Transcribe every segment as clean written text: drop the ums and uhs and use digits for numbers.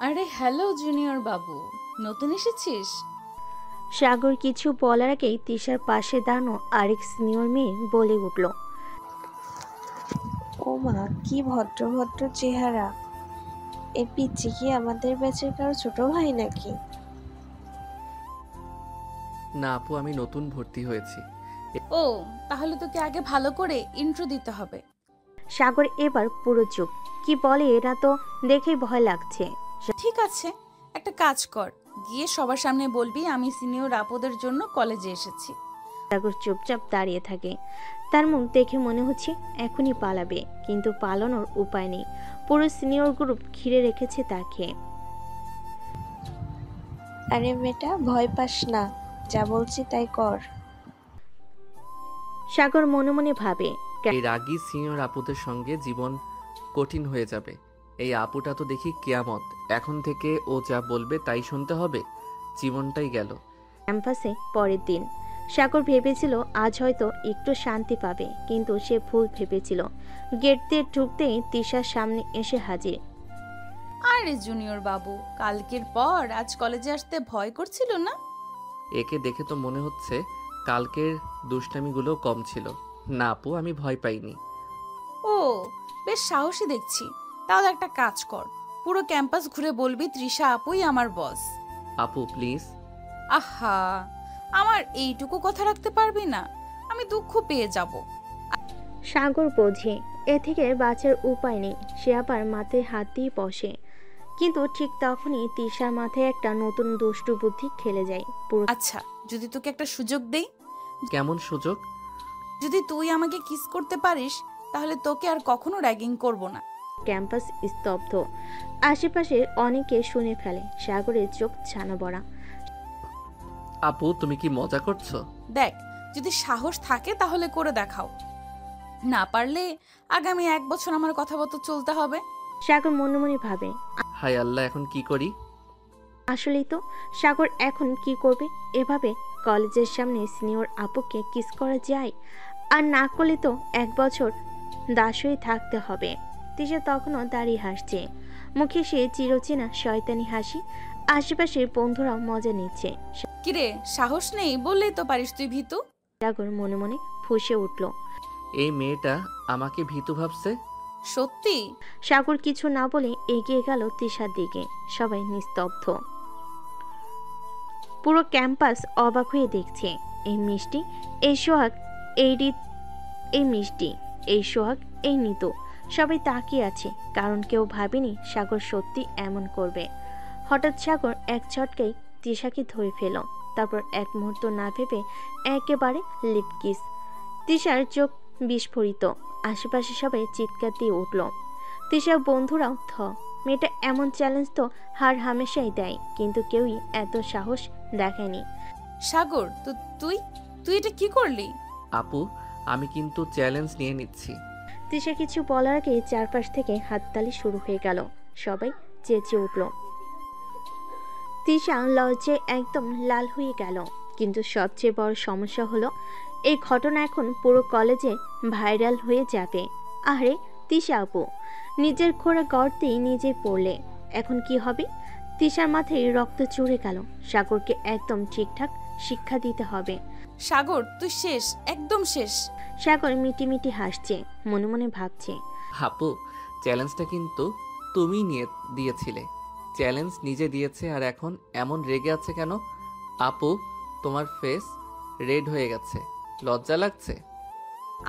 আরে hello junior বাবু, নতুন এসেছিস? সাগর কিছু বলার আগেই তিশার পাশে দাঁড়ানো আরেক সিনিয়র মেয়ে বলে উঠল। ও মা, কি ভদ্র ভদ্র চেহারা! এই পিচ্চি কি আমাদের ব্যাচের কারো ছোট ভাই নাকি? না আপু, আমি নতুন ভর্তি হয়েছি। ও, তাহলে তোকে আগে ভালো করে ইন্ট্রো দিতে হবে। সাগর এবার পুরো চুপ। কি বলে এরা, তো দেখেই ভয় লাগছে। ঠিক আছে, একটা কাজ কর, গিয়ে সবার সামনে বলবি আমি সিনিয়র আপদের জন্য কলেজে এসেছি। সাগর চুপচাপ দাঁড়িয়ে থাকে। তার মুখ দেখে মনে হচ্ছে এখনই পালাবে, কিন্তু পালানোর উপায় নেই। পুরো সিনিয়র গ্রুপ ঘিরে রেখেছে তাকে। আরে বেটা, ভয় পাস না, যা বলছি তাই কর। সাগর মনে মনে ভাবে, এই রাগী সিনিয়র আপুদের সঙ্গে জীবন কঠিন হয়ে যাবে। এই আপুটা তো দেখি কিয়ামত। এখন থেকে ও যা বলবে তাই শুনতে হবে। জীবনটাই গেল। ক্যাম্পাসে পরের দিন সাগর ভেবেছিল আজ হয়তো একটু শান্তি পাবে, কিন্তু সে ভুল ভেবেছিল। গেট দিয়ে ঢুকতেই তিশার সামনে এসে হাজির। আরে জুনিয়র বাবু, কালকের পর আজ কলেজে আসতে ভয় করছিল না? একে দেখে তো মনে হচ্ছে কালকের দুষ্টামিগুলো কম ছিল। না আপু, আমি ভয় পাইনি। ও, বেশ সাহসী দেখছি। তাহলে একটা কাজ কর, পুরো ক্যাম্পাস ঘুরে বলবি তৃষা আপুই আমার বস। আপু প্লিজ। আহা, আমার এইটুকু কথা রাখতে পারবি না? আমি দুঃখ পেয়ে যাব। সাগর বোঝে এ থেকে বাঁচার উপায় নেই। সে আবার মাথায় হাত দিয়ে বসে, কিন্তু ঠিক তখনই তিশার মাথায় একটা নতুন দুষ্টু বুদ্ধি খেলে যায়। পুরো আচ্ছা, যদি তোকে একটা সুযোগ দেই, কেমন সুযোগ? যদি তুই আমাকে কিস করতে পারিস, তাহলে তোকে আর কখনো র্যাগিং করব না। ক্যাম্পাস স্তব্ধ। আশেপাশে অনেকে শুনে ফেলে। সাগরের চোখ ছানা বড়া। আপু তুমি কি মজা করছো? দেখ, যদি সাহস থাকে তাহলে করে দেখাও, না পারলে আগামী 1 বছর আমার কথা মতো চলতে হবে। সাগর মনে মনে ভাবে, হায় আল্লাহ, এখন কি করি? আসলেই তো সাগর এখন কি করবে? এভাবে কলেজের সামনে সিনিয়র আপুকে কিস করা যায়? আর না করলে তো 1 বছর দাস হয়ে থাকতে হবে। তিশা তখনও দাঁড়িয়ে হাসছে, মুখে সে চিরচেনা শয়তানি হাসি। আশেপাশের বন্ধুরাও মজা নিচ্ছে। কিরে, সাহস নেই বললেই তো পারিস তুই ভীতু। সাগর মনে মনে ফুঁসে উঠল। এই মেয়েটা আমাকে ভীতু ভাবছে। সত্যি? সাগর কিছু না বলে এগিয়ে গেল তিশার দিকে। সবাই নিস্তব্ধ। পুরো ক্যাম্পাস অবাক হয়ে দেখছে। এই মিষ্টি, এই সোহাগ, এই রীত, এই মিষ্টি, এই সোহাগ, এই নিতু। সবাই তাকিয়ে আছে, কারণ কেউ ভাবেনি সাগর সত্যি এমন করবে। হঠাৎ সাগর এক ঝটকায় তিশাকে ধরে ফেল। তারপর এক মুহূর্ত না ভেবে একেবারে লিপ কিস। তিশার চোখ বিস্ফোরিত। আশেপাশে সবাই চিৎকার দিয়ে উঠল। তিশার বন্ধুরাও মেয়েটা এমন চ্যালেঞ্জ তো হার হামেশাই দেয়, কিন্তু কেউই এত সাহস দেখেনি। সাগর, তো তুই তুই এটা কি করলি? আপু, আমি কিন্তু চ্যালেঞ্জ নিয়ে নিচ্ছি। তিশা কিছু বলার আগে চারপাশ থেকে হাততালি শুরু হয়ে গেল। সবাই চেঁচিয়ে উঠল। তিশা লজ্জায় একদম লাল হয়ে গেল। কিন্তু সবচেয়ে বড় সমস্যা হলো এই ঘটনা এখন পুরো কলেজে ভাইরাল হয়ে যাবে। আরে তিশা আপু নিজের খোঁড়া গর্তেই নিজে পড়লে, এখন কি হবে? তিশার মাথায় রক্ত চড়ে গেল। সাগরকে একদম ঠিকঠাক শিক্ষা দিতে হবে। সাগর, তুই শেষ, একদম শেষ। সাগর মিটিমিটি হাসছে, মনে মনে ভাবছে, আপু, চ্যালেঞ্জটা কিন্তু তুমি নিয়ে দিয়েছিলে। চ্যালেঞ্জ নিজে দিয়েছে আর এখন এমন রেগে আছে কেন? আপু, তোমার ফেস রেড হয়ে গেছে। লজ্জা লাগছে?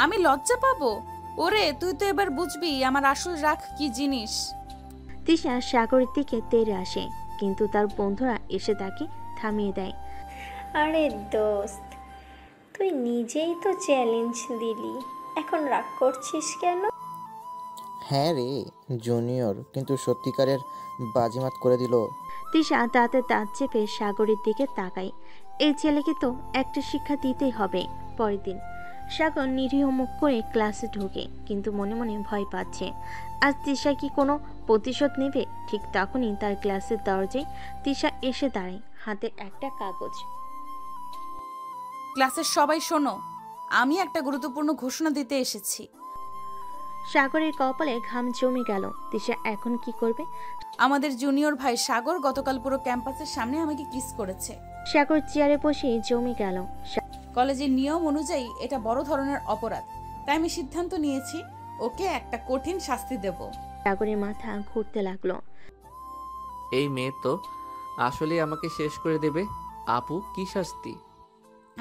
আমি লজ্জা পাবো? ওরে, তুই তো এবার বুঝবি আমার আসল রাগ কি জিনিস। তিশা সাগরের দিকে তেড়ে আসে, কিন্তু তার বন্ধুরা এসে তাকে থামিয়ে দেয়। আরে দোস্ত, তুই নিজেই তো চ্যালেঞ্জ দিলি, এখন রাগ করছিস কেন? হ্যাঁ রে জুনিয়র, কিন্তু সত্যিকারের বাজিমাত করে দিল। তিশা দাঁতে দাঁত চেপে সাগরের দিকে তাকায়। এই ছেলেকে তো একটা শিক্ষা দিতেই হবে। পরের দিন সাগর নিরীহ মুখ করে ক্লাসে ঢোকে, কিন্তু মনে মনে ভয় পাচ্ছে। আজ তিশা কি কোনো প্রতিশোধ নেবে? ঠিক তখনই তার ক্লাসের দরজায় তিশা এসে দাঁড়ায়, হাতে একটা কাগজ। ক্লাসের সবাই শোনো, আমি একটা গুরুত্বপূর্ণ ঘোষণা দিতে এসেছি। সাগরের কপালে ঘাম জমে গেল। তিশা এখন কি করবে? আমাদের জুনিয়র ভাই সাগর গতকাল পুরো ক্যাম্পাসের সামনে আমাকে কিস করেছে। সাগর চেয়ারে বসে জমে গেল। কলেজের নিয়ম অনুযায়ী এটা বড় ধরনের অপরাধ, তাই আমি সিদ্ধান্ত নিয়েছি ওকে একটা কঠিন শাস্তি দেব। সাগরের মাথা ঘুরতে লাগলো। এই মেয়ে তো আসলে আমাকে শেষ করে দেবে। আপু, কি শাস্তি?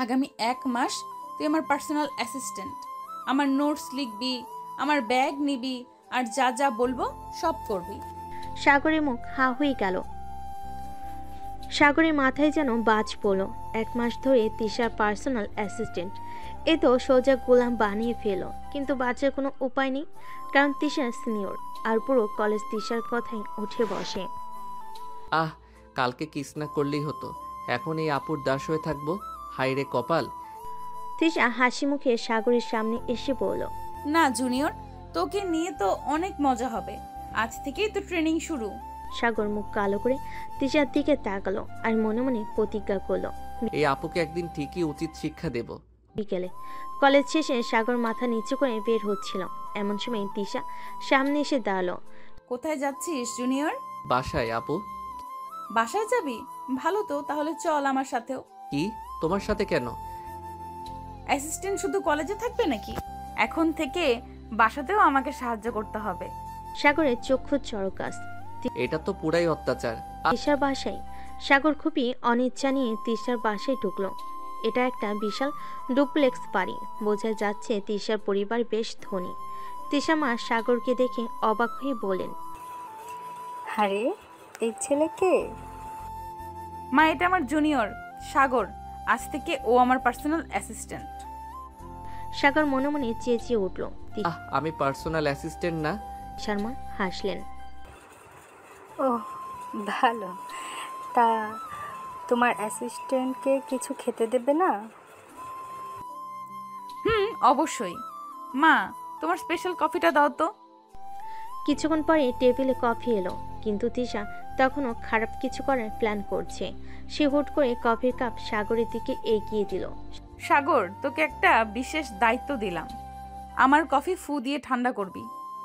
আগামী 1 মাস তুই আমার পার্সোনাল অ্যাসিস্ট্যান্ট। আমার নোটস লিখবি, আমার ব্যাগ নিবি, আর যা যা বলবো সব করবি। সাগরের মুখ হা হয়ে গেল। সাগরের মাথায় যেন বাজ পড়লো। 1 মাস ধরে তিশার পার্সোনাল অ্যাসিস্ট্যান্ট, এ তো সোজা গোলাম বানিয়ে ফেলো। কিন্তু বাঁচার কোনো উপায় নেই, কারণ তিশা সিনিয়র আর পুরো কলেজ তিশার কথাই উঠে বসে। আহ, কালকে কিস না করলেই হতো, এখন এই আপুর দাস হয়ে থাকবো। হায়রে কপাল। তিশা হাসি মুখে সাগরের সামনে এসে বলল, না জুনিয়র, তোকে নিয়ে তো অনেক মজা হবে। আজ থেকেই তো ট্রেনিং শুরু। সাগর মুখ কালো করে তিশার দিকে তাকালো আর মনে মনে প্রতিজ্ঞা করলো এই আপুকে একদিন ঠিকই উচিত শিক্ষা দেব। বিকেলে কলেজ শেষে সাগর মাথা নিচু করে বের হচ্ছিল। এমন সময় তিশা সামনে এসে দাঁড়ালো। কোথায় যাচ্ছিস জুনিয়র? বাসায়। আপু, বাসায় যাবি? ভালো তো, তাহলে চল আমার সাথেও। কি? তোমার সাথে কেন? অ্যাসিস্ট্যান্ট শুধু কলেজে থাকবে নাকি? এখন থেকে বাসাতেও আমাকে সাহায্য করতে হবে। সাগরের চক্ষু চরকাস। এটা তো পুরাই অত্যাচার। তিশার বাসায় সাগর খুবই অনিচ্ছা নিয়ে তিশার বাসায় ঢুকলো। এটা একটা বিশাল ডুপ্লেক্স বাড়ি। বোঝা যাচ্ছে তিশার পরিবার বেশ ধনী। তিশা মা সাগরকে দেখে অবাক হয়ে বলেন, আরে এই ছেলে কে? মা, এটা আমার জুনিয়র সাগর। আজ থেকে ও আমার পার্সোনাল অ্যাসিস্ট্যান্ট। সাগর মনে মনে চেঁচিয়ে উঠল। আমি পার্সোনাল অ্যাসিস্ট্যান্ট না। তিশার মা হাসলেন। ও ভালো, তা তোমার অ্যাসিস্ট্যান্টকে কিছু খেতে দেবে না? অবশ্যই। মা, তোমার স্পেশাল কফিটা দাও তো। কিছুক্ষণ পরে টেবিলে কফি এলো, কিন্তু তিশা তখনও খারাপ কিছু করার প্ল্যান করছে। সে হুট করে কফির কাপ সাগরের দিকে এগিয়ে দিল। সাগর, তোকে একটা বিশেষ দায়িত্ব দিলাম। আমার কফি ফু দিয়ে ঠান্ডা করবি।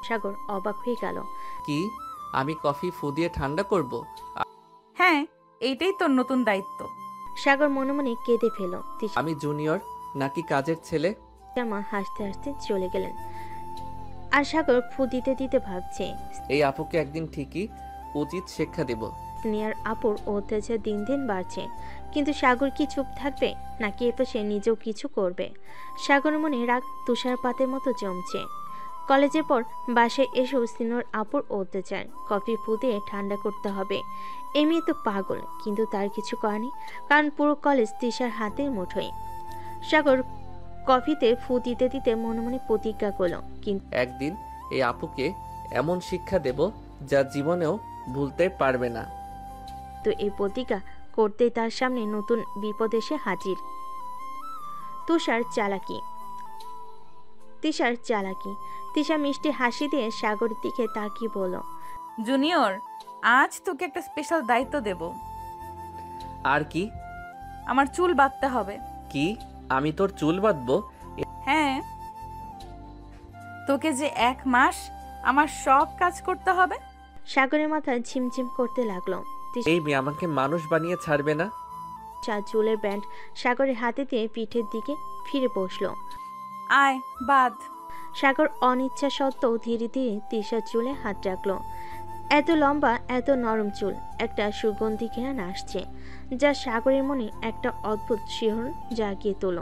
সাগর অবাক হয়ে গেল। কি? আমি কফি ফু দিয়ে ঠান্ডা করব? হ্যাঁ, এইটাই তোর নতুন দায়িত্ব। সাগর মনে মনে কেঁদে ফেল। তিশা আমি জুনিয়র নাকি কাজের ছেলে? মা হাসতে হাসতে চলে গেলেন। আর সাগর ফু দিতে দিতে ভাবছে, এই আপুকে একদিন ঠিকই উচিত শিক্ষা দেব। সিনিয়র আপুর অত্যাচার দিন দিন বাড়ছে, কিন্তু সাগর কি চুপ থাকবে নাকি এ সে নিজেও কিছু করবে? সাগরের মনে রাগ তুষারপাতের মতো জমছে। কলেজের পর বাসায় এসেও সিনিয়র আপুর অত্যাচার। কফি ফু দিয়ে ঠান্ডা করতে হবে। এই মেয়ে তো পাগল, কিন্তু তার কিছু করার নেই, কারণ পুরো কলেজ তিশার হাতের মুঠোয়। সাগর কফিতে ফু দিতে দিতে মনে মনে প্রতিজ্ঞা করলো, কিন্তু একদিন এই আপুকে এমন শিক্ষা দেব যা জীবনেও ভুলতে পারবে না। এই প্রতিজ্ঞা করতেই তার সামনে নতুন বিপদ এসে হাজির। তিশার চালাকি। তিশা মিষ্টি হাসি দিয়ে সাগরের দিকে তাকিয়ে বলল, জুনিয়র, আজ তোকে একটা স্পেশাল দায়িত্ব দেব। আর কি? আমার চুল বাঁধতে হবে। কি? আমি তোর চুল বাঁধবো? হ্যাঁ, তোকে যে 1 মাস আমার সব কাজ করতে হবে। সাগরের মাথা ঝিমঝিম করতে লাগলো। এই মেয়ে আমাকে মানুষ বানিয়ে ছাড়বে না। তিশা চুলের ব্যান্ড সাগরের হাতে দিয়ে পিঠের দিকে ফিরে বসলো। আয় বাদ। সাগর অনিচ্ছা সত্ত্বেও ধীরে ধীরে তিশার চুলে হাত রাখলো। এত লম্বা, এত নরম চুল, একটা সুগন্ধি ঘ্রাণ আসছে, যা সাগরের মনে একটা অদ্ভুত শিহরণ জাগিয়ে তোল।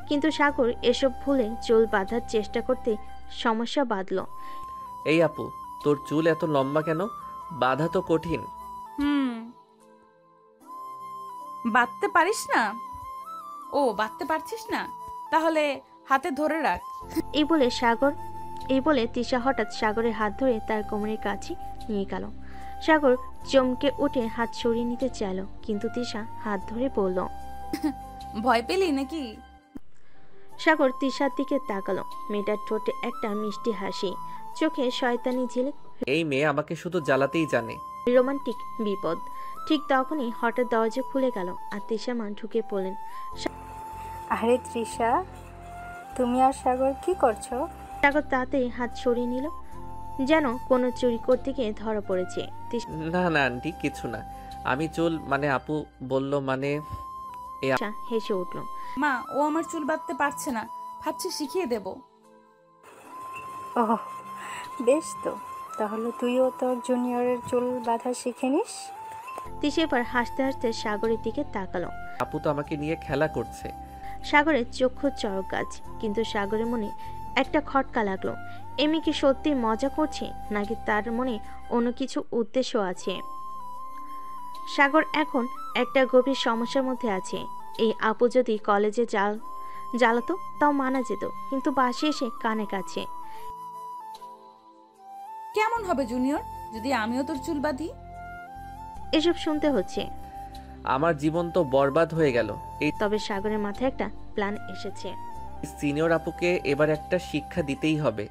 কিন্তু সাগর এসব ভুলে চুল বাঁধার চেষ্টা করতে সমস্যা বাঁধল। এই আপু, তোর চুল এত লম্বা কেন? বাঁধা তো কঠিন। বাঁধতে পারিস না? ও, বাঁধতে পারছিস না? তাহলে হাতে ধরে রাখ। এই বলে তিশা হঠাৎ সাগরের হাত ধরে তার কোমরের কাছে নিয়ে গেল। সাগর চমকে উঠে হাত সরিয়ে নিতে চাইল, কিন্তু তিশা হাত ধরে বলল, ভয় পেলি নাকি? সাগর তিশার দিকে তাকালো। মেয়েটার ঠোঁটে একটা মিষ্টি হাসি, চোখে শয়তানি ঝিলিক। এই মেয়ে আমাকে শুধু জ্বালাতেই জানে। রোমান্টিক বিপদ। ঠিক তখনই হঠাৎ দরজা খুলে গেল আর তিশা মা ঢুকে পড়লেন। আরে তৃষা, তুমি আর সাগর কি করছো? সাগর তাড়াতাড়ি হাত সরিয়ে নিল, যেন কোনো চুরি করতে গিয়ে ধরা পড়েছে। না না আন্টি, কিছু না। আমি চুল মানে আপু বলল মানে তিশা হেসে উঠল। মা, ও আমার চুল বাঁধতে পারছে না, ভাবছি শিখিয়ে দেব। ওহ, বেশ তো, তাহলে তুইও তোর জুনিয়রের চুল বাঁধা শিখে নিস। তিশা এবার হাসতে হাসতে সাগরের দিকে তাকালো। আপু তো আমাকে নিয়ে খেলা করছে। সাগরের চক্ষু চড়ক গাছ, কিন্তু সাগরের মনে একটা খটকা লাগলো। এমনি কি সত্যি মজা করছে, নাকি তার মনে অন্য কিছু উদ্দেশ্য আছে? সাগর এখন একটা গভীর সমস্যার মধ্যে আছে। এই আপু যদি কলেজে জ্বালাতো তাও মানা যেত, কিন্তু বাসে এসে কানে কাছে। কেমন হবে জুনিয়র যদি আমিও তোর চুল বাঁধি? এসব শুনতে হচ্ছে, আমার জীবন তো বরবাদ হয়ে গেল। এই তবে সাগরের মাথায় একটা প্ল্যান এসেছে। সিনিয়র আপুকে এবার একটা শিক্ষা দিতেই হবে।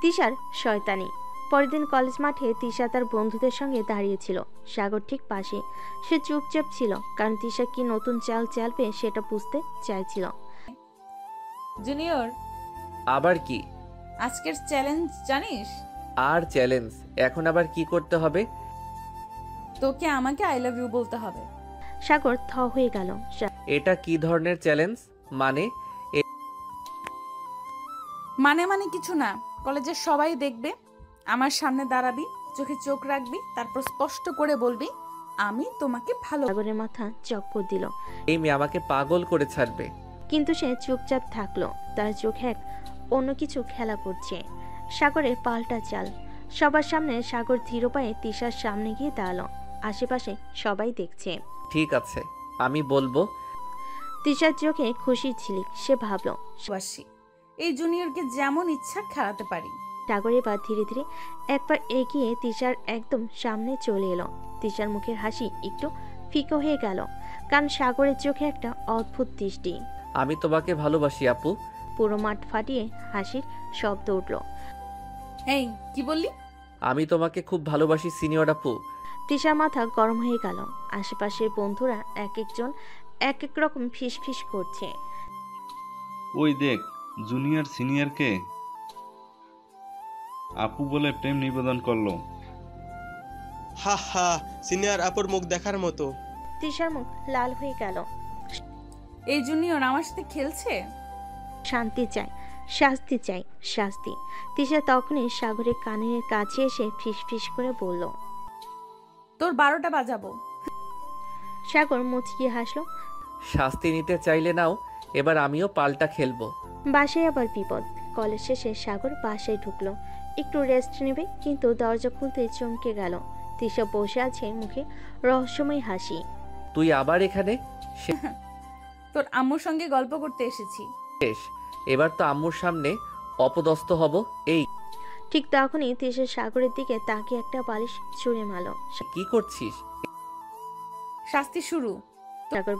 তিশার শয়তানি। পরের দিন কলেজ মাঠে তিশা তার বন্ধুদের সঙ্গে দাঁড়িয়েছিল, সাগর ঠিক পাশে। সে চুপচাপ ছিল, কারণ তিশা কি নতুন চাল চালবে সেটা বুঝতে চাইছিল। জুনিয়র, আবার কি? আজকের চ্যালেঞ্জ জানিস? আর চ্যালেঞ্জ? এখন আবার কি করতে হবে? তোকে আমাকে আই লাভ ইউ বলতে হবে। সাগর থ হয়ে গেল। এটা কি ধরনের চ্যালেঞ্জ? মানে মানে কিছু না, কলেজের সবাই দেখবে, আমার সামনে দাঁড়াবি, চোখে চোখ রাখবি, তারপর স্পষ্ট করে বলবি আমি তোমাকে ভালো। সাগরের মাথা চক্কর দিল, এই মেয়ে আমাকে পাগল করে ছাড়বে। কিন্তু সে চুপচাপ থাকলো। তার চোখে এক অন্য কিছু খেলা করছে। সাগরের পাল্টা চাল। সবার সামনে সাগর ধীর পায়ে তিশার সামনে গিয়ে দাঁড়ালো। আশেপাশে সবাই দেখছে। ঠিক আছে, আমি বলবো। তিশার চোখে খুশির ঝিলিক। সে ভাবল বাসি, এই জুনিয়রকে যেমন ইচ্ছা খেলাতে পারি। সাগর এবার ধীরে ধীরে একবার এগিয়ে তিশার একদম সামনে চলে এলো। তিশার মুখের হাসি একটু ফিকো হয়ে গেল, কারণ সাগরের চোখে একটা অদ্ভুত দৃষ্টি। আমি তোমাকে ভালোবাসি আপু। পুরো মাঠ ফাটিয়ে হাসির শব্দ উঠল। এই কি বললি? আমি তোমাকে খুব ভালোবাসি সিনিয়র আপু। তিশার মাথা গরম হয়ে গেল। আশেপাশের বন্ধুরা এক একজন এক এক রকম ফিস ফিস করছে। ওই দেখ, জুনিয়র সিনিয়রকে আপু বলে প্রেম নিবেদন করলো। হা হা, সিনিয়র আপুর মুখ দেখার মতো। তিশার মুখ লাল হয়ে গেল। এই জুনিয়র আমার সাথে খেলছে। শান্তি চাই, শাস্তি চাই, শাস্তি। তিশা তখনই সাগরের কানের কাছে এসে ফিস ফিস করে বলল, তোর 12টা বাজাবো। সাগর মুচকিয়ে হাসলো। শাস্তি নিতে চাইলে নাও, এবার আমিও পাল্টা খেলবো। বাসায় আবার বিপদ। কলেজ শেষে সাগর বাসায় ঢুকলো। একটু রেস্ট নেবে, কিন্তু দরজা খুলতে চমকে গেল। তিশা বসে আছে, মুখে রহস্যময় হাসি। তুই আবার এখানে? তোর আম্মুর সঙ্গে গল্প করতে এসেছি। শেষ, এবার তো আম্মুর সামনে অপদস্থ হব। এই ঠিক তখনই তিশা সাগরের দিকে তাকিয়ে একটা বালিশ ছুঁড়ে মারল। কি করছিস? শাস্তি শুরু। সাগর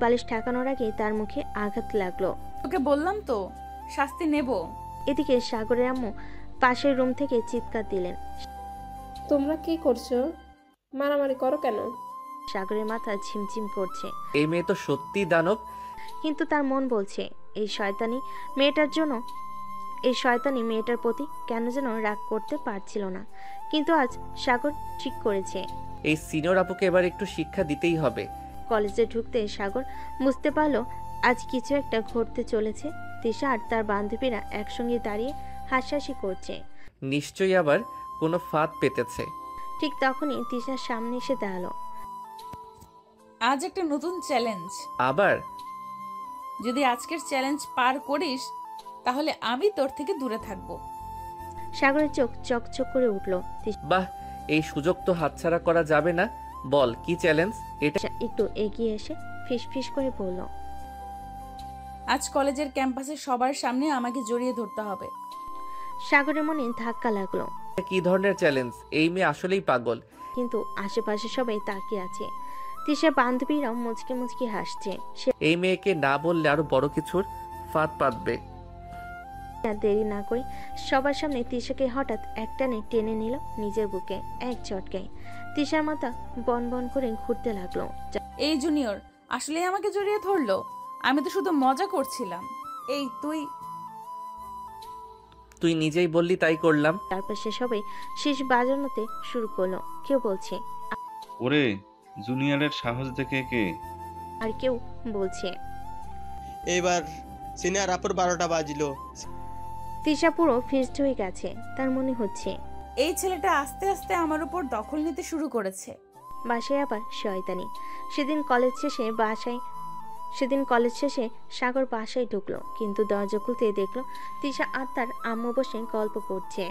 বালিশ ঠেকানোর আগে তার মুখে আঘাত লাগলো। তোকে বললাম তো শাস্তি নেব। এদিকে সাগরের আম্মু পাশের রুম থেকে চিৎকার দিলেন। তোমরা কি করছো? মারামারি করো কেন? সাগরের মাথা ঝিমঝিম করছে, এই মেয়ে তো সত্যি দানব। কিন্তু তার মন বলছে এই শয়তানি মেয়েটার প্রতি কেন যেন রাগ করতে পারছিল না। কিন্তু আজ সাগর ঠিক করেছে, এই সিনিয়র আপুকে এবার একটু শিক্ষা দিতেই হবে। কলেজে ঢুকতে সাগর বুঝতে পারলো আজ কিছু একটা ঘটতে চলেছে। তিশা আর তার বান্ধবীরা একসঙ্গে দাঁড়িয়ে হাসাহাসি করছে। নিশ্চয়ই আবার কোনো ফাঁদ পেতেছে। ঠিক তখনই তিশার সামনে এসে দাঁড়ালো। আজ একটা নতুন চ্যালেঞ্জ। আবার? যদি আজকের চ্যালেঞ্জ পার করিস তাহলে আমি তোর থেকে দূরে থাকবো। সাগরের চোখ চকচক করে উঠল। বাহ, এই সুযোগ তো হাতছাড়া করা যাবে না। বল কি চ্যালেঞ্জ এটা? একটু এগিয়ে এসে ফিস ফিস করে বলল, আজ কলেজের ক্যাম্পাসে সবার সামনে আমাকে জড়িয়ে ধরতে হবে। সাগরের মনে ধাক্কা লাগলো। কি ধরনের চ্যালেঞ্জ? এই মেয়ে আসলেই পাগল। কিন্তু আশেপাশে সবাই তাকিয়ে আছে। তিশার বান্ধবীরাও মুচকে মুচকে হাসছে। সে এই মেয়েকে না বললে আরো বড় কিছুর ফাঁদ পাতবে। দেরি না করে সবার সামনে তিশাকে হঠাৎ একটানে টেনে নিল নিজের বুকে এক ঝটকায়। তিশার মাথা বন বন করে ঘুরতে লাগলো। এই জুনিয়র আসলে আমাকে জড়িয়ে ধরলো, আমি তো শুধু মজা করছিলাম। এই তুই নিজেই বললি তাই করলাম। তারপর সে সবাই শেষ বাজানোতে শুরু করলো। কেউ বলছে ওরে, জুনিয়রের সাহস দেখে কে? আর কেউ বলছে। এইবার সিনিয়র আপুর 12টা বাজলো। তিশা পুরো ফিস্ট হয়ে গেছে। তার মনে হচ্ছে এই ছেলেটা আস্তে আস্তে আমার উপর দখল নিতে শুরু করেছে। বাসায় আবার শয়তানি। সেদিন কলেজ শেষে সাগর বাসায় ঢুকলো, কিন্তু দরজা খুলতে দেখলো তিশা আর তার আম্মু বসে গল্প করছে।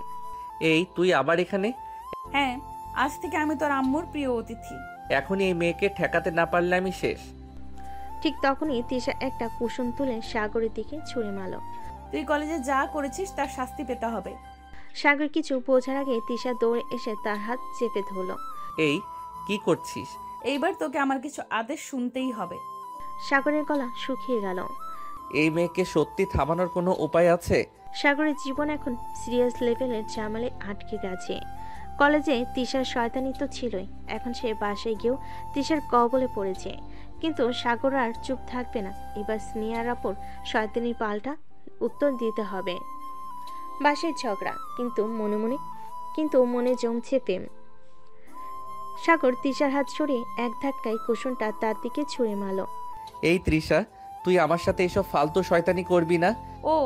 এই তুই আবার এখানে? হ্যাঁ, আজ থেকে আমি তোর আম্মুর প্রিয় অতিথি। এখন এই মেয়েকে ঠেকাতে না পারলে আমি শেষ। ঠিক তখনই তিশা একটা কুসুম তুলে সাগরের দিকে ছুঁড়ে মারল। তুই কলেজে যা করেছিস তার শাস্তি পেতে হবে। সাগর কিছু বোঝার আগে তিশা দৌড়ে এসে তার হাত চেপে ধরল। এই কি করছিস? এইবার তোকে আমার কিছু আদেশ শুনতেই হবে। সাগরের গলা শুকিয়ে গেল। এই মেয়েকে সত্যি থামানোর কোনো উপায় আছে? সাগরের জীবন এখন সিরিয়াস লেভেলের ঝামেলায় আটকে গেছে। কলেজে তিশার শয়তানি তো ছিলই, এখন সে বাসায় গিয়েও তিশার কবলে পড়েছে। কিন্তু সাগর আর চুপ থাকবে না। এবার স্নেহার আপুর শয়তানির পাল্টা উত্তর দিতে হবে। বাসায় ঝগড়া, কিন্তু মনে জমছে প্রেম। সাগর তিশার হাত সরিয়ে এক ধাক্কায় কুসুমটা তার দিকে ছুঁড়ে মারল। এই তৃষা, তুই আমার সাথে এসব ফালতু শয়তানি করবি না। ও,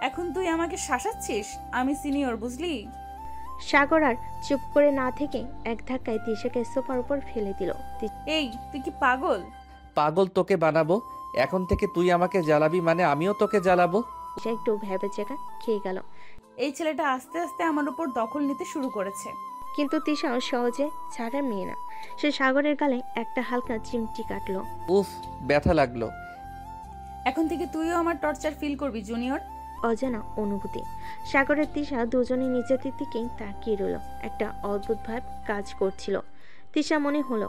এখন তুই আমাকে শাসাচ্ছিস? আমি সিনিয়র, বুঝলি? সাগর আর চুপ করে না থেকে এক ধাক্কায় তিশাকে সোফার উপর ফেলে দিল। এই, তুই কি পাগল? পাগল তোকে বানাবো। এখন থেকে তুই আমাকে জ্বালাবি মানে আমিও তোকে জ্বালাবো। তিশা একটু ভেবে চেকা খেয়ে গেল। এই ছেলেটা আস্তে আস্তে আমার উপর দখল নিতে শুরু করেছে। কিন্তু তিশাও সহজে ছাড়ার মেয়ে না। সে সাগরের গালে একটা হালকা চিমটি কাটলো। উফ, ব্যথা লাগলো। এখন থেকে তুইও আমার টর্চার ফিল করবি জুনিয়র। অজানা অনুভূতি। সাগরের তিশা দুজনে নিজেদের দিকেই তাকিয়ে রইল। একটা অদ্ভুত ভাব কাজ করছিল। তিশা মনে হলো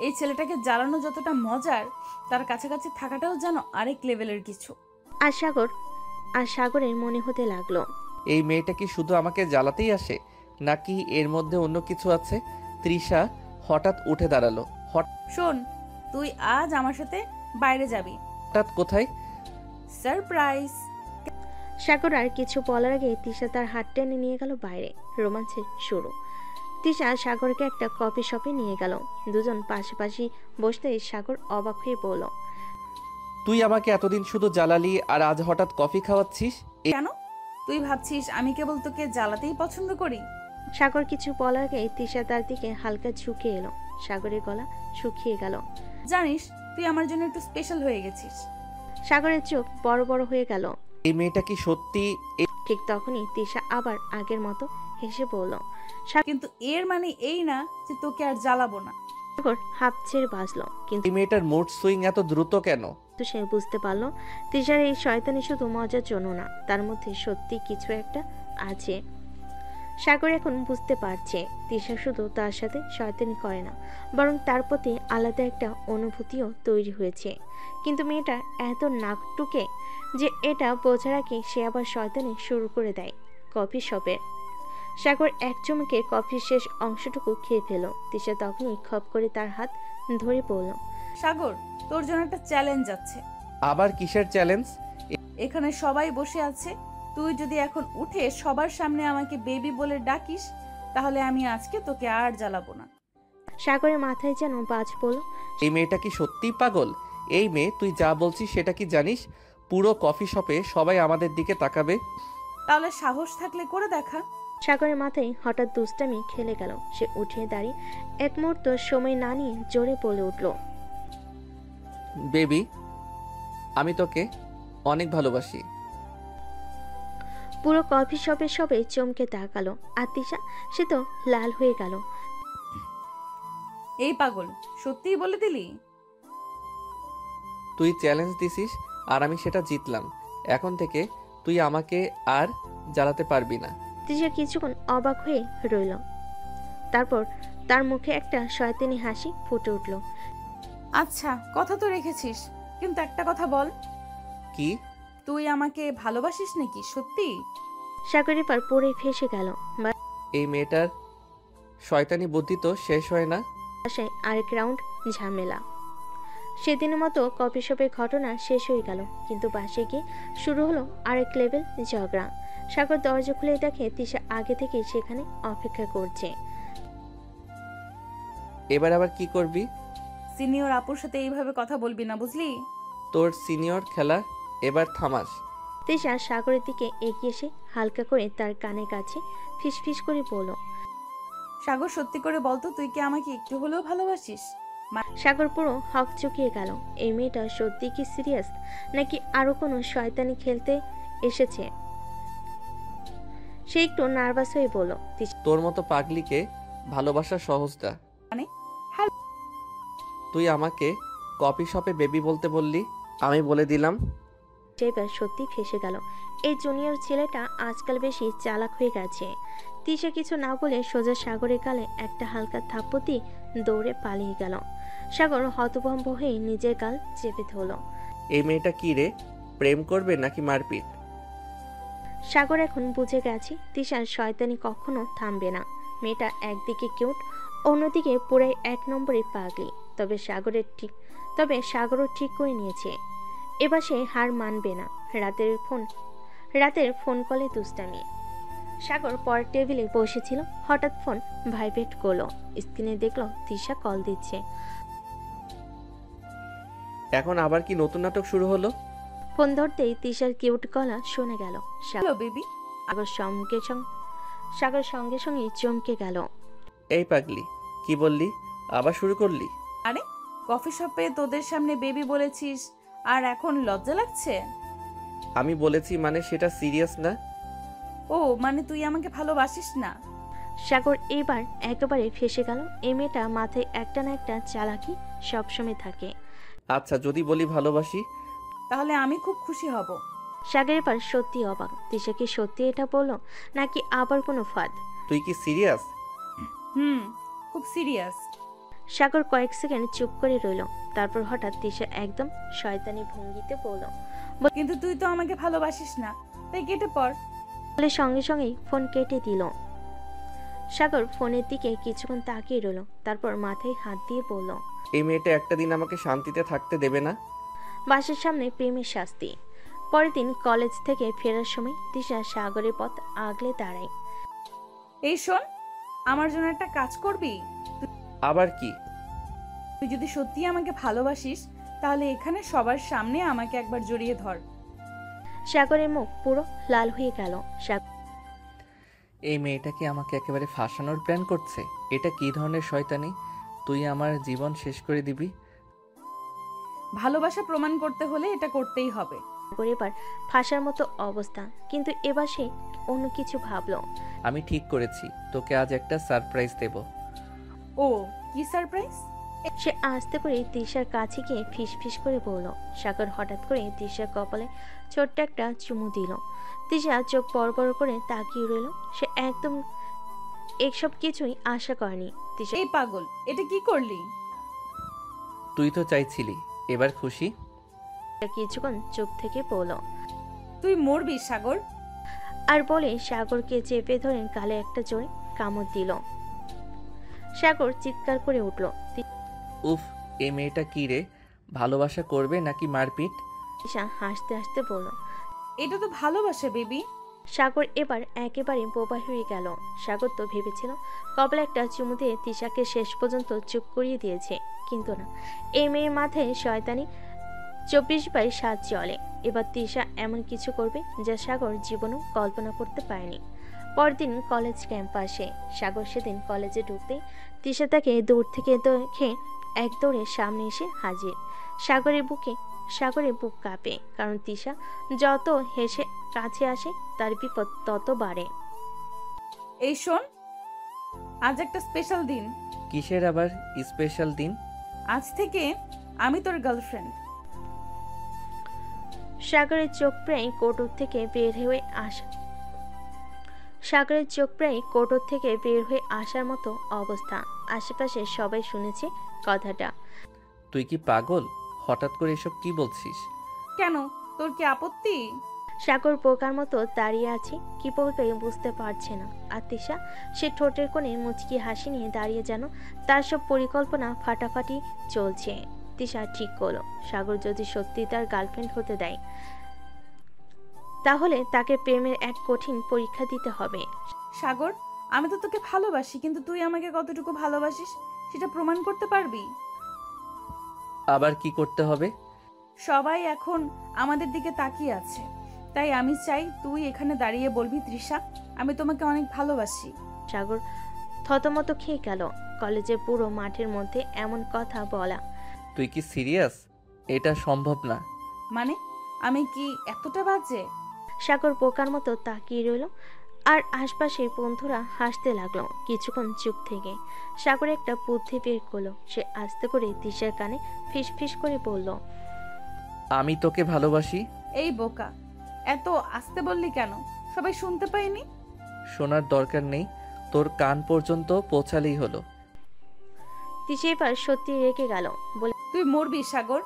এই ছেলেটাকে জ্বালানো যতটা মজার, তার কাছাকাছি থাকাটাও যেন আরেক লেভেলের কিছু। আর সাগরের মনে হতে লাগলো এই মেয়েটা কি শুধু আমাকে জ্বালাতেই আসে, নাকি এর মধ্যে অন্য কিছু আছে? তৃষা হঠাৎ উঠে দাঁড়ালো। শোন, তুই আজ আমার সাথে বাইরে যাবি। হঠাৎ কোথায়? সারপ্রাইজ। সাগর আর কিছু বলার আগে তিশা তার হাত টেনে নিয়ে গেল বাইরে। রোমাঞ্চের শুরু। তিশা সাগরকে একটা কফি শপে নিয়ে গেল। দুজন পাশাপাশি বসতেই সাগর অবাক হয়ে বলল, তুই আমাকে এতদিন শুধু জ্বালালি আর আজ হঠাৎ কফি খাওয়াচ্ছিস? কেন? তুই ভাবছিস আমি কেবল তোকে জ্বালাতেই পছন্দ করি? সাগর কিছু বলার আগে তিশা তার দিকে হালকা ঝুঁকে এলো। সাগরের গলা শুকিয়ে গেল। জানিস, তুই আমার জন্য একটু স্পেশাল হয়ে গেছিস। সাগরের চোখ বড় বড় হয়ে গেল। এই মেয়েটা কি সত্যি? ঠিক তখনই তিশা আবার আগের মতো হেসে বলল, কিন্তু এর মানে এই না যে তোকে আর জ্বালাবো না। সাগর হাফ ছেড়ে বাঁচলো। কিন্তু এই মেয়েটার মুড সুইং এত দ্রুত কেন? সে বুঝতে পারলো তিশার এই শয়তানি শুধু মজার জন্য না, তার মধ্যে সত্যি কিছু একটা আছে। সাগর এখন বুঝতে পারছে তিশা শুধু তার সাথে শয়তানি করে না, বরং তার প্রতি আলাদা একটা অনুভূতিও তৈরি হয়েছে। কিন্তু মেয়েটা এত নাকটুকে যে এটা বোঝার আগে সে আবার শয়তানি শুরু করে দেয়। কফি শপে সাগর এক চুমুকে কফির শেষ অংশটুকু খেয়ে ফেল। তিশা তখনই খপ করে তার হাত ধরে পড়ল। সাগর, তোর জন্য একটা চ্যালেঞ্জ আছে। আবার কিসের চ্যালেঞ্জ? এখানে সবাই বসে আছে, তুই যদি এখন উঠে সবার সামনে আমাকে বেবি বলে ডাকিস, তাহলে আমি আজকে তোকে আর জ্বালাবো না। সাগরের মাথায় যেন বাজ পড়ল। এই মেয়েটা কি সত্যিই পাগল? এই মেয়ে, তুই যা বলছিস সেটা কি জানিস? পুরো কফি শপে সবাই আমাদের দিকে তাকাবে। তাহলে সাহস থাকলে করে দেখা। সাগরের মাথায় হঠাৎ দুষ্টামি খেলে গেল। সে উঠে দাঁড়িয়ে এক মুহূর্ত সময় না নিয়ে জোরে বলে উঠল, বেবি, আমি তোকে অনেক ভালোবাসি। পুরো কফি শপের সবাই চমকে তাকালো। আর তিশা, সে তো লাল হয়ে গেল। এই পাগল, সত্যিই বলে দিলি? তুই চ্যালেঞ্জ দিছিস আর আমি সেটা জিতলাম। এখন থেকে তুই আমাকে আর জ্বালাতে পারবি না। তিশা কিছুক্ষণ অবাক হয়ে রইল। তারপর তার মুখে একটা শয়তানি হাসি ফুটে উঠল। আচ্ছা, কথা তো রেখেছিস, কিন্তু একটা কথা বল। কি? তুই আমাকে ভালোবাসিস নাকি সত্যি? সাগরের পর পরে ফেসে গেল। এই মেয়েটার শয়তানি বুদ্ধি তো শেষ হয় না। বাসায় আরেক রাউন্ড ঝামেলা। সেদিনের মতো কফি শপের ঘটনা শেষ হয়ে গেল, কিন্তু বাসে গিয়ে শুরু হলো আরেক লেভেল ঝগড়া। সাগর দরজা খুলে দেখে তিশা আগে থেকেই সেখানে অপেক্ষা করছে। এবার আবার কি করবি? সিনিয়র আপুর সাথে এইভাবে কথা বলবি না, বুঝলি? তোর সিনিয়র খেলা এবার থামাস। তিশা সাগরের দিকে এগিয়ে এসে হালকা করে তার কানের কাছে ফিসফিস করে বলল, সাগর সত্যি করে বলতো, তুই কি আমাকে একটু হলেও ভালোবাসিস? সাগর পুরো হক চুকিয়ে গেল। এই মেয়েটা সত্যি কি সিরিয়াস, নাকি আরো কোনো শয়তানি খেলতে এসেছে? সে একটু নার্ভাস হয়ে বলল, তোর মতো পাগলিকে ভালোবাসা সহজটা। মানে? তুই আমাকে কফি শপে বেবি বলতে বললি, আমি বলে দিলাম। এবার সত্যি ফেসে গেল। এই জুনিয়র ছেলেটা আজকাল বেশি চালাক হয়ে গেছে। তিশা কিছু না বলে সোজা সাগরের গালে একটা হালকা থাপ্পড় দিয়ে দৌড়ে পালিয়ে গেল। সাগর হতভম্ব হয়ে নিজের গাল চেপে ধরল। এই মেয়েটা কি রে, প্রেম করবে নাকি মারপিট? সাগর এখন বুঝে গেছে তিশার শয়তানি কখনো থামবে না। মেয়েটা একদিকে কিউট, অন্যদিকে পুরাই এক নম্বরে পাগলি। তবে সাগরও ঠিক করে নিয়েছে, এবার সে হার মানবে না। রাতের ফোন কলে দুষ্টামি। সাগর পরের টেবিলে বসেছিল, হঠাৎ ফোন ভাইব্রেট করলো। স্ক্রিনে দেখলো তিশা কল দিচ্ছে। এখন আবার কি নতুন নাটক শুরু হলো? ফোন ধরতেই তিশার কিউট গলা শুনে গেল। Hello baby. সাগর সঙ্গে সঙ্গে চমকে গেল। এই পাগলি, কি বললি? আবার শুরু করলি? আরে, কফি শপে তোদের সামনে বেবি বলেছিস আর এখন লজ্জা লাগছে? আমি বলেছি মানে সেটা সিরিয়াস না। ও মানে তুই আমাকে ভালোবাসিস না? সাগর এবার একেবারে ফেসে গেল। এই মেয়েটা মাথায় একটা না একটা চালাকি সবসময় থাকে। আচ্ছা, যদি বলি ভালোবাসি তাহলে আমি খুব খুশি হব। সাগর এবার সত্যি অবাক। তিশা কি সত্যি এটা বলল, নাকি আবার কোনো ফাঁদ? তুই কি সিরিয়াস? খুব সিরিয়াস। সাগর কয়েক সেকেন্ড চুপ করে রইল, তারপর হঠাৎ তিশা একদম শয়তানি ভঙ্গিতে বলল, কিন্তু তুই তো আমাকে ভালোবাসিস না, তাই কেটে পড়। বলে সঙ্গে সঙ্গেই ফোন কেটে দিল। সাগর ফোনের দিকে কিছুক্ষণ তাকিয়ে রইল, তারপর মাথায় হাত দিয়ে বলল, এই মেয়েটা একটা দিন আমাকে শান্তিতে থাকতে দেবে না। বাসের সামনে প্রেমের শাস্তি। পরের দিন কলেজ থেকে ফেরার সময় তিশা সাগরের পথ আগলে দাঁড়ায়। এই শোন, আমার জন্য একটা কাজ করবি? আবার কি? তুই যদি সত্যি আমাকে ভালোবাসিস তাহলে এখানে সবার সামনে আমাকে একবার জড়িয়ে ধর। সাগরের মুখ পুরো লাল হয়ে গেল। এই মেয়েটা কি আমাকে একেবারে ফাঁসানোর প্ল্যান করছে? এটা কি ধরনের শয়তানি? তুই আমার জীবন শেষ করে দিবি। ভালোবাসা প্রমাণ করতে হলে এটা করতেই হবে। এবার ফাঁসার মতো অবস্থা, কিন্তু এবার সে অন্য কিছু ভাবলো। আমি ঠিক করেছি, তোকে আজ একটা সারপ্রাইজ দেব। ও, কি সারপ্রাইজ? সে আস্তে করে তিশার কাছে গিয়ে ফিস করে বলল। সাগর হঠাৎ করে তিশার কপালে ছোট্ট একটা চুমু দিল। তিশা চোখ বড় করে তাকিয়ে রইল। সে একদম এসব কিছুই আশা করেনি। তিশা, এই পাগল, এটা কি করলি? তুই তো চাইছিলি, এবার খুশি? কিছুক্ষণ চুপ থেকে বলল, তুই মরবি সাগর। আর বলে সাগরকে চেপে ধরে গালে একটা জোরে কামড় দিল। সাগর চিৎকার করে উঠল। উফ, এই মেয়েটা কি রে, ভালোবাসা করবে নাকি মারপিট? তিশা হাসতে হাসতে বলল, এটা তো ভালোবাসা বেবি। সাগর এবার একেবারে বোবা হয়ে গেল। সাগর তো ভেবেছিল কপালে একটা চুমু দিয়ে তিশাকে শেষ পর্যন্ত চুপ করিয়ে দিয়েছে, কিন্তু না, এই মেয়ের মাথায় শয়তানি 24/7 চলে। এবার তিশা এমন কিছু করবে যা সাগর জীবনেও কল্পনা করতে পারেনি। পরদিন কলেজ ক্যাম্পাসে সাগর সেদিন কলেজে ঢুকতে তিশা তাকে দূর থেকে দেখে এক দৌড়ে সামনে এসে হাজির। সাগরের বুক কাঁপে, কারণ তিশা যত হেসে কাছে আসে তার বিপদ তত বাড়ে। এই শোন, আজ একটা স্পেশাল দিন। কিসের আবার স্পেশাল দিন? আজ থেকে আমি তোর গার্লফ্রেন্ড। সাগরের চোখ প্রায় কোটর থেকে বের হয়ে আসার মতো অবস্থা। আশেপাশে সবাই শুনেছে কথাটা। তুই কি পাগল? হঠাৎ করে এসব কি বলছিস? কেন, তোর কি আপত্তি? সাগর বোকার মতো দাঁড়িয়ে আছে, কি বলবে বুঝতে পারছে না। আর তিশা, সে ঠোঁটের কোণে মুচকি হাসি নিয়ে দাঁড়িয়ে, যেন তার সব পরিকল্পনা ফাটাফাটি চলছে। তিশা ঠিক করলো সাগর যদি সত্যি তার গার্লফ্রেন্ড হতে দেয় তাহলে তাকে প্রেমের এক কঠিন পরীক্ষা দিতে হবে। সাগর, আমি তো তোকে ভালোবাসি, কিন্তু তুই আমাকে কতটুকু ভালোবাসিস সেটা প্রমাণ করতে পারবি? আবার কি করতে হবে? সবাই এখন আমাদের দিকে তাকিয়ে আছে, তাই আমি চাই তুই এখানে দাঁড়িয়ে বলবি, তৃষা, আমি তোমাকে অনেক ভালোবাসি। সাগর থতমত খেয়ে গেল। কলেজের পুরো মাঠের মধ্যে এমন কথা বলা। তুই কি সিরিয়াস? এটা সম্ভব না। মানে আমি কি এতটা বাজে? সাগর বোকার মতো তাকিয়ে রইল, আর আশপাশের বন্ধুরা হাসতে লাগলো। কিছুক্ষণ চুপ থেকে সাগর একটা বুদ্ধি বের করলো। সে আস্তে করে তিশার কানে ফিস ফিস করে বলল, আমি তোকে ভালোবাসি। এই বোকা, এত আস্তে বললি কেন? সবাই শুনতে পাইনি? শোনার দরকার নেই, তোর কান পর্যন্ত পৌঁছালেই হলো। তিশা এবার সত্যি রেগে গেল, বলে তুই মরবি সাগর।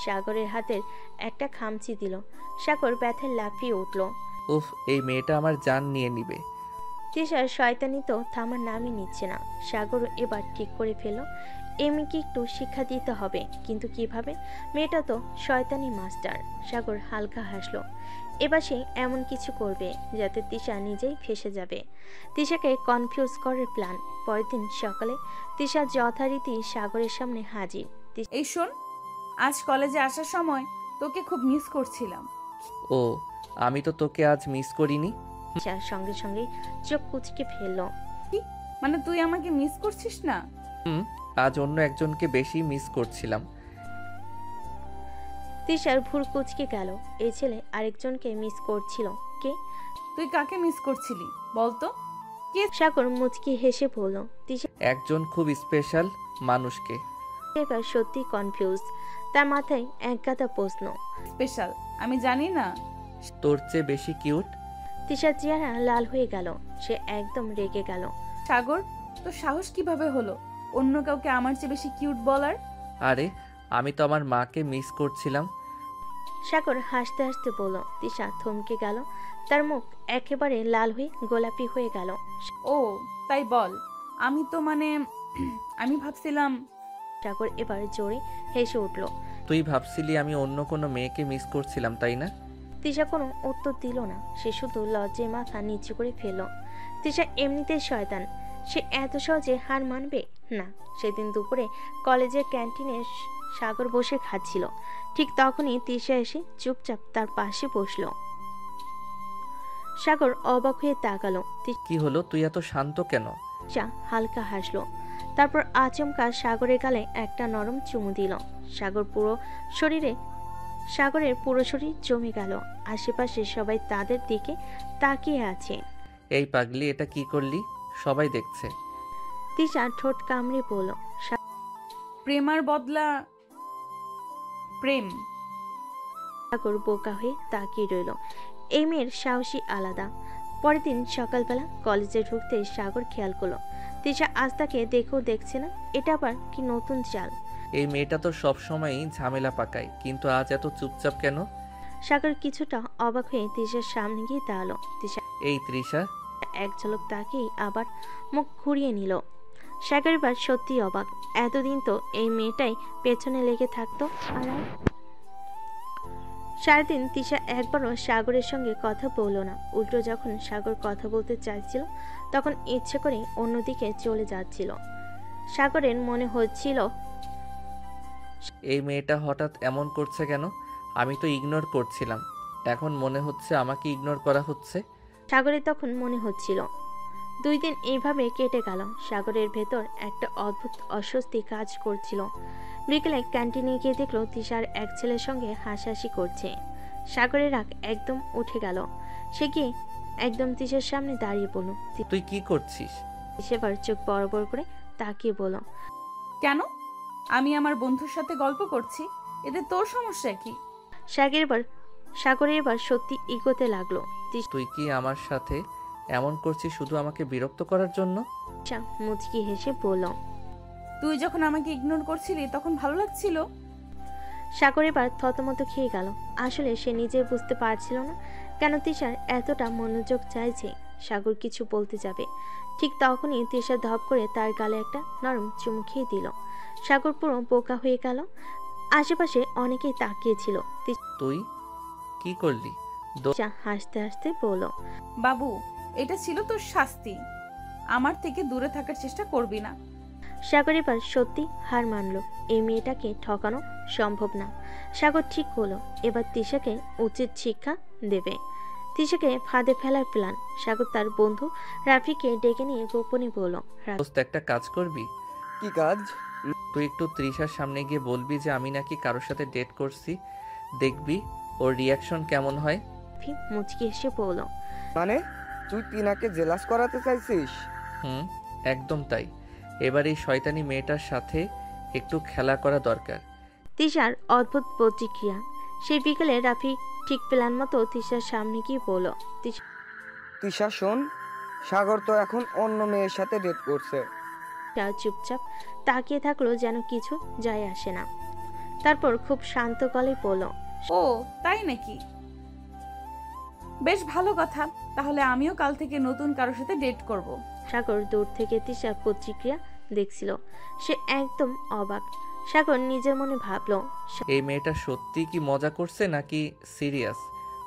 সাগরের হাতের একটা খামচি দিল। সাগর ব্যথায় লাফিয়ে উঠল। উফ, এই মেয়েটা আমার জান নিয়ে নিবে। তিশার শয়তানি তো থামার নামই নিচ্ছে না। সাগর এবার ঠিক করে ফেলল, এমনিকে একটু শিক্ষা দিতে হবে, কিন্তু কিভাবে? মেয়েটা তো শয়তানি মাস্টার। সাগর হালকা হাসলো। এবার সে এমন কিছু করবে যাতে তিশা নিজেই ফেসে যাবে। তিশাকে কনফিউজ করার প্ল্যান। পরের দিন সকালে তিশা যথারীতি সাগরের সামনে হাজির। এই শোন, আজ কলেজে আসার সময় তোকে খুব মিস করছিলাম। ও, আমি তো তোকে আজ মিস করিনি। তিশা সঙ্গে সঙ্গে চোখ কুচকে ফেলল। কি মানে, তুই আমাকে মিস করছিস না? আজ অন্য একজনকে বেশি মিস করছিলাম। তিশার ভুর কুচকে গেল। এই ছেলে আরেকজনকে মিস করছিল। কে? তুই কাকে মিস করছিলি বলতো? কে? সাগর মুচকি হেসে বলল। তিশা একজন খুব স্পেশাল মানুষকে। এবার সত্যি কনফিউজ। তার মাথায় এক গাদা প্রশ্ন। স্পেশাল? আমি জানি না। তোর চেয়ে বেশি কিউট। তিশার চেহারা লাল হয়ে গেল। সে একদম রেগে গেল। সাগর, তোর সাহস কিভাবে হলো অন্য কাউকে আমার চেয়ে বেশি কিউট বলার? আরে, আমি তো আমার মাকে মিস করছিলাম। সাগর হাসতে হাসতে বলল। তিশা থমকে গেল। তার মুখ একেবারে লাল হয়ে গোলাপি হয়ে গেল। ও তাই বল। আমি তো মানে আমি ভাবছিলাম। সাগর এবার জোরে হেসে উঠল। তুই ভাবছিলি আমি অন্য কোনো মেয়েকে মিস করছিলাম, তাই না? তিশা কোনো উত্তর দিল না। সে শুধু লজ্জায় মাথা নিচু করে ফেলল। তিশা এমনিতেই শয়তান, সে এত সহজে হার মানবে না। সেদিন দুপুরে কলেজের ক্যান্টিনে সাগর বসে খাচ্ছিল। ঠিক তখনই তিশা এসে চুপচাপ তার পাশে বসলো। সাগর অবাক হয়ে তাকালো। কি হলো, তুই এত শান্ত কেন? তিশা হালকা হাসলো। তারপর আচমকা সাগরের গালে একটা নরম চুমু দিল। সাগরের পুরো শরীর জমে গেল। আশেপাশে সবাই তাদের দিকে তাকিয়ে আছে। এই পাগলি, এটা কি করলি? সবাই দেখছে। তিশা ঠোঁট কামড়ে বলল, প্রেমার বদলা প্রেম। সাগর বোকা হয়ে তাকিয়ে রইল। এই মেয়ের সাহসী আলাদা। পরের দিন সকালবেলা কলেজে ঢুকতে সাগর খেয়াল করলো তিশা আজ তাকে দেখেও দেখছে না। এটা আবার কি নতুন চাল? এই মেয়েটা তো সবসময়ই ঝামেলা পাকায়, কিন্তু আজ এত চুপচাপ কেন? সাগর কিছুটা অবাক হয়ে তিশার সামনে গিয়ে দাঁড়ালো। তিশা এই তৃষা এক ঝলক তাকিয়ে আবার মুখ ঘুরিয়ে নিল। সাগর এবার সত্যি অবাক। এতদিন তো এই মেয়েটাই পেছনে লেগে থাকতো। আর সারাদিন তিশা একবারও সাগরের সঙ্গে কথা বলল না। উল্টো যখন সাগর কথা বলতে চাইছিল তখন ইচ্ছে করে অন্যদিকে চলে যাচ্ছিল। সাগরের মনে হচ্ছিল এই মেয়েটা হঠাৎ এমন করছে কেন? আমি তো ইগনোর করছিলাম, এখন মনে হচ্ছে আমাকে ইগনোর করা হচ্ছে। সাগরের তখন মনে হচ্ছিল 2 দিন এইভাবে কেটে গেল। সাগরের ভেতর একটা অদ্ভুত অস্বস্তি কাজ করছিল। বিকেলে ক্যান্টিনে গিয়ে দেখলো তিশার এক ছেলের সঙ্গে হাসাহাসি করছে। সাগরের রাগ একদম উঠে গেল। সে গিয়ে একদম তিশার সামনে দাঁড়িয়ে বলল, তুই কি করছিস? সেবার চোখ বড় বড় করে তাকিয়ে বলল, কেন? আমি আমার বন্ধুর সাথে গল্প করছি, এতে তোর সমস্যা কি? সাগরের এবার সত্যি ইগোতে লাগলো। তুই কি আমার সাথে এমন করছিস শুধু আমাকে বিরক্ত করার জন্য? তিশা মুচকি হেসে বলল, তুই যখন আমাকে ইগনোর করছিলি তখন ভালো লাগছিল। সাগর এবার থতমত খেয়ে গেল। আসলে সে নিজে বুঝতে পারছিল না কেন তিশার এতটা মনোযোগ চাইছে। সাগর কিছু বলতে যাবে, ঠিক তখনই তিশা ধপ করে তার গালে একটা নরম চুমু খেয়ে দিল। সাগর পুরো বোকা হয়ে গেল। আশেপাশে অনেকেই তাকিয়েছিল। তুই কি করলি? তিশা হাসতে হাসতে বলল, বাবু, এটা ছিল তোর শাস্তি। আমার থেকে দূরে থাকার চেষ্টা করবি না। সাগর এবার সত্যি হার মানল। এই মেয়েটাকে ঠকানো সম্ভব না। সাগর ঠিক হলো, এবার তিশাকে উচিত শিক্ষা দেবে। তিশাকে ফাঁদে ফেলার প্ল্যান। সাগর তার বন্ধু রাফিকে ডেকে নিয়ে গোপনে বলল, দোস্ত, একটা কাজ করবি? কি কাজ? তুই একটু তৃষার সামনে গিয়ে বলবি যে আমি নাকি কারোর সাথে ডেট করছি, দেখবি ওর রিয়াকশন কেমন হয়। রাফি মুচকি এসে বলল, মানে তুই টিনাকে জেলাস করাতে চাইছিস? একদম তাই। এবার এই শয়তানি মেয়েটার সাথে একটু খেলা করা দরকার। তিশার অদ্ভুত প্রতিক্রিয়া। সেই বিকেলে রাফি ঠিক প্ল্যান মতো তিশার সামনে গিয়ে বলল, তিশা শোন, সাগর তো এখন অন্য মেয়ের সাথে ডেট করছে। তিশা চুপচাপ তাকিয়ে থাকলো, যেন কিছু যায় আসে না। তারপর খুব শান্ত গলায় বলল, ও তাই নাকি? বেশ ভালো কথা, তাহলে আমিও কাল থেকে নতুন কারোর সাথে ডেট করব। সাগর দূর থেকে তিশার প্রতিক্রিয়া দেখছিল। সে একদম অবাক। সাগর নিজের মনে ভাবলো, এই মেয়েটা সত্যি কি মজা করছে নাকি সিরিয়াস?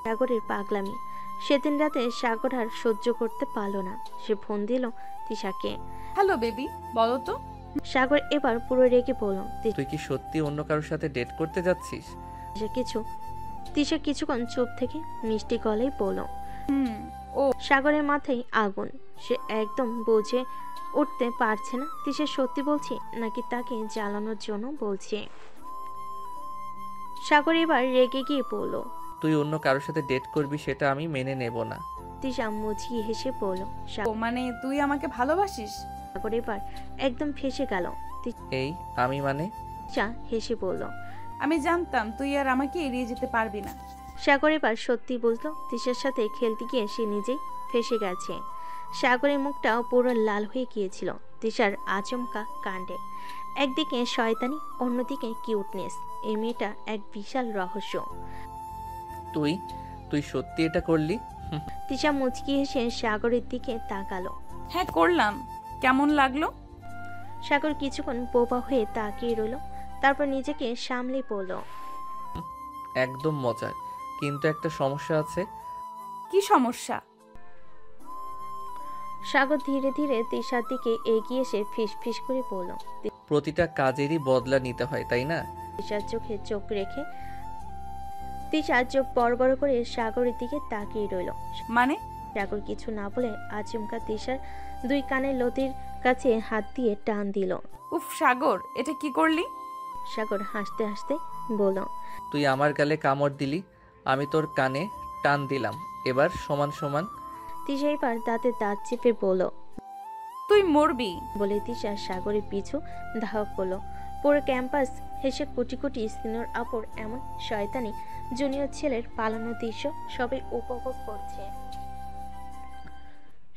সাগরের পাগলামি। সেদিন রাতে সাগর আর সহ্য করতে পারল না। সে ফোন দিল তিশাকে। হ্যালো বেবি, বলো তো। সাগর এবার পুরো রেগে বলল, তুই কি সত্যি অন্য কারোর সাথে ডেট করতে যাচ্ছিস? তিশা কিছুক্ষণ চুপ থেকে মিষ্টি গলায় বলল, ও। সাগরের মাথায় আগুন। সে একদম বুঝে উঠতে পারছে না তিশা সত্যি বলছে নাকি তাকে জ্বালানোর জন্য বলছে। সাগর এবার রেগে গিয়ে বলল, তুই অন্য কারোর সাথে ডেট করবি সেটা আমি মেনে নেব না। তিশা মুচকি হেসে বলল, ও মানে তুই আমাকে ভালোবাসিস? সাগর এবার একদম ফেঁসে গেল। এই আমি মানে? তিশা হেসে বলল, আমি জানতাম তুই আর আমাকে এড়িয়ে যেতে পারবি না। সাগর এবার সত্যি বুঝলো তিশার সাথে খেলতে গিয়ে সে নিজেই ফেঁসে গেছে। সাগরের মুখটাও পুরো লাল হয়ে গিয়েছিল তিশার আচমকা কাণ্ডে। একদিকে শয়তানি, অন্যদিকে কিউটনেস। এই মেয়েটা এক বিশাল রহস্য। তুই সত্যি এটা করলি? তিশা মুচকি হেসে সাগরের দিকে তাকালো। হ্যাঁ করলাম, কেমন লাগলো? সাগর কিছুক্ষণ বোবা হয়ে তাকিয়ে রইল, তারপর নিজেকে সামলে পড়ল, একদম মজার, কিন্তু একটা সমস্যা আছে। কি সমস্যা? সাগর ধীরে ধীরে তিশার দিকে এগিয়ে এসে ফিস ফিস করে বলল, প্রতিটা কাজেরই বদলা নিতে হয়, তাই না? তিশার চোখে চোখ রেখে তিশার চোখ বড় বড় করে সাগরের দিকে তাকিয়ে রইল। মানে? সাগর কিছু না বলে আচমকা তিশার দুই কানের লতির কাছে হাত দিয়ে টান দিল। উফ সাগর, এটা কি করলি? সাগর হাসতে হাসতে বলল, তুই আমার গালে কামড় দিলি, আমি তোর কানে টান দিলাম, এবার সমান সমান। তিশা এবার দাঁতে দাঁত চেপে বলল, তুই মরবি। বলে তিশা সাগরের পিছু ধাওয়া করলো। পুরো ক্যাম্পাস হেসে কোটি কোটি সিনিয়র আপুর এমন শয়তানি জুনিয়র ছেলের পালানো দৃশ্য সবাই উপভোগ করছে।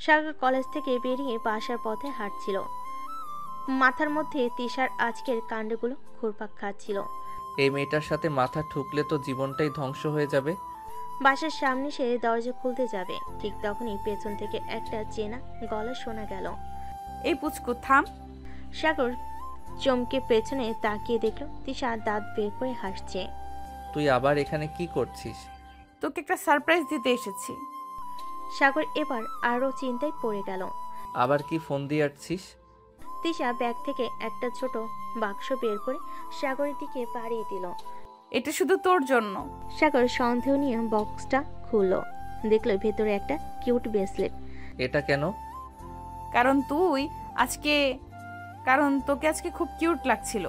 সাগর কলেজ থেকে বেরিয়ে বাসার পথে হাঁটছিল। মাথার মধ্যে তিশার আজকের কাণ্ডগুলো ঘুরপাক খাচ্ছিল। এই মেয়েটার সাথে মাথা ঠুকলে তো জীবনটাই ধ্বংস হয়ে যাবে। বাসার সামনে সে দরজা খুলতে যাবে, ঠিক তখনই পেছন থেকে একটা চেনা গলা শোনা গেল। এই পুচকু থাম। সাগর চমকে পেছনে তাকিয়ে দেখল তিশা দাঁত বের করে হাসছে। তুই আবার এখানে কি করছিস? তোকে একটা সারপ্রাইজ দিতে এসেছি। সাগর এবার আরো চিন্তায় পড়ে গেল। আবার কি ফোন দিয়ে আসছিস? তিশা ব্যাগ থেকে একটা ছোট বাক্স বের করে সাগরের দিকে বাড়িয়ে দিল। এটা শুধু তোর জন্য। সাগর সন্দেহ নিয়ে বক্সটা খুলল, দেখলো ভেতরে একটা কিউট ব্রেসলেট। এটা কেন? কারণ তোকে আজকে খুব কিউট লাগছিল।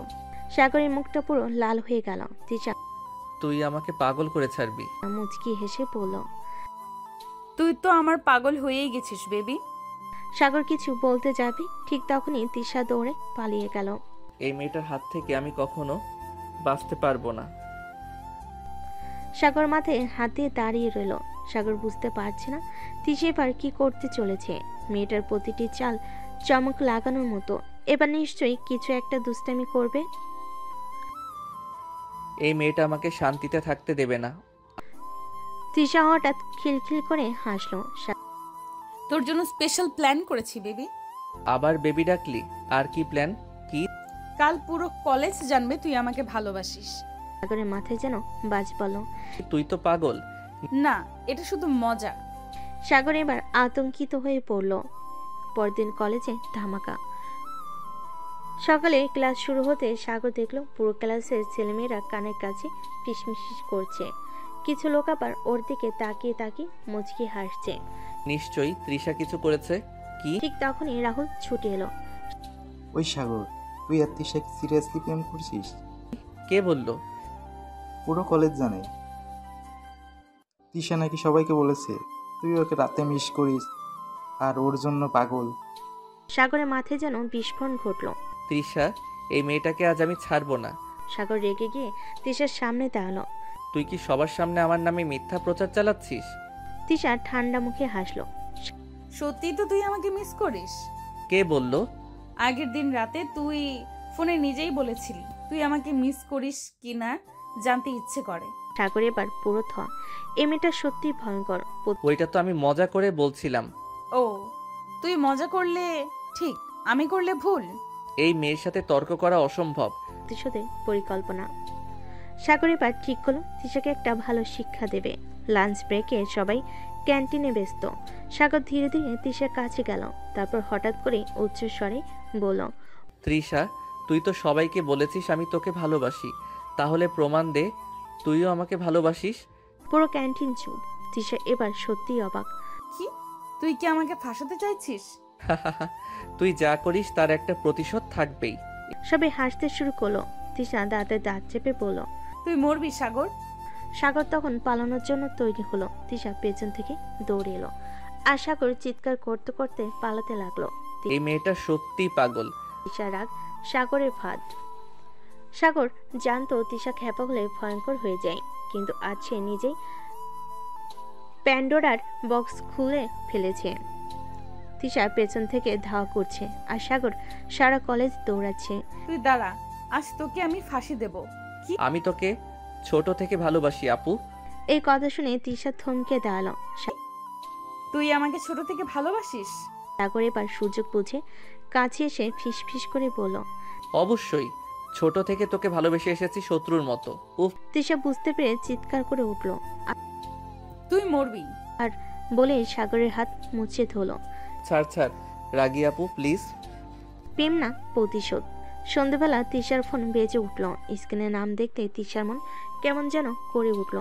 সাগরের মুখটা পুরো লাল হয়ে গেল। তিশা, তুই আমাকে পাগল করে ছাড়বি? মুচকি হেসে বলল, তুই তো আমার পাগল হয়েই গেছিস বেবি। সাগর কিছু বলতে যাবে, ঠিক তখনই তিশা দৌড়ে পালিয়ে গেল। এই মেয়েটার হাত থেকে আমি কখনো বাঁচতে পারবো না। সাগর মাথায় হাত দিয়ে দাঁড়িয়ে রইল। সাগর বুঝতে পারছে না তিশা এবার কি করতে চলেছে। মেয়েটার প্রতিটি চাল চমক লাগানোর মতো। এবার নিশ্চয়ই কিছু একটা দুষ্টামি করবে। এই মেয়েটা আমাকে শান্তিতে থাকতে দেবে না। তিশা হঠাৎ খিলখিল করে হাসলো। তোর জন্য স্পেশাল প্ল্যান করেছি বেবি। আবার বেবি ডাকলি? আর কি প্ল্যান? কি? কাল পুরো কলেজ জানবে তুই আমাকে ভালোবাসিস। সাগরের মাথায় যেন বাজ পড়ল। তুই তো পাগল। না, এটা শুধু মজা। সাগর এবার আতঙ্কিত হয়ে পড়ল। পরদিন কলেজে ধামাকা। সকালে ক্লাস শুরু হতে সাগর দেখল পুরো ক্লাসের ছেলেমেয়েরা কানের কাছে ফিসফিস করছে। কিছু লোক আবার ওর দিকে তাকিয়ে তাকিয়ে মুচকি হাসছে। নিশ্চয়ই তৃষা কিছু করেছে। কি? ঠিক তখনই রাহুল ছুটে এলো। ওই সাগর, তুই আর তৃষাকে সিরিয়াসলি প্রেম করছিস? কে বললো? পুরো কলেজ জানে। তৃষা নাকি সবাইকে বলেছে তুই ওকে রাতে মিস করিস আর ওর জন্য পাগল। সাগরের মাথায় যেন বিস্ফোরণ ঘটল। তৃষা, এই মেয়েটাকে আজ আমি ছাড়বো না। সাগর রেগে গিয়ে তৃষার সামনে দাঁড়ালো। তুই কি সবার সামনে আমার নামে মিথ্যা প্রচার চালাচ্ছিস? তৃষা ঠান্ডা মুখে হাসলো। সত্যি তো তুই আমাকে মিস করিস? কে বললো? আগের দিন রাতে তুই ফোনে নিজেই বলেছিলি তুই আমাকে মিস করিস কিনা জানতে ইচ্ছে করে। সাগর এবার পুরো থ। এই মেয়েটা সত্যি ভয়ঙ্কর। ওইটা তো আমি মজা করে বলছিলাম। ও, তুই মজা করলে ঠিক, আমি করলে ভুল। এই মেয়ের সাথে তর্ক করা অসম্ভব। প্রতিশোধের পরিকল্পনা। সাগর এবার ঠিক করলো তৃষাকে একটা ভালো শিক্ষা দেবে। লাঞ্চ ব্রেকে সবাই ক্যান্টিনে ব্যস্ত। সাগর ধীরে ধীরে তৃষার কাছে গেল। তারপর হঠাৎ করে উচ্চস্বরে বলল, তৃষা, তুই তো সবাইকে বলেছিস আমি তোকে ভালোবাসি, তাহলে প্রমাণ দে তুইও আমাকে ভালোবাসিস। পুরো ক্যান্টিন চুপ। তৃষা এবার সত্যিই অবাক। কি? তুই কি আমাকে ফাঁসাতে চাইছিস? তুই যা করিস তার একটা প্রতিশোধ থাকবেই। সবাই হাসতে শুরু করলো। তৃষা দাঁতে দাঁত চেপে বলল, তুই মরবি সাগর। সাগর তখন পালানোর জন্য তৈরি হলো। তৃষা পেছন থেকে দৌড়ে এলো আর সাগর চিৎকার করতে করতে পালাতে লাগলো। এই মেয়েটা সত্যি পাগল। তৃষা রাগ, সাগরের ফাঁদ। সাগর জানতো তৃষা খেপা হলে ভয়ঙ্কর হয়ে যায়, কিন্তু আজ সে নিজেই প্যান্ডোরার বক্স খুলে ফেলেছে। তৃষা পেছন থেকে ধাওয়া করছে আর সাগর সারা কলেজ দৌড়াচ্ছে। তুই দাঁড়া, আজ তোকে আমি ফাঁসি দেব। কি? আমি তোকে ছোট থেকে ভালোবাসি আপু। এই কথা শুনে তৃষা থমকে দাঁড়ালো। তুই আমাকে ছোট থেকে ভালোবাসিস? সাগর এবার সুযোগ বুঝে কাছে এসে ফিস ফিস করে বলল, অবশ্যই, ছোট থেকে তোকে ভালোবেসে এসেছি শত্রুর মতো। উফ। তৃষা বুঝতে পেরে চিৎকার করে উঠল। তুই মরবি। আর বলে সাগরের হাত মুছে ধরল। ছাড় ছাড় রাগি আপু, প্লিজ। প্রেম না, প্রতিশোধ। সন্ধ্যেবেলা তৃষার ফোন বেজে উঠল। স্ক্রিনে নাম দেখতে তৃষার মন কেমন যেন করে উঠল।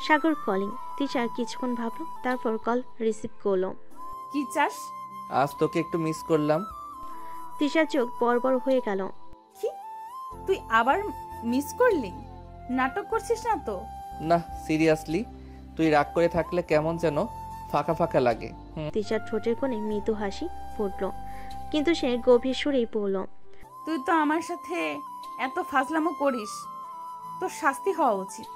সাগর কলিং। তৃষা কিছুক্ষণ ভাবলো, তারপর কল রিসিভ করলো। কি চাস? আজ তোকে একটু মিস করলাম। তৃষার চোখ বড় হয়ে গেল। কি? তুই আবার মিস করলি? নাটক করছিস না তো? না, সিরিয়াসলি। তুই রাগ করে থাকলে কেমন যেন ফাঁকা ফাঁকা লাগে। তৃষার ঠোঁটের কোণে মৃদু হাসি ফুটল, কিন্তু সে গভীর সুরেই পড়ল, তুই তো আমার সাথে এত ফাজলামো করিস, তোর শাস্তি হওয়া উচিত।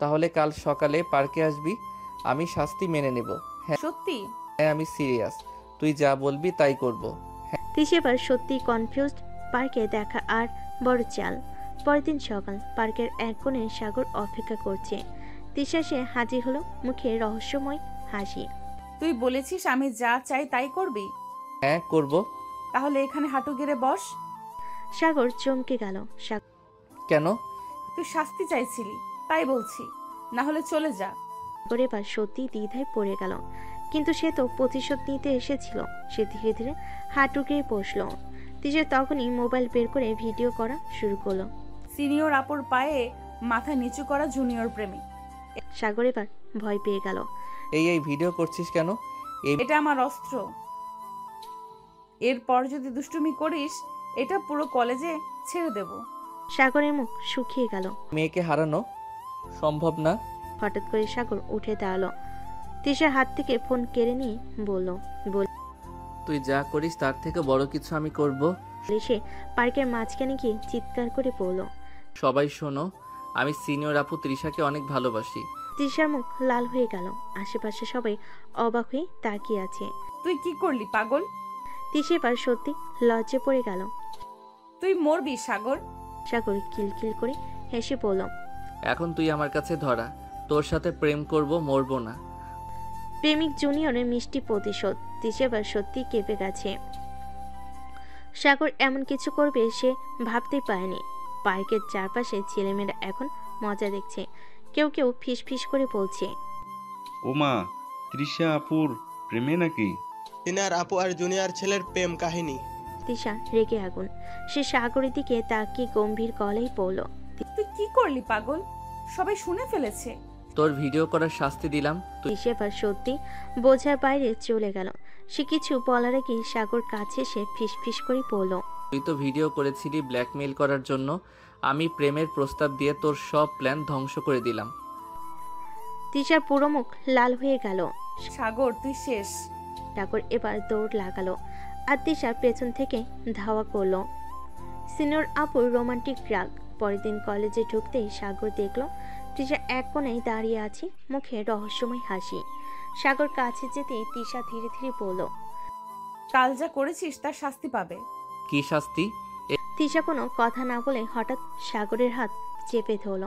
তাহলে কাল সকালে পার্কে আসবি, আমি শাস্তি মেনে নেব। হ্যাঁ সত্যি? হ্যাঁ, আমি সিরিয়াস। তুই যা বলবি তাই করব। তৃষা এবার সত্যি কনফিউজড। পার্কে দেখা আর বড় চাল। পরের দিন সকাল, পার্কের এক কোণে সাগর অপেক্ষা করছে। তৃষা সে হাজির হলো, মুখে রহস্যময় হাসি। তুই বলেছিস আমি যা চাই তাই করবি? হ্যাঁ, করব। তাহলে এখানে হাঁটু গেড়ে বস। সাগর চমকে গেল। কেন? তুই শাস্তি চাইছিলি তাই বলছি, না হলে চলে যা। সাগর এবার সত্যি দ্বিধায় পড়ে গেল, কিন্তু সে তো প্রতিশোধ নিতে এসেছিল। সে ধীরে ধীরে হাঁটু গেড়ে বসলো। তৃষা তখনই মোবাইল বের করে ভিডিও করা শুরু করলো। সিনিয়র আপুর পায়ে মাথা নিচু করা জুনিয়র প্রেমিক। সাগর এবার ভয় পেয়ে গেল। এই ভিডিও করছিস কেন? এটা আমার অস্ত্র। এরপর যদি দুষ্টুমি করিস এটা পুরো কলেজে ছেড়ে দেব। সাগরের মুখ শুকিয়ে গেল। মেয়েকে হারানো সম্ভব না। হঠাৎ করে সাগর উঠে দাঁড়ালো। তৃষার হাত থেকে ফোন কেড়ে নিয়ে বলল, তুই যা করিস তার থেকে বড় কিছু আমি করব। সে পার্কের মাঝখানে গিয়ে চিৎকার করে পড়ল, সবাই শোনো, আমি সিনিয়র আপু তৃষাকে অনেক ভালোবাসি। তৃষার মুখ লাল হয়ে গেল। আশেপাশে সবাই অবাক হয়ে তাকিয়ে আছে। তুই কি করলি পাগল? তৃষা এবার সত্যি লজ্জে পড়ে গেল। তুই মরবি সাগর। সাগর কিলকিল করে হেসে বলল, এখন তুই আমার কাছে ধরা, তোর সাথে প্রেম করব, মরবো না। প্রেমিক জুনিয়রের মিষ্টি প্রতিশোধ। তিশা এবার সত্যি কেঁপে গেছে। সাগর এমন কিছু করবে সে ভাবতেই পারেনি। পার্কের চারপাশে ছেলেমেয়েরা এখন মজা দেখছে। কেউ কেউ ফিস ফিস করে বলছে, ওমা, তৃষা আপুর প্রেমে নাকি? সিনিয়র আপু আর জুনিয়র ছেলের প্রেম কাহিনী। তিশা রেগে আগুন। সে সাগরের দিকে তাকিয়ে গম্ভীর গলায় বলল, তুই কি করলি পাগল? সবাই শুনে ফেলেছে। তোর ভিডিও করার শাস্তি দিলাম। তিশা এবার সত্যি বোঝার বাইরে চলে গেল। সে কিছু বলার আগে সাগর কাছে এসে ফিস ফিস করে বলল, তুই তো ভিডিও করেছিলি ব্ল্যাকমেইল করার জন্য। আমি প্রেমের প্রস্তাব দিয়ে তোর সব প্ল্যান ধ্বংস করে দিলাম। তিশার পুরো মুখ লাল হয়ে গেল। সাগর তুই শেষ। সাগর এবার দৌড় লাগালো আর তিশা পেছন থেকে ধাওয়া করলো। সিনিয়র আপুর রোমান্টিক রাগ। পরের দিন কলেজে ঢুকতেই সাগর দেখলো তিশা এক কোণায় দাঁড়িয়ে আছে, মুখে রহস্যময় হাসি। সাগর কাছে যেতে তিশা ধীরে ধীরে বলল, কাল যা করেছিস তার শাস্তি পাবে। কি শাস্তি? তিশা কোনো কথা না বলে হঠাৎ সাগরের হাত চেপে ধরল।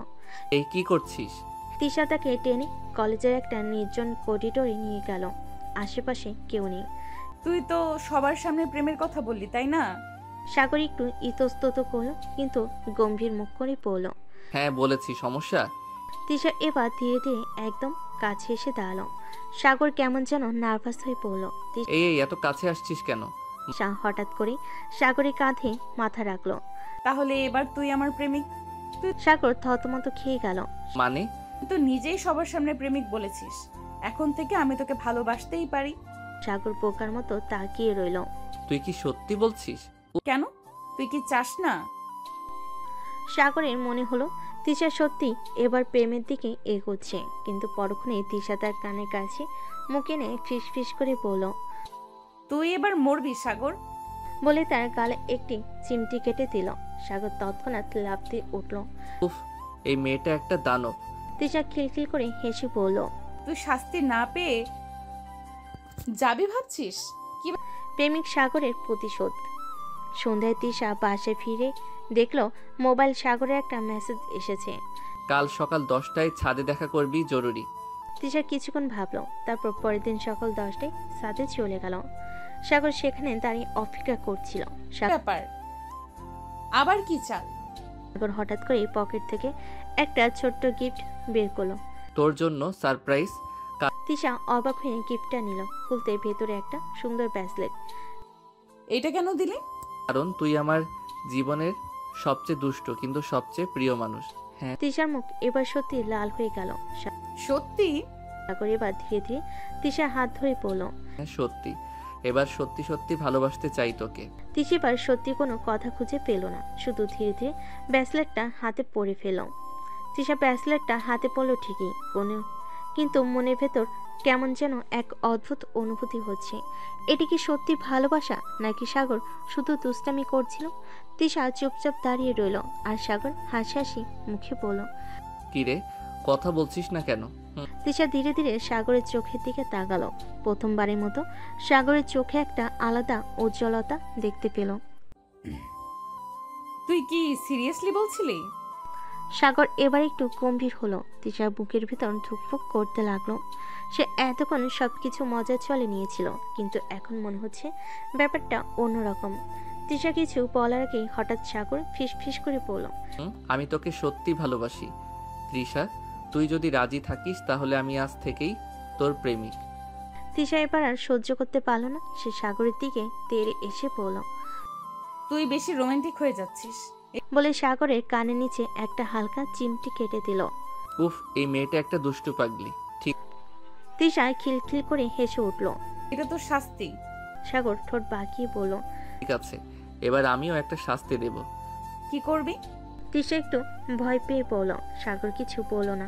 এই কি করছিস? তিশা তাকে টেনে কলেজের একটা নির্জন করিডোরে নিয়ে গেল। আশেপাশে কেউ নেই। তুই তো সবার সামনে প্রেমের কথা বললি, তাই না? সাগর একটু ইতস্তত করলো, কিন্তু গম্ভীর মুখ করে বলল, হ্যাঁ বলেছি, সমস্যা? তিশা এবার ধীরে ধীরে একদম কাছে এসে দাঁড়ালো। সাগর কেমন যেন নার্ভাস হয়ে পড়ল। এই এত কাছে আসছিস কেন? তিশা হঠাৎ করে সাগরের কাঁধে মাথা রাখলো। তাহলে এবার তুই আমার প্রেমিক? সাগর থতমত খেয়ে গেল। মানে? তুই তো নিজেই সবার সামনে প্রেমিক বলেছিস। এখন থেকে আমি তোকে ভালোবাসতেই পারি। সাগর বোকার মতো তাকিয়ে রইল। তুই কি সত্যি বলছিস? কেন, তুই কি চাস না? সাগরের মনে হলো তিশা সত্যি এবার প্রেমের দিকে এগোচ্ছে, কিন্তু পরক্ষণে তিশা তার কানের কাছে মুখ এনে ফিস ফিস করে বলল, তুই এবার মরবি সাগর। বলে তার গালে একটি চিমটি কেটে দিল। সাগর তৎক্ষণাৎ লাফ দিয়ে উঠল। উফ, এই মেয়েটা একটা দানব। তিশা খিলখিল করে হেসে বলল, তুই শাস্তি না পেয়ে যাবি ভাবছিস? কি প্রেমিক সাগরের প্রতিশোধ। সন্ধ্যায় তিশা বাসায় ফিরে দেখলো মোবাইল সাগরের একটা মেসেজ এসেছে। কাল সকাল 10টায় ছাদে দেখা করবি, জরুরি। তিশা কিছুক্ষণ ভাবলো, তারপর পরের দিন সকাল 10টায় ছাদে চলে গেল। সাগর সেখানে দাঁড়িয়ে অপেক্ষা করছিল। ব্যাপার, আবার কি চাল? সাগর হঠাৎ করে পকেট থেকে একটা ছোট্ট গিফট বের করলো। তোর জন্য সারপ্রাইজ। তিশা অবাক হয়ে গিফটটা নিল। খুলতে ভেতরে একটা সুন্দর ব্রেসলেট। এইটা কেন দিলি? কারণ তুই আমার জীবনের সবচেয়ে দুষ্ট কিন্তু সবচেয়ে প্রিয় মানুষ। হ্যাঁ। তিশার মুখ এবার সত্যি লাল হয়ে গেল। সত্যি? সাগর এবার ধীরে ধীরে তিশার হাত ধরে পড়ল। হ্যাঁ সত্যি, এবার সত্যি সত্যি ভালোবাসতে চাই তোকে। তিশা এবার সত্যি কোনো কথা খুঁজে পেল না, শুধু ধীরে ধীরে ব্রেসলেটটা হাতে পরে ফেল। তিশা ব্রেসলেটটা হাতে পড়ল ঠিকই, কিন্তু মনের ভেতর কেমন যেন এক অদ্ভুত অনুভূতি হচ্ছে। এটি কি সত্যি ভালোবাসা, নাকি সাগর শুধু দুষ্টামি করছিল? তিশা চুপচাপ দাঁড়িয়ে রইল, আর সাগর হাসি হাসি মুখে বলল, কিরে, কথা বলছিস না কেন? তিশা ধীরে ধীরে সাগরের চোখের দিকে তাকালো। প্রথমবারের মতো সাগরের চোখে একটা আলাদা উজ্জ্বলতা দেখতে পেল। তুই কি সিরিয়াসলি বলছিলি? সাগর এবার একটু গম্ভীর হলো। তিশার বুকের ভিতর ধুকফুক করতে লাগলো। সে এতক্ষণ সবকিছু মজার চলে নিয়েছিল, কিন্তু এখন মনে হচ্ছে ব্যাপারটা অন্যরকম। তিশা কিছু বলার আগেই হঠাৎ সাগর ফিস ফিস করে বলল, আমি তোকে সত্যি ভালোবাসি তৃষা। তুই যদি রাজি থাকিস তাহলে আমি আজ থেকেই তোর প্রেমিক। তিশা এবার আর সহ্য করতে পারল না। সে সাগরের দিকে তেড়ে এসে বলল, তুই বেশি রোমান্টিক হয়ে যাচ্ছিস। বলে সাগরের কানের নিচে একটা হালকা চিমটি কেটে দিল। উফ, এই মেয়েটা একটা দুষ্টু পাগলি। ঠিক। তিশা খিলখিল করে হেসে উঠল। এটা তো শাস্তি। সাগর ঠোঁট বাঁকিয়ে বলল, ঠিক আছে, এবার আমিও একটা শাস্তি দেব। কি করবি? তিশা একটু ভয় পেয়ে পড়ল। সাগর কিছু বলল না,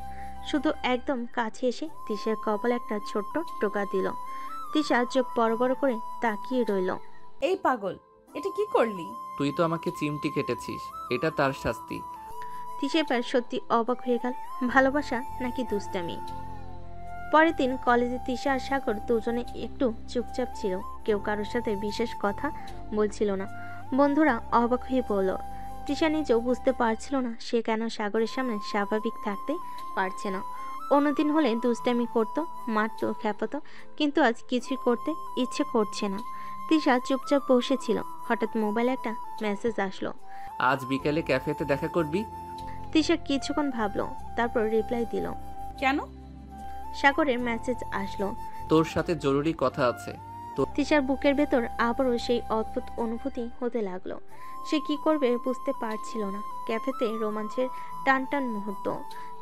শুধু একদম কাছে এসে তিশার কপালে একটা ছোট্ট টোকা দিল। তিশা চোখ বড় বড় করে তাকিয়ে রইল। এই পাগল, এটা কি করলি? তুই তো আমাকে চিমটি কেটেছিস, এটা তার শাস্তি। তিশা এবার সত্যি অবাক হয়ে গেল। ভালোবাসা নাকি দুষ্টামি? পরের দিন কলেজে তিশা আর সাগর দুজনে একটু চুপচাপ ছিল। কেউ কারোর সাথে বিশেষ কথা বলছিল না। বন্ধুরা অবাক হয়ে বলল। তিশা নিজেও বুঝতে পারছিল না সে কেন সাগরের সামনে স্বাভাবিক থাকতে পারছে না। অন্যদিন হলে দুষ্টামি করতো, মারতো, খ্যাপাতো, কিন্তু আজ কিছুই করতে ইচ্ছে করছে না। তিশা চুপচাপ বসেছিল। হঠাৎ মোবাইলে একটা মেসেজ আসলো। আজ বিকেলে ক্যাফেতে দেখা করবি? তিশা কিছুক্ষণ ভাবলো, তারপর রিপ্লাই দিল। কেন? সাগরের মেসেজ আসলো। তোর সাথে জরুরি কথা আছে। তিশার বুকের ভেতর আবারও সেই অদ্ভুত অনুভূতি হতে লাগলো। সে কি করবে বুঝতে পারছিল না। ক্যাফেতে রোমাঞ্চের টান টান মুহূর্ত।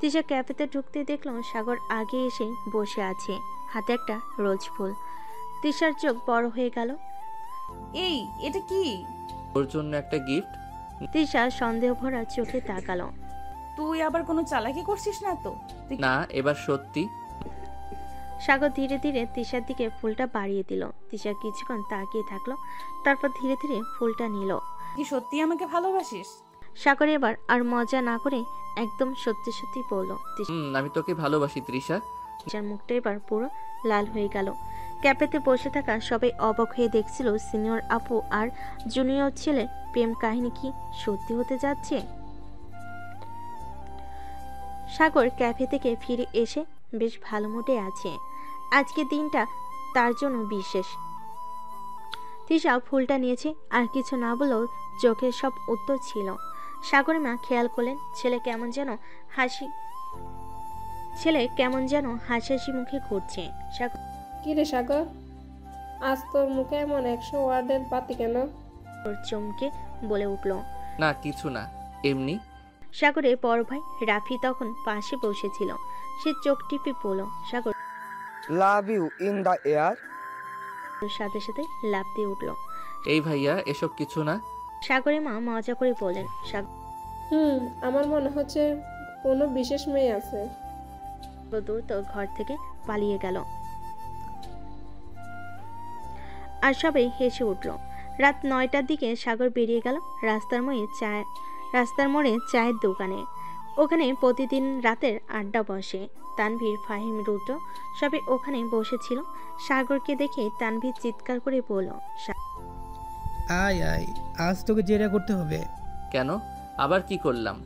তিশা ক্যাফেতে ঢুকতে দেখলো সাগর আগে এসে বসে আছে, হাতে একটা রোজ ফুল। তিশার চোখ বড় হয়ে গেল। এই, এটা কি? তোর জন্য একটা গিফট। তিশা সন্দেহ ভরা চোখে তাকালো। তুই আবার কোনো চালাকি করছিস না তো? না, এবার সত্যি। সাগর ধীরে ধীরে তিশার দিকে ফুলটা বাড়িয়ে দিল। তিশা কিছুক্ষণ তাকিয়ে থাকলো, তারপর ধীরে ধীরে ফুলটা নিল। কি সত্যি আমাকে ভালোবাসিস? সাগর এবার আর মজা না করে একদম সত্যি সত্যি বলল। আমি তোকে ভালোবাসি তৃষা। তিশার মুখটা এবার পুরো লাল হয়ে গেল। ক্যাফেতে বসে থাকা সবাই অবাক হয়ে দেখছিল সিনিয়র আপু আর জুনিয়র ছেলে প্রেম কাহিনী কি সত্যি হতে যাচ্ছে। সাগর ক্যাফে থেকে ফিরে এসে বেশ ভালো মুডে আছে। আজকে দিনটা তার জন্য বিশেষ। তিশা ফুলটা নিয়েছে, আর কিছু না বলেও চোখের সব উত্তর ছিল। সাগরের মা খেয়াল করলেন ছেলে কেমন যেন হাসি হাসি মুখে ঘুরছে। সাগর, কি রে সাগর, আজ তোর মুখে এমন 100 ওয়ার্ডের বাতি কেন? চমকে বলে উঠল। না কিছু না, এমনি। সাগরের বড় ভাই রাফি তখন পাশে বসেছিল। সে চোখ টিপে বলল, Sagar love you in the air. সাথে সাথে লাফ দিয়ে উঠল। এই ভাইয়া, এসব কিছু না। সাগরের মা মজা করে বলেন, আমার মনে হচ্ছে কোনো বিশেষ মেয়ে আছে। দ্রুত ঘর থেকে পালিয়ে গেল। আর সবাই হেসে উঠল। রাত 9টার দিকে সাগর বেরিয়ে গেল রাস্তার মোড়ে চায়ের দোকানে। ওখানে প্রতিদিন রাতের আড্ডা বসে। তানভীর, ফাহিম, রুদ্র সবাই ওখানে বসেছিল। সাগরকে দেখে তানভীর চিৎকার করে বলল, আয় আয়, আজ তোকে জেরা করতে হবে। কেন, আবার কি করলাম?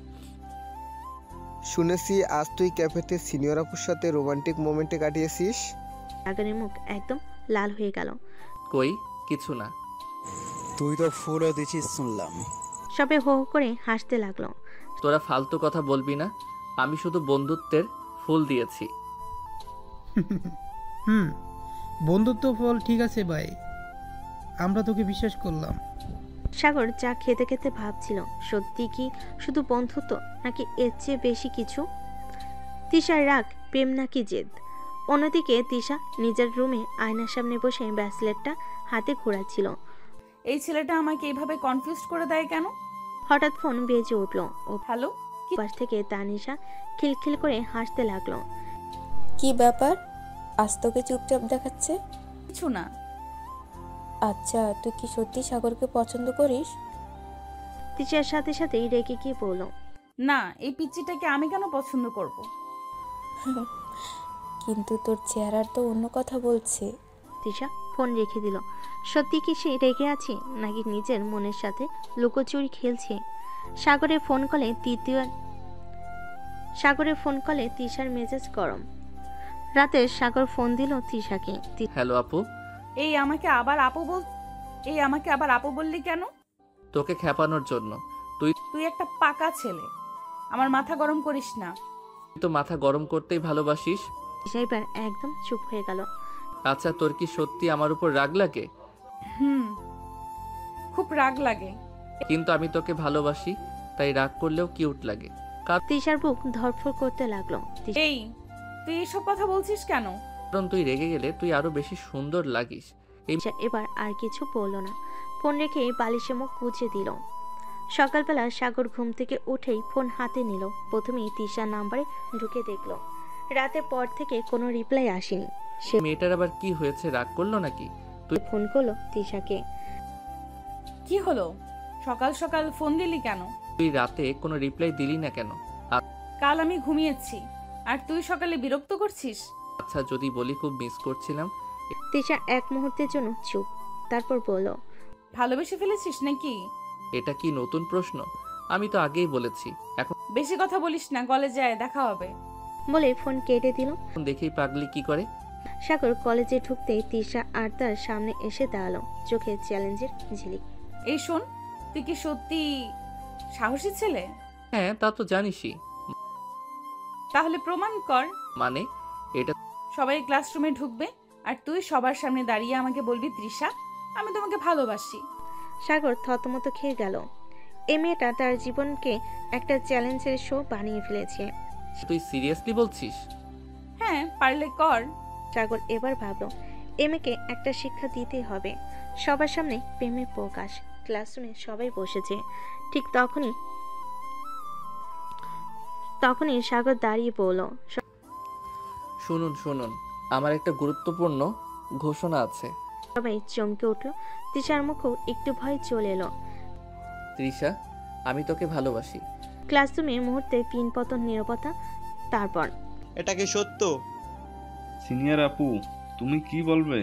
শুনেছি আজ তুই ক্যাফেতে সিনিয়র আপুর সাথে রোমান্টিক মোমেন্টে কাটিয়েছিস। সাগরের মুখ একদম লাল হয়ে গেল। কই, কিছু না। তুই তো ফুলও দিছিস শুনলাম। সবাই হো হো করে হাসতে লাগলো। তোরা ফালতু কথা বলবি না, আমি শুধু বন্ধুত্বের ফুল দিয়েছি। বন্ধুত্ব ফল ঠিক আছে ভাই, আমরা তোকে বিশ্বাস করলাম। সাগর চা খেতে খেতে ভাবছিল, সত্যি কি শুধু বন্ধুত্ব, নাকি এর চেয়ে বেশি কিছু? তিশার রাগ, প্রেম নাকি জেদ? অন্যদিকে তিশা নিজের রুমে আয়নার সামনে বসে ব্রেসলেটটা হাতে ঘোরাচ্ছিল। এই ছেলেটা আমাকে এইভাবে কনফিউজ করে দেয় কেন? হঠাৎ ফোন বেজে উঠল। ও হ্যালো, পাশ থেকে তানিশা খিলখিল করে হাসতে লাগলো। কি ব্যাপার, আজ তোকে চুপচাপ দেখাচ্ছে? কিছু না। আচ্ছা, তুই কি সত্যি সাগরকে পছন্দ করিস? তিশার সাথে সাথেই রেগে গিয়ে বলল, না, এই পিচ্চিটাকে আমি কেন পছন্দ করব? কিন্তু তোর চেহারার তো অন্য কথা বলছে। তিশা ফোন রেখে দিল। সত্যি কি সে রেগে আছে, নাকি নিজের মনের সাথে লুকোচুরি খেলছে? সাগরের ফোন কলে তিশার মেজাজ গরম। রাতে সাগর ফোন দিল তিশাকে। হ্যালো আপু। এই আমাকে আবার আপু বললি কেন? তোকে খেপানোর জন্য। তুই একটা পাকা ছেলে, আমার মাথা গরম করিস না। তুই তো মাথা গরম করতেই ভালোবাসিস। তিশা এবার একদম চুপ হয়ে গেল। আচ্ছা, তোর কি সত্যি আমার উপর রাগ লাগে? খুব রাগ লাগে। কিন্তু আমি তোকে ভালোবাসি, তাই রাগ করলেও কিউট লাগে। তিশার বুক ধড়ফড় করতে লাগলো। এই, তুই এসব কথা বলছিস কেন? কারণ তুই রেগে গেলে তুই আরো বেশি সুন্দর লাগিস। এবার আর কিছু বলল না। ফোন রেখে বালিশে মুখ গুজে দিল। সকালবেলা সাগর ঘুম থেকে উঠেই ফোন হাতে নিল। প্রথমেই তিশার নাম্বারে ঢুকে দেখলো। রাতের পর থেকে কোনো রিপ্লাই আসেনি। সে মেয়েটার আবার কি হয়েছে, রাগ করলো নাকি? তুই ফোন করলো তিশাকে। কি হলো, সকাল সকাল ফোন দিলি কেন? তুই রাতে কোনো রিপ্লাই দিলি না কেন? কাল আমি ঘুমিয়েছি, আর তুই সকালে বিরক্ত করছিস। আচ্ছা, যদি বলি খুব মিস করছিলাম। তিশা এক মুহূর্তের জন্য চুপ, তারপর বলল, ভালোবেসে ফেলেছিস নাকি? এটা কি নতুন প্রশ্ন? আমি তো আগেই বলেছি। এখন বেশি কথা বলিস না, কলেজে আয়, দেখা হবে। বলে ফোন কেটে দিল। দেখেই পাগলি কি করে। সাগর কলেজে ঢুকতেই তৃষা আর তার সামনে এসে দাঁড়ালো, চোখে চ্যালেঞ্জের ঝিলিক। এই শোন, তুই কি সত্যি সাহসী ছেলে? হ্যাঁ, তা তো জানিসই। তাহলে প্রমাণ কর। মানে এটা? সবাই ক্লাসরুমে ঢুকবে আর তুই সবার সামনে দাঁড়িয়ে আমাকে বলবি, তৃষা আমি তোমাকে ভালোবাসি। সাগর থতমত খেয়ে গেল। এই মেয়েটা তার জীবনকে একটা চ্যালেঞ্জের শো বানিয়ে ফেলেছে। তুই সিরিয়াসলি বলছিস? হ্যাঁ, পারলে কর। সাগর এবার ভাবলো এ মেয়েকে একটা শিক্ষা দিতেই হবে। সবার সামনে প্রেমের প্রকাশ। ক্লাসরুমে সবাই বসেছে। ঠিক তখনই সাগর দাঁড়িয়ে বলল, শুনুন শুনুন, আমার একটা গুরুত্বপূর্ণ ঘোষণা আছে। সবাই চমকে উঠল। তৃষার মুখও একটু ভয় চলে এলো। তৃষা, আমি তোকে ভালোবাসি। ক্লাসরুমে মুহূর্তে পিনপতন নীরবতা। তারপর, এটা কি সত্য? সিনিয়র আপু, তুমি কি বলবে?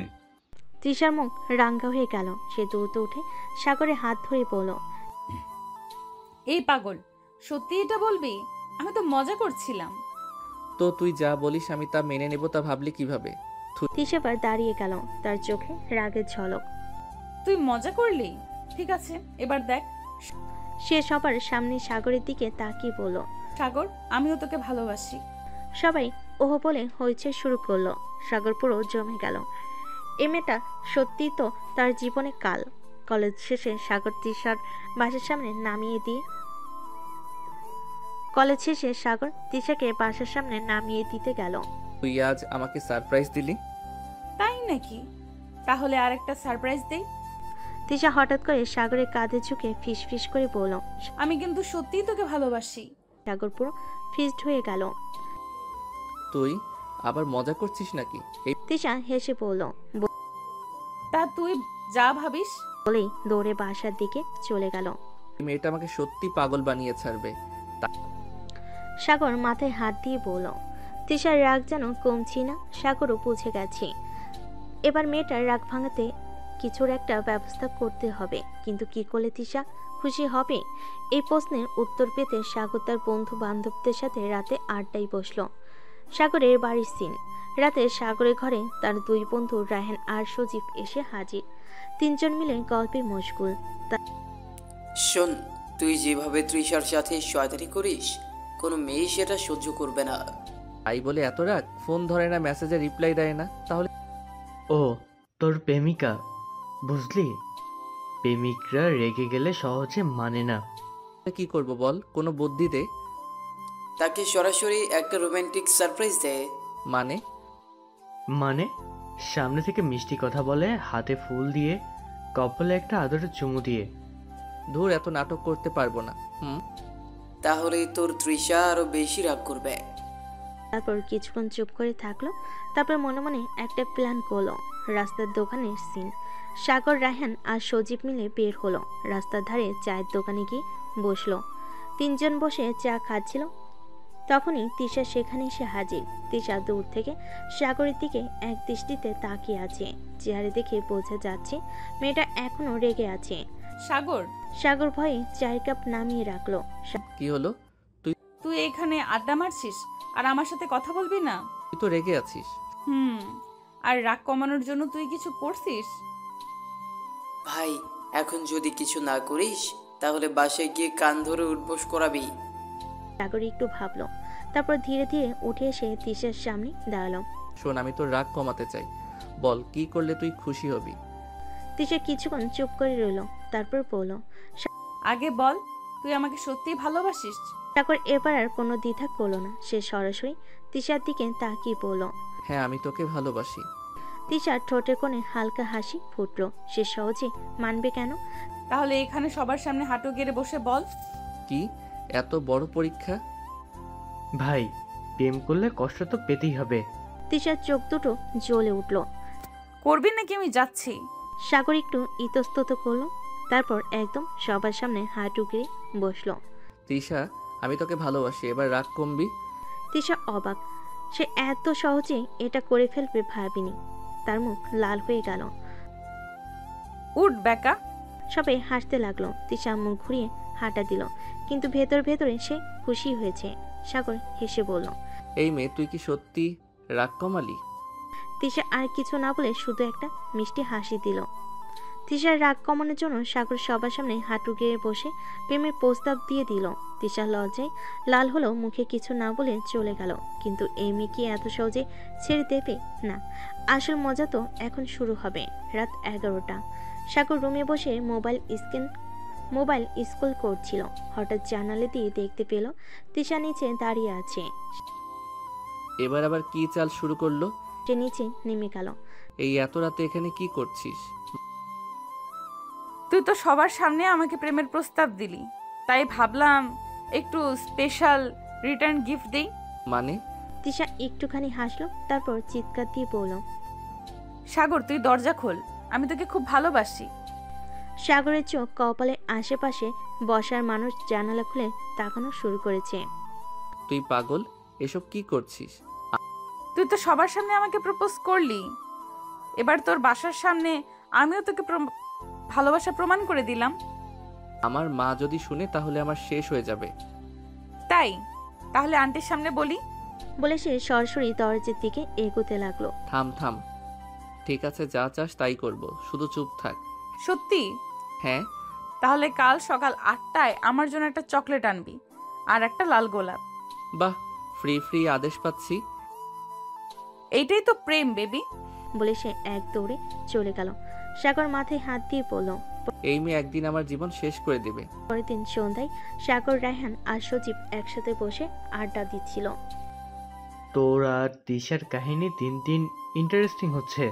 তৃষার মুখ রাঙ্গা হয়ে গেল। সে দ্রুত উঠে সাগরে হাত ধরে বলল, এই পাগল, সত্যি এটা বলবি? আমি তো মজা করছিলাম। তো তুই যা বলিস আমি তা মেনে নেব, তা ভাবলি কিভাবে? তৃষা আবার দাঁড়িয়ে গেল, তার চোখে রাগের ঝলক। তুই মজা করলি? ঠিক আছে, এবার দেখ। সে সবার সামনে সাগরের দিকে তাকিয়ে বলল, সাগর, আমিও তোকে ভালোবাসি। সবাই ওহ বলে হইচই শুরু করলো। সাগর পুরো জমে গেল। এ মেয়েটা সত্যি তো তার জীবনে কাল। কলেজ শেষে সাগর তৃষার বাসার সামনে নামিয়ে দিতে গেল। তুই আজ আমাকে সারপ্রাইজ দিলি? তাই নাকি? তাহলে আরেকটা সারপ্রাইজ দে। তৃষা হঠাৎ করে সাগরের কাঁধে ঝুঁকে ফিস ফিস করে বলল, আমি কিন্তু সত্যিই তোকে ভালোবাসি। সাগর পুরো ফিসড হয়ে গেল। তুই আবার মজা করছিস নাকি? তৃষা হেসে বলল, তা তুই যা ভাবিস। বলেই দৌড়ে বাসার দিকে চলে গেল। মেয়েটা আমাকে সত্যি পাগল বানিয়ে ছাড়বে। সাগর মাথায় হাত দিয়ে বলল। তৃষার রাগ যেন কমছি না। সাগরও বুঝে গেছে এবার মেয়েটার রাগ ভাঙাতে কিছুর একটা ব্যবস্থা করতে হবে। কিন্তু কি করলে তৃষা খুশি হবে? এই প্রশ্নের উত্তর পেতে সাগর তার বন্ধু বান্ধবদের সাথে রাতে আড্ডায় বসলো। সাগরের বাড়ির সিন। রাতে সাগরের ঘরে তার দুই বন্ধু রায়হান আর সজীব এসে হাজির। তিনজন মিলে গল্পে মশগুল। শোন, তুই যেভাবে তৃষার সাথে শয়তানি করিস, কোনো মেয়ে সেটা সহ্য করবে না। তাই বলে এত রাগ? ফোন ধরে না, মেসেজে রিপ্লাই দেয় না, তাহলে? ও তোর প্রেমিকা, বুঝলি? প্রেমিকরা রেগে গেলে সহজে মানে না। কি করব বল, কোনো বুদ্ধি দে। তাকে সরাসরি একটা রোমান্টিক সারপ্রাইজ দে। মানে সামনে থেকে মিষ্টি কথা বলে, হাতে ফুল দিয়ে, কপালে একটা আদরের চুমু দিয়ে। ধুর, এত নাটক করতে পারবো না। তাহলে তোর তৃষা আরো বেশি রাগ করবে। তারপর কিছুক্ষণ চুপ করে থাকলো। তারপর মনে মনে একটা প্ল্যান করলো। রাস্তার দোকানের সিন। সাগর, রায়হান আর সজীব মিলে বের হলো। রাস্তার ধারে চায়ের দোকানে গিয়ে বসলো। তিনজন বসে চা খাচ্ছিল। তখনই তৃষা সেখানে এসে হাজির। তৃষা দূর থেকে সাগরের দিকে এক দৃষ্টিতে তাকিয়ে আছে। চেহারা দেখে বোঝা যাচ্ছে মেয়েটা এখনো রেগে আছে। সাগর ভয়ে চায়ের কাপ নামিয়ে রাখলো। কি হলো? তুই এখানে আড্ডা মারছিস আর আমার সাথে কথা বলবি না? তুই তো রেগে আছিস। আর রাগ কমানোর জন্য তুই কিছু করছিস? ভাই, এখন যদি কিছু না করিস তাহলে বাসায় গিয়ে কান ধরে উঠবোস করাবি। সাগর একটু ভাবলো। তারপর ধীরে ধীরে উঠে এসে তৃষার সামনে দাঁড়ালো। শোন, আমি তোর রাগ কমাতে চাই, বল কি করলে তুই খুশি হবি? তৃষা কিছুক্ষণ চুপ করে রইল। তারপর বলল, আগে বল, তুই আমাকে সত্যিই ভালোবাসিস? সাগর এবার আর কোনো দ্বিধা করলো না। সে সরাসরি তৃষার দিকে তাকিয়ে বলল, হ্যাঁ, আমি তোকে ভালোবাসি। তৃষার ঠোঁটের কোণে হালকা হাসি ফুটলো। সে সহজে মানবে কেন? তাহলে এখানে সবার সামনে হাঁটু গেড়ে বসে বল। কি এত বড় পরীক্ষা? ভাই, প্রেম করলে কষ্ট তো পেতেই হবে। তৃষার চোখ দুটো জ্বলে উঠল। করবি নাকি আমি যাচ্ছি? সাগর একটু ইতস্তত করলো। তারপর একদম সবার সামনে হাঁটু গেড়ে বসলো। তৃষা, আমি তোকে ভালোবাসি, এবার রাগ কমবি? তৃষা অবাক। সে এত সহজে এটা করে ফেলবে ভাবিনি। তার মুখ লাল হয়ে গেল। উঠ বেকা। সবাই হাসতে লাগলো। তৃষা মুখ ঘুরিয়ে হাঁটা দিল, কিন্তু ভেতরে সে খুশি হয়েছে। সাগর হেসে বলল, এই মেয়ে, তুই কি সত্যি রাগ কমালি? তিশা আর কিছু না বলে শুধু একটা মিষ্টি হাসি দিল। তিশার রাগ কমানোর জন্য সাগর সবার সামনে হাঁটু গেড়ে বসে প্রেমের প্রস্তাব দিয়ে দিল। তিশা লজ্জায় লাল হলো, মুখে কিছু না বলে চলে গেল। কিন্তু এই মেয়ে কি এত সহজে ছেড়ে দেবে? না, আসল মজা তো এখন শুরু হবে। রাত 11টা। সাগর রুমে বসে মোবাইল স্ক্রল করছিল। হঠাৎ জানালা দিয়ে দেখতে পেল তিশা নিচে দাঁড়িয়ে আছে। এবার আবার কি চাল শুরু করলো? সে নিচে নেমে গেল। এই এত রাতে এখানে কি করছিস? তুই তো সবার সামনে আমাকে প্রেমের প্রস্তাব দিলি, তাই ভাবলাম একটু স্পেশাল রিটার্ন গিফট দেই। মানে? তিশা একটুখানি হাসলো, তারপর চিৎকার দিয়ে বলল, সাগর তুই দরজা খোল, আমি তোকে খুব ভালোবাসি। সাগরের চোখ কপালের আশেপাশে বসার মানুষ জানালা খুলে তাকানো শুরু করেছে। তুই পাগল? এসব কি করছিস? তুই তো সবার সামনে আমাকে প্রপোজ করলি, এবার তোর বাসার সামনে আমিও তোকে ভালোবাসা প্রমাণ করে দিলাম। আমার মা যদি শুনে তাহলে আমার শেষ হয়ে যাবে। তাই? তাহলে আন্টির সামনে বলি। বলে সে সরাসরি দরজার দিকে এগোতে লাগলো। থাম থাম। ঠিক আছে, যা চাস তাই করব, শুধু চুপ থাক। সত্যি? হ্যাঁ। তাহলে কাল সকাল 8টায় আমার জন্য একটা চকলেট আনবি আর একটা লাল গোলাপ। বাহ, ফ্রি ফ্রি আদেশ পাচ্ছি। এইটাই তো প্রেম বেবি। বলে সে এক দৌড়ে চলে গেল। সাগর মাথায় হাত দিয়ে বলল, এই মেয়ে একদিন আমার জীবন শেষ করে দিবে। পরের দিন সন্ধ্যায় সাগর, রায়হান আর সজীব একসাথে বসে আড্ডা দিচ্ছিল। তোর আর তিশার কাহিনী দিন দিন ইন্টারেস্টিং হচ্ছে।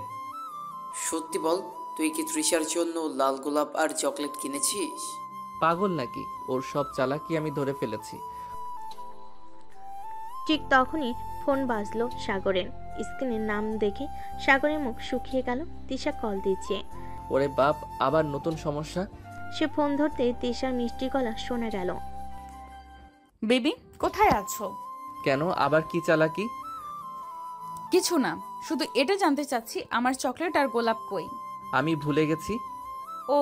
সত্যি বল, তুই কি তৃষার জন্য লাল গোলাপ আর চকলেট কিনেছিস? পাগল নাকি? ওর সব চালাকি আমি ধরে ফেলেছি। ঠিক তখনই ফোন বাজলো সাগরের। স্ক্রিনের নাম দেখে সাগরের মুখ শুকিয়ে গেল। তিশা কল দিচ্ছে। ওরে বাপ, আবার নতুন সমস্যা। সে ফোন ধরতে তিশার মিষ্টি গলা শোনা গেল। বেবি কোথায় আছো? কেন, আবার কি চালাকি? কিছু না, শুধু এটা জানতে চাচ্ছি আমার চকলেট আর গোলাপ কই। আমি ভুলে গেছি। ও,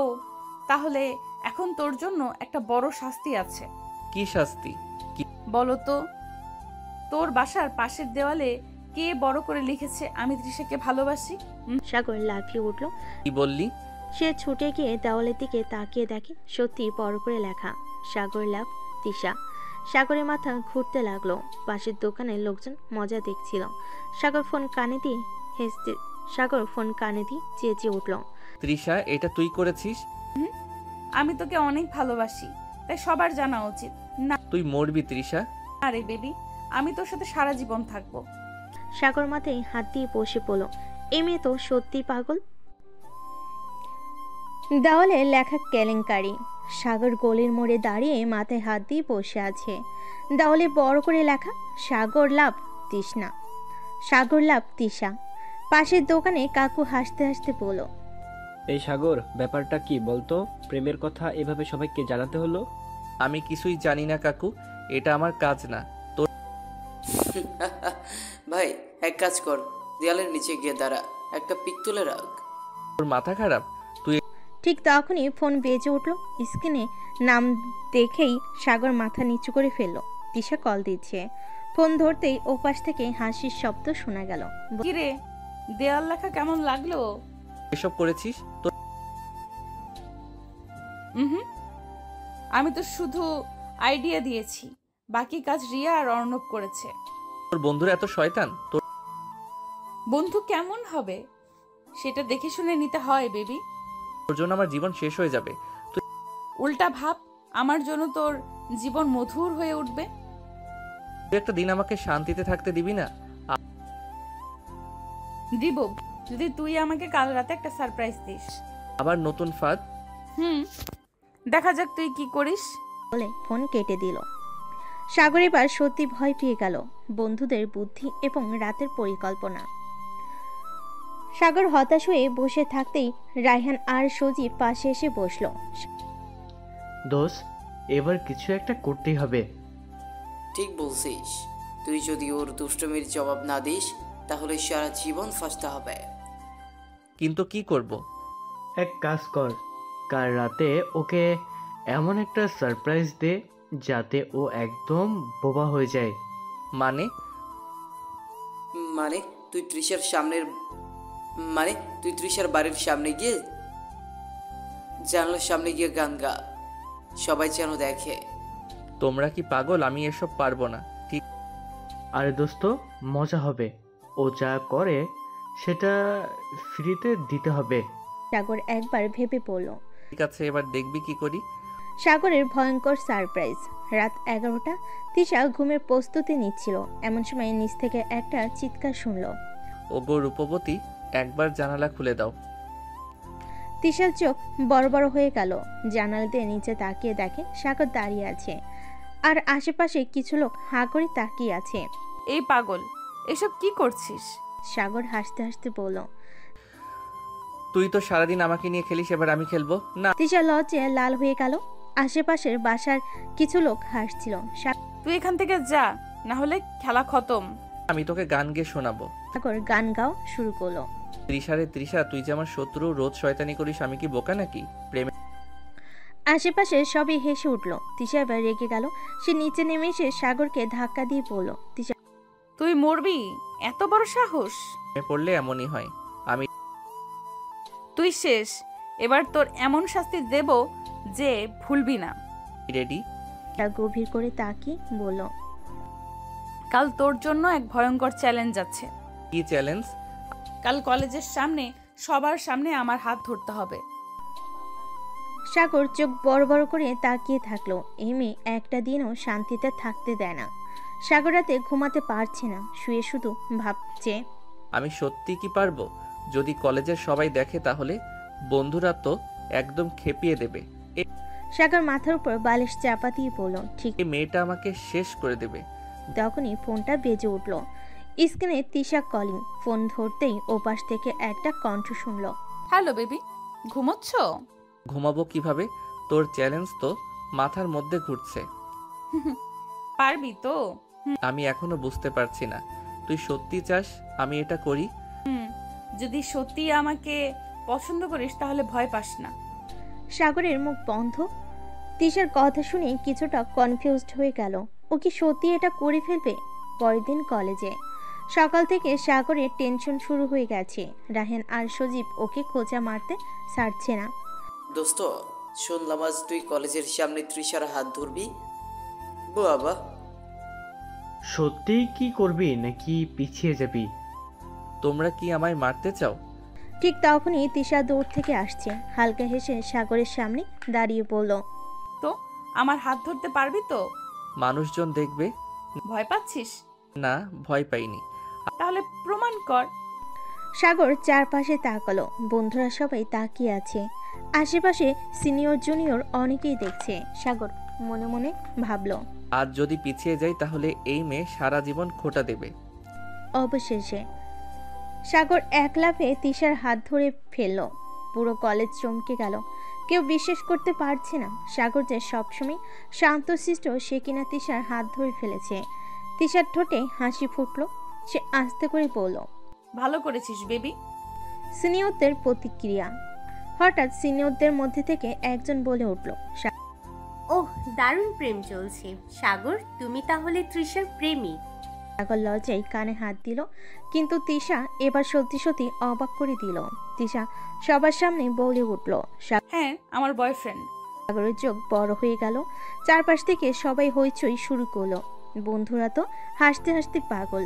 তাহলে এখন তোর জন্য একটা বড় শাস্তি আছে। কি শাস্তি? বলো তো, তোর বাসার পাশের দেওয়ালে কে বড় করে লিখেছে আমি তৃষাকে ভালোবাসি? সাগর লাফিয়ে উঠল। কি বললি? সে ছুটে গিয়ে দেওয়ালের দিকে তাকিয়ে দেখে সত্যি বড় করে লেখা সাগর লাভ তিশা। সাগরের মাথা ঘুরতে লাগলো। পাশের দোকানের লোকজন মজা দেখছিল। সাগর ফোন কানে দিয়ে চেঁচিয়ে উঠল, তৃষা, এটা তুই করেছিস? আমি তোকে অনেক ভালোবাসি, তাই সবার জানা উচিত। না তুই মরবি তৃষা। আরে বেবি, আমি তোর সাথে সারা জীবন থাকবো। সাগর মাথায় হাত দিয়ে বসে পড়ল। এ মেয়ে তো সত্যি পাগল। দেওয়ালে লেখা কেলেঙ্কারি। সাগর গলির মোড়ে দাঁড়িয়ে মাথায় হাত দিয়ে বসে আছে। দেওয়ালে বড় করে লেখা সাগর লাভ তৃষ্ণা, সাগর লাভ তিশা। পাশের দোকানে কাকু হাসতে হাসতে বলল, এই সাগর, ব্যাপারটা কি বলতো? প্রেমের কথা এভাবে সবাইকে জানাতে হলো? আমি কিছুই জানি না কাকু, এটা আমার কাজ না। তোর ভাই এক কাজ কর, দেয়ালের নিচে গিয়ে দাঁড়া, একটা পিক তুলে রাখ। তোর মাথা খারাপ? তুই ঠিক তখনই ফোন বেজে উঠল। স্ক্রিনে নাম দেখেই সাগর মাথা নিচু করে ফেলল। তিশা কল দিচ্ছে। ফোন ধরতেই ওপাশ থেকে হাসির শব্দ শোনা গেল। কিরে, দেয়াল লেখা কেমন লাগলো? এসব করেছিস? তোর আমি তো শুধু আইডিয়া দিয়েছি, বাকি কাজ রিয়া আর অর্ণব করেছে। তোর বন্ধুরা এত শয়তান? তোর বন্ধু কেমন হবে সেটা দেখে শুনে নিতে হয় বেবি। তোর জন্য আমার জীবন শেষ হয়ে যাবে। তুই উল্টা ভাব, আমার জন্য তোর জীবন মধুর হয়ে উঠবে। তুই একটা দিন আমাকে শান্তিতে থাকতে দিবি না? দিব, যদি তুই আমাকে কাল রাতে একটা সারপ্রাইজ দিস। আবার নতুন ফাঁদ? দেখা যাক তুই কি করিস। বলে ফোন কেটে দিল। সাগর এবার সত্যি ভয় পেয়ে গেল বন্ধুদের বুদ্ধি এবং রাতের পরিকল্পনা। সাগর হতাশ হয়ে বসে থাকতেই রায়হান আর সজীব পাশে এসে বসলো। দোস্ত, এবার কিছু একটা করতেই হবে। ঠিক বলছিস, তুই যদি ওর দুষ্টমির জবাব না দিস তাহলে সারা জীবন ফাঁসতে হবে। কিন্তু কি করব? এক কাজ কর, কাল রাতে ওকে এমন একটা সারপ্রাইজ দে যাতে ও একদম বোবা হয়ে যায়। মানে? মানে তুই তৃষার সামনের মানে তুই তৃষার বাড়ির সামনে গিয়ে জানলার সামনে গিয়ে গান গা, সবাই যেন দেখে। তোমরা কি পাগল? আমি এসব পারবো না। ঠিক আরে দোস্ত, মজা হবে। ও যা করে সেটা ফ্রিতে দিতে হবে। সাগর একবার ভেবে পড়ল। ঠিক আছে, এবার দেখবি কি করি। সাগরের ভয়ঙ্কর সারপ্রাইজ। রাত 11টা। তিশা ঘুমের প্রস্তুতি নিচ্ছিল, এমন সময় নিচ থেকে একটা চিৎকার শুনল। ওগো রূপবতী, একবার জানালা খুলে দাও। তিশার চোখ বড় বড় হয়ে গেল। জানালা দিয়ে নিচে তাকিয়ে দেখে সাগর দাঁড়িয়ে আছে, আর আশেপাশে কিছু লোক হাঁ করে তাকিয়ে আছে। এই পাগল, এসব কি করছিস? সাগর হাসতে হাসতে বলল। তুই তো সারাদিন আমাকে নিয়ে খেলিস, এবার আমি খেলবো না। তিশা লজ্জায় লাল হয়ে গেল। আশেপাশের বাসার কিছু লোক হাসছিল। তুই এখান থেকে যা, না হলে খেলা খতম। আমি তোকে গান গেয়ে শোনাবো। সাগর গান গাও শুরু করলো। তৃষারে তৃষা, তুই যে আমার শত্রু, রোজ শয়তানি করিস, আমি কি বোকা নাকি? প্রেমে আশেপাশে সবাই হেসে উঠল। তিশা এবার রেগে গেল। সে নিচে নেমে এসে সাগরকে ধাক্কা দিয়ে বলল, তিশা তুই মরবি? এত বড় সাহস! পড়লে এমনই হয়। আমি তুই শেষ। এবার তোর এমন শাস্তি দেব যে ভুলবি না। রেডি? গভীর করে তাকিয়ে বলল, কাল তোর জন্য এক ভয়ঙ্কর চ্যালেঞ্জ আছে। কি চ্যালেঞ্জ? কাল কলেজের সামনে সবার সামনে আমার হাত ধরতে হবে। সাগর চোখ বড় বড় করে তাকিয়ে থাকলো। এই মেয়ে একটা দিনও শান্তিতে থাকতে দেয় না। সাগর রাতে ঘুমাতে পারছে না, শুয়ে শুধু ভাবছে, আমি সত্যি কি পারবো? যদি কলেজের সবাই দেখে তাহলে বন্ধুরা তো একদম খেপিয়ে দেবে। সাগর মাথার উপর বালিশ চাপা দিয়ে বলল, ঠিক। এই মেয়েটা আমাকে শেষ করে দেবে। তখনই ফোনটা বেজে উঠল। স্ক্রিনে তিশা কলিং। ফোন ধরতেই ওপাশ থেকে একটা কণ্ঠ শুনল। হ্যালো বেবি, ঘুমোচ্ছ? ঘুমাবো কিভাবে? তোর চ্যালেঞ্জ তো মাথার মধ্যে ঘুরছে। পারবি তো? আমি এখনো বুঝতে পারছি না, তুই সত্যি চাস আমি এটা করি? যদি সত্যি আমাকে পছন্দ করিস তাহলে ভয় পাস না। সাগরের মুখ বন্ধ। তিশার কথা শুনে কিছুটা কনফিউজড হয়ে গেল। ও কি সত্যি এটা করে ফেলবে? পরের দিন কলেজে সকাল থেকে সাগরের টেনশন শুরু হয়ে গেছে। রাহেন আর সজীব ওকে খোঁজা মারতে ছাড়ছে না। দোস্ত, শুনলাম আজ তুই কলেজের সামনে তৃষার হাত ধরবি। বাবা, সত্যি কি করবি নাকি পিছিয়ে যাবি? তোমরা কি আমায় মারতে চাও? ঠিক তখনই তিশা দূর থেকে আসছে। হালকা হেসে সাগরের সামনে দাঁড়িয়ে বলল, তো আমার হাত ধরতে পারবি তো? মানুষজন দেখবে। ভয় পাচ্ছিস? না, ভয় পাইনি। তাহলে প্রমাণ কর। সাগর চারপাশে তাকালো। বন্ধুরা সবাই তাকিয়ে আছে। আশেপাশে সিনিয়র জুনিয়র অনেকেই দেখছে। সাগর মনে মনে ভাবলো, আজ যদি পিছিয়ে যাই তাহলে এই মেয়ে সারা জীবন খোঁটা দেবে। অবশেষে সাগর এক লাফে তিশার হাত ধরে ফেলল। পুরো কলেজ চমকে গেল। কেউ বিশ্বাস করতে পারছে না সাগর যে সবসময় শান্তশিষ্ট, সে কিনা তিশার হাত ধরে ফেলেছে। তিশার ঠোঁটে হাসি ফুটল। সে আস্তে করে বলল, ভালো করেছিস বেবি। সিনিয়রদের প্রতিক্রিয়া। হঠাৎ সিনিয়রদের মধ্যে থেকে একজন বলে উঠল, ওহ, দারুণ প্রেম চলছে। সাগর, তুমি তাহলে তৃষার প্রেমিক? সাগর লজ্জায় কানে হাত দিল, কিন্তু তিশা এবার সত্যি সত্যি অবাক করে দিল। তিশা সবার সামনে বলে উঠল, হ্যাঁ, আমার বয়ফ্রেন্ড। সাগরের চোখ বড় হয়ে গেল। চারপাশ থেকে সবাই হইচই শুরু করলো। বন্ধুরা তো হাসতে হাসতে পাগল।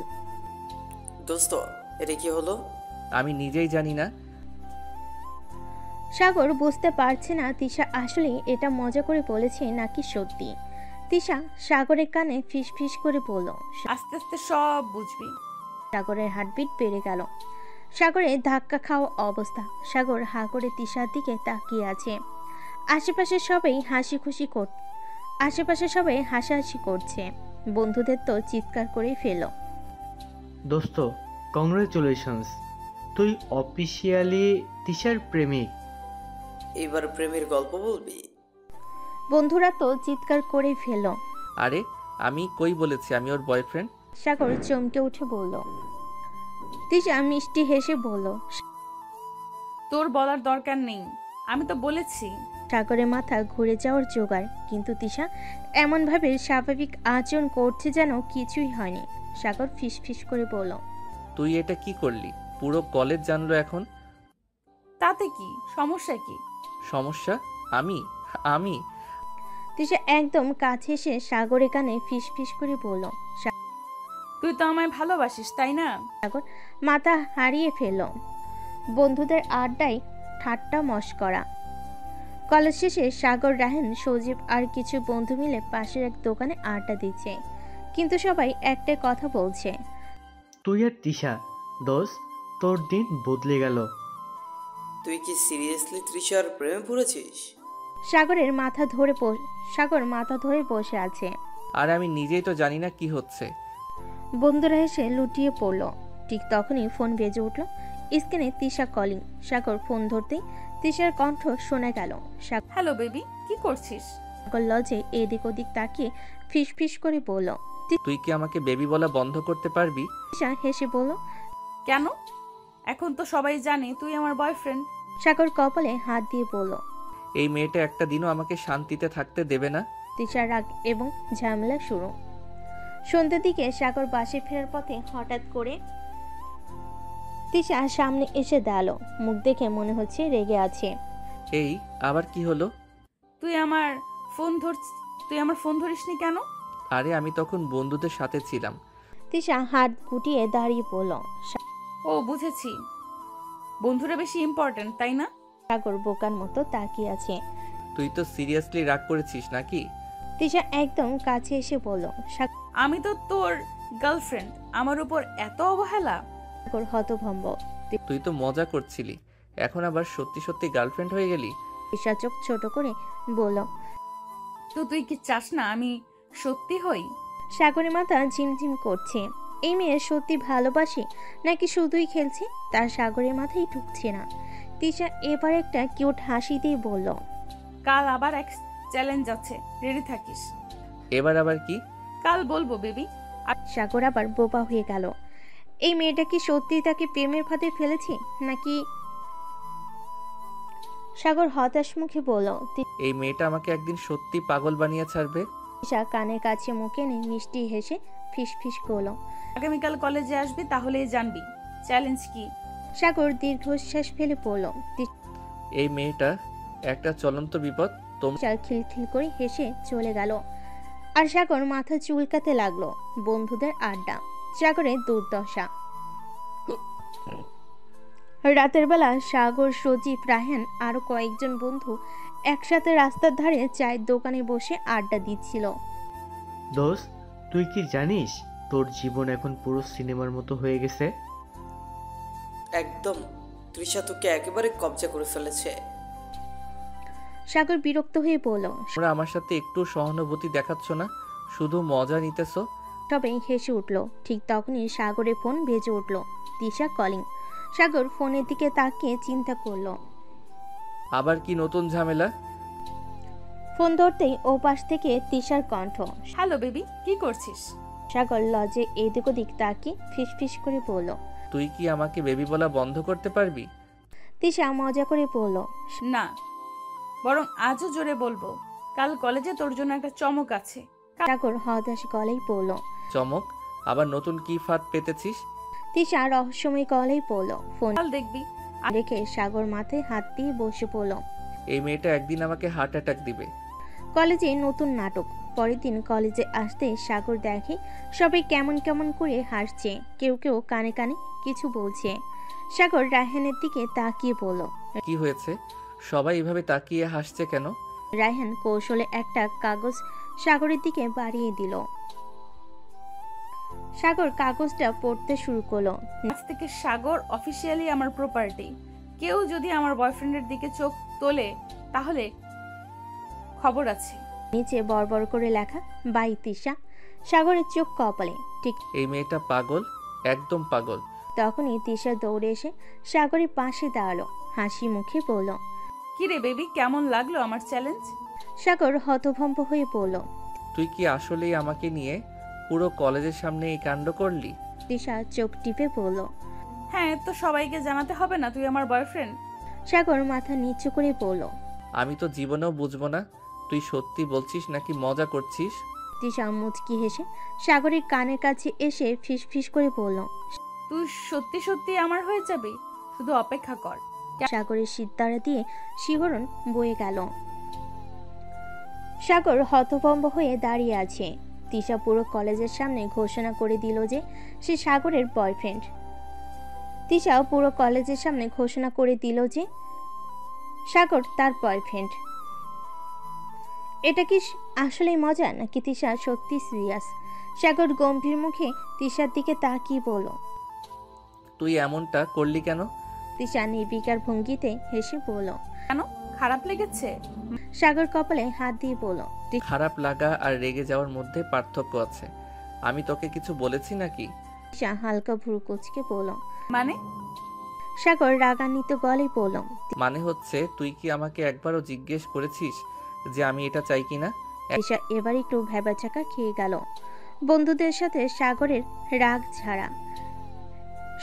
দোস্ত, এটা কি হলো? আমি নিজেই জানি না। সাগর বুঝতে পারছে না তিশা আসলে এটা মজা করে বলেছে নাকি সত্যি। তিশা সাগরের কানে ফিস ফিস করে বলল, আস্তে আস্তে সব বুঝবি। সাগরের হার্টবিট বেড়ে গেল। সাগরের ধাক্কা খাওয়া অবস্থা। সাগর হা করে তিশার দিকে তাকিয়ে আছে। আশেপাশে সবাই হাসাহাসি করছে। বন্ধুদের তো চিৎকার করে ফেল। দোস্ত, কংগ্রেচুলেশনস, তুই অফিসিয়ালি তিশার প্রেমিক। এবার প্রেমের গল্প বলবি? বন্ধুরা তো চিৎকার করে ফেল। আরে আমি কই বলেছি আমি ওর বয়ফ্রেন্ড? সাগর চমকে উঠে বলল। তিশা মিষ্টি হেসে বলল, তোর বলার দরকার নেই, আমি তো বলেছি। সাগরের মাথা ঘুরে যাওয়ার জোগাড়, কিন্তু তিশা এমন ভাবে স্বাভাবিক আচরণ করছে যেন কিছুই হয়নি। সাগর ফিস ফিস করে বলল, তুই এটা কি করলি? পুরো কলেজ জানলো এখন। তাতে কি সমস্যা কি? সমস্যা? আমি আমি তিশা একদম কাছে এসে সাগরের কানে ফিস ফিস করে বলল। তুই তো আমায় ভালোবাসিস তাই না? সাগর মাথা হারিয়ে ফেলল। বন্ধুদের আড্ডায় ঠাট্টা মশকরা। কলেজ শেষে সাগর, রাহেন, সজীব আর কিছু বন্ধু মিলে পাশের এক দোকানে আড্ডা দিচ্ছে, কিন্তু সবাই একটাই কথা বলছে। তুই আর তিশা দোস্ত, তোর দিন বদলে গেল। তুই কি সিরিয়াসলি তৃষার প্রেমে পড়েছিস? সাগর মাথা ধরে বসে আছে। আর আমি নিজেই তো জানি না কি হচ্ছে। বন্ধুরা এসে লুটিয়ে পড়ল। ঠিক তখনই ফোন বেজে উঠল। স্ক্রিনে তিশা কলিং। সাগর ফোন ধরতেই তিশার কণ্ঠ শোনা গেল। হ্যালো বেবি, কি করছিস? সাগর লজে এদিক ওদিক তাকিয়ে ফিস ফিস করে বলল। তুই কি আমাকে বেবি বলা বন্ধ করতে পারবি? তিশা হেসে বলল, কেন? এখন তো সবাই জানে তুই আমার বয়ফ্রেন্ড। সাগর কপালে হাত দিয়ে বলল, এই মেয়েটা একটা দিনও আমাকে শান্তিতে থাকতে দেবে না। তিশার রাগ এবং ঝামেলা শুরু। সন্ধ্যের দিকে সাগর বাসে ফেরার পথে হঠাৎ করে তিশা সামনে এসে দাঁড়ালো। মুখ দেখে মনে হচ্ছে রেগে আছে। এই আবার কি হলো? তুই আমার ফোন ধরিসনি কেন? আরে আমি তখন বন্ধুদের সাথে ছিলাম। তিশা হাত গুটিয়ে দাঁড়িয়ে পড়ল। ও বুঝেছি, বন্ধুরা বেশি ইম্পর্ট্যান্ট তাই না? সাগর বোকার মতো তাকিয়ে আছে। তুই তো সিরিয়াসলি রাগ করেছিস নাকি? তিশা একদম কাছে এসে বলল, আমি তো তোর গার্লফ্রেন্ড, আমার উপর এত অবহেলা? সাগর হতভম্ব। তুই তো মজা করছিলি, এখন আবার সত্যি সত্যি গার্লফ্রেন্ড হয়ে গেলি? তিশা চোখ ছোট করে বলল, তো তুই কি চাস না আমি সত্যি হই? সাগরের মাথা ঝিমঝিম করছে। এই মেয়ে সত্যি ভালোবাসে নাকি শুধুই খেলছে, তার সাগরের মাথায় ঢুকছে না। তিশা এবার একটা কিউট হাসি দিয়ে বলল, কাল আবার এক চ্যালেঞ্জ আছে, রেডি থাকিস। এবার আবার কি? কাল বলবো বেবি। সাগর আবার বোবা হয়ে গেল। এই মেয়েটা কি সত্যি তাকে প্রেমের ফাঁদে ফেলেছে নাকি? সাগর হতাশ মুখে বলল, এই মেয়েটা আমাকে একদিন সত্যি পাগল বানিয়ে ছাড়বে। তিশা কানের কাছে মুখে নিয়ে মিষ্টি হেসে ফিস ফিস করলো, আগামীকাল কলেজে আসবি, তাহলেই জানবি চ্যালেঞ্জ কি। সাগর দীর্ঘশ্বাস ফেলে পড়ল। এই মেয়েটা একটা চলন্ত বিপদ। তিশা খিলখিল করে হেসে চলে গেল। আর সাগর মাথা চুলকাতে লাগলো। বন্ধুদের আড্ডা, সাগরের দুর্দশা। রাতের বেলা সাগর, সজীব, রাহেন আরো কয়েকজন বন্ধু একসাথে রাস্তার ধারে চায়ের দোকানে বসে আড্ডা দিচ্ছিল। দোস্ত, তুই কি জানিস তোর জীবন এখন পুরো সিনেমার মতো হয়ে গেছে? একদম, তৃষা তোকে একেবারে কবজা করে ফেলেছে। সাগর বিরক্ত হয়ে বলল, তোমরা আমার সাথে একটু সহানুভূতি দেখাচ্ছ না, শুধু মজা নিতেছো। সবাই হেসে উঠল। ঠিক তখনই সাগরের ফোন বেজে উঠল। তিশা কলিং। সাগর ফোনের দিকে তাকিয়ে চিন্তা করলো, আবার কি নতুন ঝামেলা? ফোন ধরতেই ও পাশ থেকে তিশার কণ্ঠ, হ্যালো বেবি, কি করছিস? সাগর লজে এদিক ওদিক তাকিয়ে ফিস ফিস করে বলল, তুই কি আমাকে বেবি বলা বন্ধ করতে পারবি? তিশা মজা করে বলল, না, বরং আজও জোরে বলবো, কাল কলেজে তোর জন্য একটা চমক আছে। সাগর হতাশ গলায় বলল, চমক? আবার নতুন কি ফাঁদ পেতেছিস? তিশা রহস্যময় গলায় বলল, ফোন কাল দেখবি। রেখে সাগর মাথায় হাত দিয়ে বসে পড়ল। এই মেয়েটা একদিন আমাকে হার্ট অ্যাটাক দিবে। কলেজে নতুন নাটক। পরের দিন কলেজে আসতে সাগর দেখে সবাই কেমন কেমন করে হাসছে, কেউ কেউ কানে কানে কিছু বলছে। সাগর রায়হানের দিকে তাকিয়ে বলল, কি হয়েছে? সবাই এভাবে তাকিয়ে হাসছে কেন? রায়হান কৌশলে একটা কাগজ সাগরের দিকে বাড়িয়ে দিল। সাগর কাগজটা পড়তে শুরু করলো, আজ থেকে সাগর অফিসিয়ালি আমার প্রপার্টি। কেউ যদি আমার বয়ফ্রেন্ডের দিকে চোখ তোলে তাহলে খবর আছে। নিচে বড় করে লেখা, বাই তিশা। সাগরের চোখ কপালে। ঠিক এই মেয়েটা পাগল, একদম পাগল। তখনই তিশা দৌড়ে এসে সাগরের পাশে দাঁড়ালো, হাসি মুখে বলল, কি রে বেবি, কেমন লাগলো আমার চ্যালেঞ্জ? সাগর হতভম্ব হয়ে বলল, তুই কি আসলেই আমাকে নিয়ে পুরো কলেজের সামনে এই কাণ্ড করলি? তিশা চোখ টিপে বলল, হ্যাঁ, তো সবাইকে জানাতে হবে না তুই আমার বয়ফ্রেন্ড? সাগর মাথা নিচু করে বলল, আমি তো জীবনেও বুঝবো না তুই সত্যি বলছিস নাকি মজা করছিস। তিশা মুচকি হেসে সাগরের কানের কাছে এসে ফিস ফিস করে বলল, তুই সত্যি সত্যি আমার হয়ে যাবি, শুধু অপেক্ষা কর। সাগরের সিদ্ধারা দিয়ে শিহরণ বয়ে গেল। সাগর হতভম্ব হয়ে দাঁড়িয়ে আছে। তিশা পুরো কলেজের সামনে ঘোষণা করে দিল যে সে সাগরের বয়ফ্রেন্ড। তিশা পুরো কলেজের সামনে ঘোষণা করে দিল যে সাগর তার বয়ফ্রেন্ড। এটা কি আসলেই মজা নাকি তিশা সত্যি সিরিয়াস? সাগর গম্ভীর মুখে তিশার দিকে তাকিয়ে বলল, তুই এমনটা করলি কেন? তিশা নির্বিকার ভঙ্গিতে হেসে বলল, কেন, খারাপ লেগেছে? সাগর কপালে হাত দিয়ে বলল, খারাপ লাগা আর রেগে যাওয়ার মধ্যে পার্থক্য আছে। আমি তোকে কিছু বলেছি নাকি? তিশা হালকা ভ্রু কুঁচকে বলল, মানে? সাগর রাগান্বিত গলে বলল, মানে হচ্ছে তুই কি আমাকে একবারও জিজ্ঞেস করেছিস যে আমি এটা চাই কিনা? তিশা এবার একটু ভেবাচাকা খেয়ে গেল। বন্ধুদের সাথে সাগরের রাগ ঝাড়া।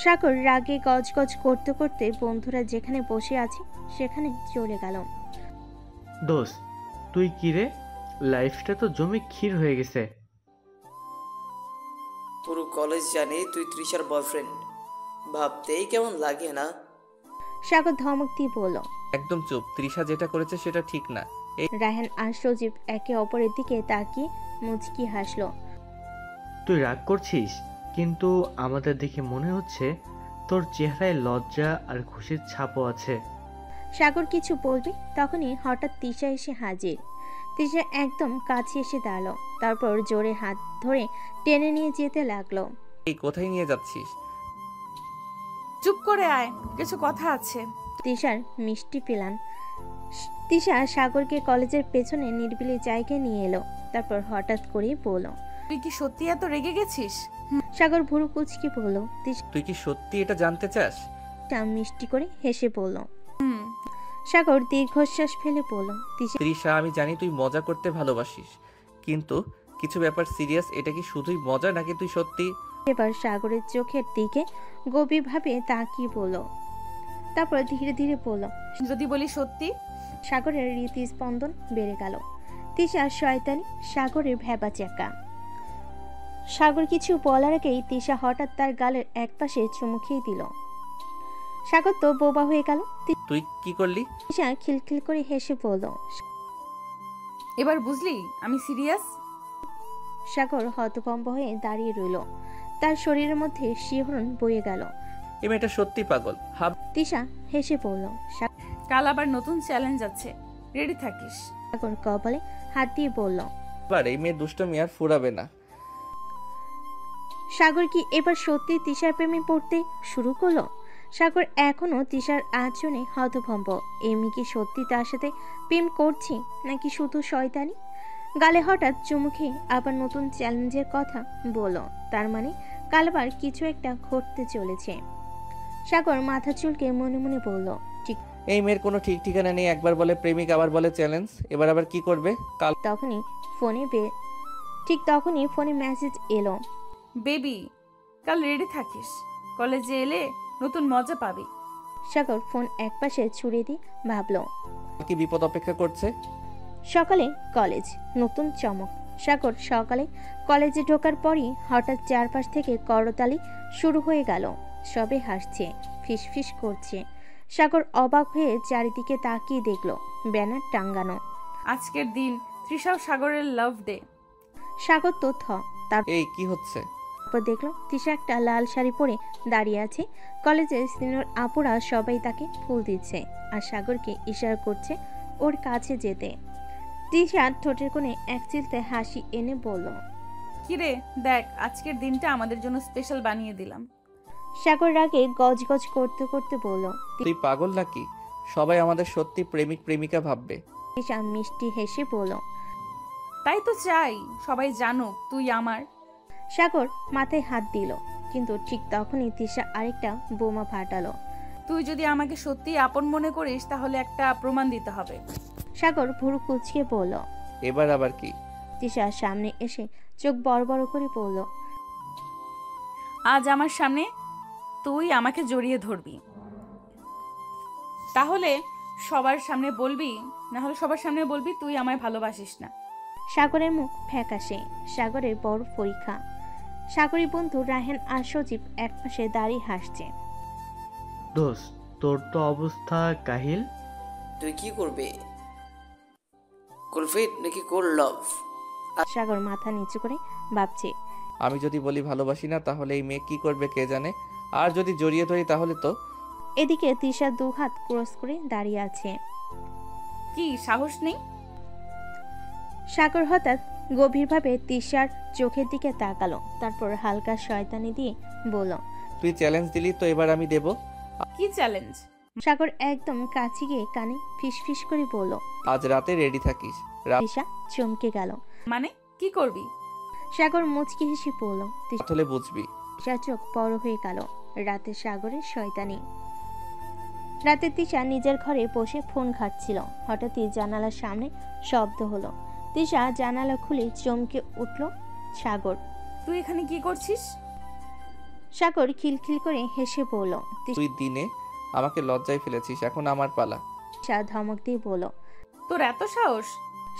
সাগর রাগে গজগজ করতে করতে বন্ধুরা যেখানে বসে আছে সেখানে চলে গেল। দোস্ত তুই কি রে, লাইফটা তো জমে ক্ষীর হয়ে গেছে। পুরো কলেজ জানে তুই তৃষার বয়ফ্রেন্ড, ভাবতেই কেমন লাগে না? সাগর ধমক দিয়ে বলল, একদম চুপ। তৃষা যেটা করেছে সেটা ঠিক না। রায়হান আর সজীব একে অপরের দিকে তাকিয়ে মুচকি হাসলো। তুই রাগ করছিস, কিন্তু আমাদের দেখে মনে হচ্ছে তোর চেহারায় লজ্জা আর খুশির ছাপও আছে। সাগর কিছু বলবে তখনই হঠাৎ তিশা এসে হাজির। তিশা একদম কাছে এসে দাঁড়ালো, তারপর জোরে হাত ধরে টেনে নিয়ে যেতে লাগলো। এই কোথায় নিয়ে যাচ্ছিস? চুপ করে আয়, কিছু কথা আছে। তিশার মিষ্টি পেলান। তিশা সাগরকে কলেজের পেছনে নির্বিলি জায়গায় নিয়ে এলো, তারপর হঠাৎ করে বলল, তুই কি সত্যি এত রেগে গেছিস? সাগর ভুরু কুচকি বলল, তুই কি সত্যি এটা জানতে চাস? মিষ্টি করে হেসে বলল। সাগর দীর্ঘশ্বাস ফেলে বলল, তৃষা আমি জানি তুই মজা করতে ভালোবাসিস, কিন্তু কিছু ব্যাপার সিরিয়াস। এটা কি শুধুই মজা নাকি তুই সত্যি? এবার সাগরের চোখের দিকে গভীরভাবে তাকিয়ে বলল, তারপর ধীরে ধীরে বলল, যদি বলি সত্যি? সাগরের হৃদস্পন্দন বেড়ে গেল। তিশা শয়তানি, সাগরের ভেবাচাকা। সাগর কিছু বলার আগেই তিশা হঠাৎ তার গালের একপাশে চুমু খেয়ে দিল। সাগর তো বোবা হয়ে গেল। তুই কি করলি? তিশা খিলখিল করে হেসে বলল, এবার বুঝলি আমি সিরিয়াস? সাগর হতভম্ব হয়ে দাঁড়িয়ে রইল, তার শরীরের মধ্যে শিহরণ বয়ে গেল। এই মেয়েটা সত্যি পাগল। তিশা হেসে বলল, কাল আবার নতুন চ্যালেঞ্জ আছে, রেডি থাকিস। সাগর কপালে হাত দিয়ে বলল, এবার এই মেয়ে দুষ্টমি আর ফুরাবে না। সাগর কি এবার সত্যি তিশার প্রেমে পড়তে শুরু করলো? সাগর এখনো তিশার আচরণে হতভম্ব। এমনি কি সত্যি তার সাথে প্রেম করছে নাকি শুধু শয়তানি? গালে হঠাৎ চুমু খেয়ে আবার নতুন চ্যালেঞ্জের কথা বলল, তার মানে কাল আবার কিছু একটা ঘটতে চলেছে। সাগর মাথা চুলকে মনে মনে বলল, ঠিক এই মেয়ের কোনো ঠিক ঠিকানা নেই। একবার বলে প্রেমিক, আবার বলে চ্যালেঞ্জ, এবার আবার কি করবে? কাল তখনই ফোনে মেসেজ এলো, বেবি কাল রেডি থাকিস, কলেজে এলে নতুন মজা পাবি। সাগর ফোন একপাশে ছুড়ে দিয়ে ভাবলো, কি বিপদ অপেক্ষা করছে। সকালে কলেজ, নতুন চমক। সাগর সকালে কলেজে ঢোকার পরই হঠাৎ চারপাশ থেকে করতালি শুরু হয়ে গেল। সবে হাসছে, ফিসফিস করছে। সাগর অবাক হয়ে চারিদিকে তাকিয়ে দেখল ব্যানার টাঙ্গানো। আজকের দিন তৃষা ও সাগরের লাভ ডে। সাগর তো এই কি হচ্ছে? তারপর দেখলো তৃষা একটা লাল শাড়ি পরে দাঁড়িয়ে আছে। কলেজের সিনিয়র আপুরা সবাই তাকে ফুল দিচ্ছে আর সাগরকে ইশারা করছে ওর কাছে যেতে। তৃষা ঠোঁটের কোণে এক চিলতে হাসি এনে বলল, কিরে দেখ, আজকের দিনটা আমাদের জন্য স্পেশাল বানিয়ে দিলাম। সাগর রাগে গজগজ করতে করতে বলল, তুই পাগল নাকি? সবাই আমাদের সত্যি প্রেমিক প্রেমিকা ভাববে। তৃষা মিষ্টি হেসে বলল, তাই তো চাই সবাই জানুক তুই আমার। সাগর মাথায় হাত দিল, কিন্তু ঠিক তখনই তৃষা আরেকটা বোমা ফাটালো। তুই যদি আমাকে সত্যি আপন মনে করিস তাহলে একটা প্রমাণ দিতে হবে। সাগর ভুরু কুচকে বলল, এবার আবার কি? তৃষা সামনে এসে চোখ বড় বড় করে বলল, আজ আমার সামনে তুই আমাকে জড়িয়ে ধরবি, তাহলে সবার সামনে বলবি তুই আমায় ভালোবাসিস না। সাগরের মুখ ফ্যাকাশে। সাগরের বড় পরীক্ষা। সাগরী বন্ধু রাহেন আর সজীব একপাশে দাঁড়িয়ে হাসছে। দোস্ত, তোর তো অবস্থা কাহিল। তুই কি করবে? কুলফিট নাকি কোল্ড লাভ? সাগর মাথা নিচু করে ভাবছে। আমি যদি বলি ভালোবাসি না তাহলে এই মেয়ে কি করবে কে জানে, আর যদি জড়িয়ে ধরি তাহলে তো। এদিকে তিশা দু হাত ক্রস করে দাঁড়িয়ে আছে। কি সাহস নেই? সাগর হঠাৎ গভীরভাবে তিশার চোখের দিকে তাকালো, তারপর হালকা শয়তানি দিয়ে বলল, তুই চ্যালেঞ্জ দিলি তো এবার আমি দেব। কি চ্যালেঞ্জ? সাগর একদম কাছে গিয়ে কানে ফিসফিস করে বলল, আজ রাতে রেডি থাকিস। তিশা চমকে গেল। মানে কি করবি? সাগর মুচকি হেসে বলল, তাহলে বুঝবি। তিশার চোখ বড় হয়ে গেল। রাতে সাগরের শয়তানি। রাতে তিশা নিজের ঘরে বসে ফোন ঘাটছিল। হঠাৎই জানালার সামনে শব্দ হলো। তিশা জানালা খুলে চমকে উঠল। সাগর, তুই এখানে কি করছিস? সাগর খিলখিল করে হেসে বলল, তুই দিনে আমাকে লজ্জায় ফেলেছিস, এখন আমার পালা। তিশা ধমক দিয়ে বলল, তোর এত সাহস?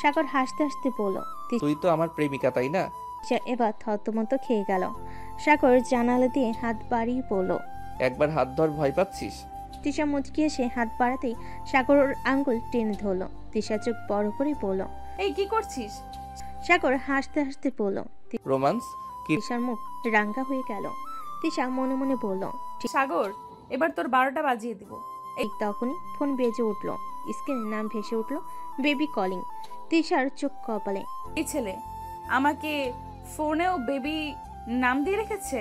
সাগর হাসতে হাসতে বলল, তুই তো আমার প্রেমিকা তাই না? তিশা এবার থতমত খেয়ে গেল। সাগর জানালা দিয়ে হাত বাড়িয়ে বলল, একবার হাত ধর, ভয় পাচ্ছিস? তিশা মুচকি এসে হাত বাড়াতেই সাগর ওর আঙ্গুল টেনে ধরল। তিশা চোখ বড় করে বলল, এই কি করছিস? সাগর হাসতে হাসতে বলল, রোমান্স। তিশার মুখ রাঙ্গা হয়ে গেল। তিশা মনে মনে বলল, সাগর, এবার তোর 12টা বাজিয়ে দিব। ঠিক তখনই ফোন বেজে উঠল। স্ক্রিনের নাম ভেসে উঠল, বেবি কলিং। তিশার চোখ কপালে। এই ছেলে আমাকে ফোনেও বেবি নাম দিয়ে রেখেছে।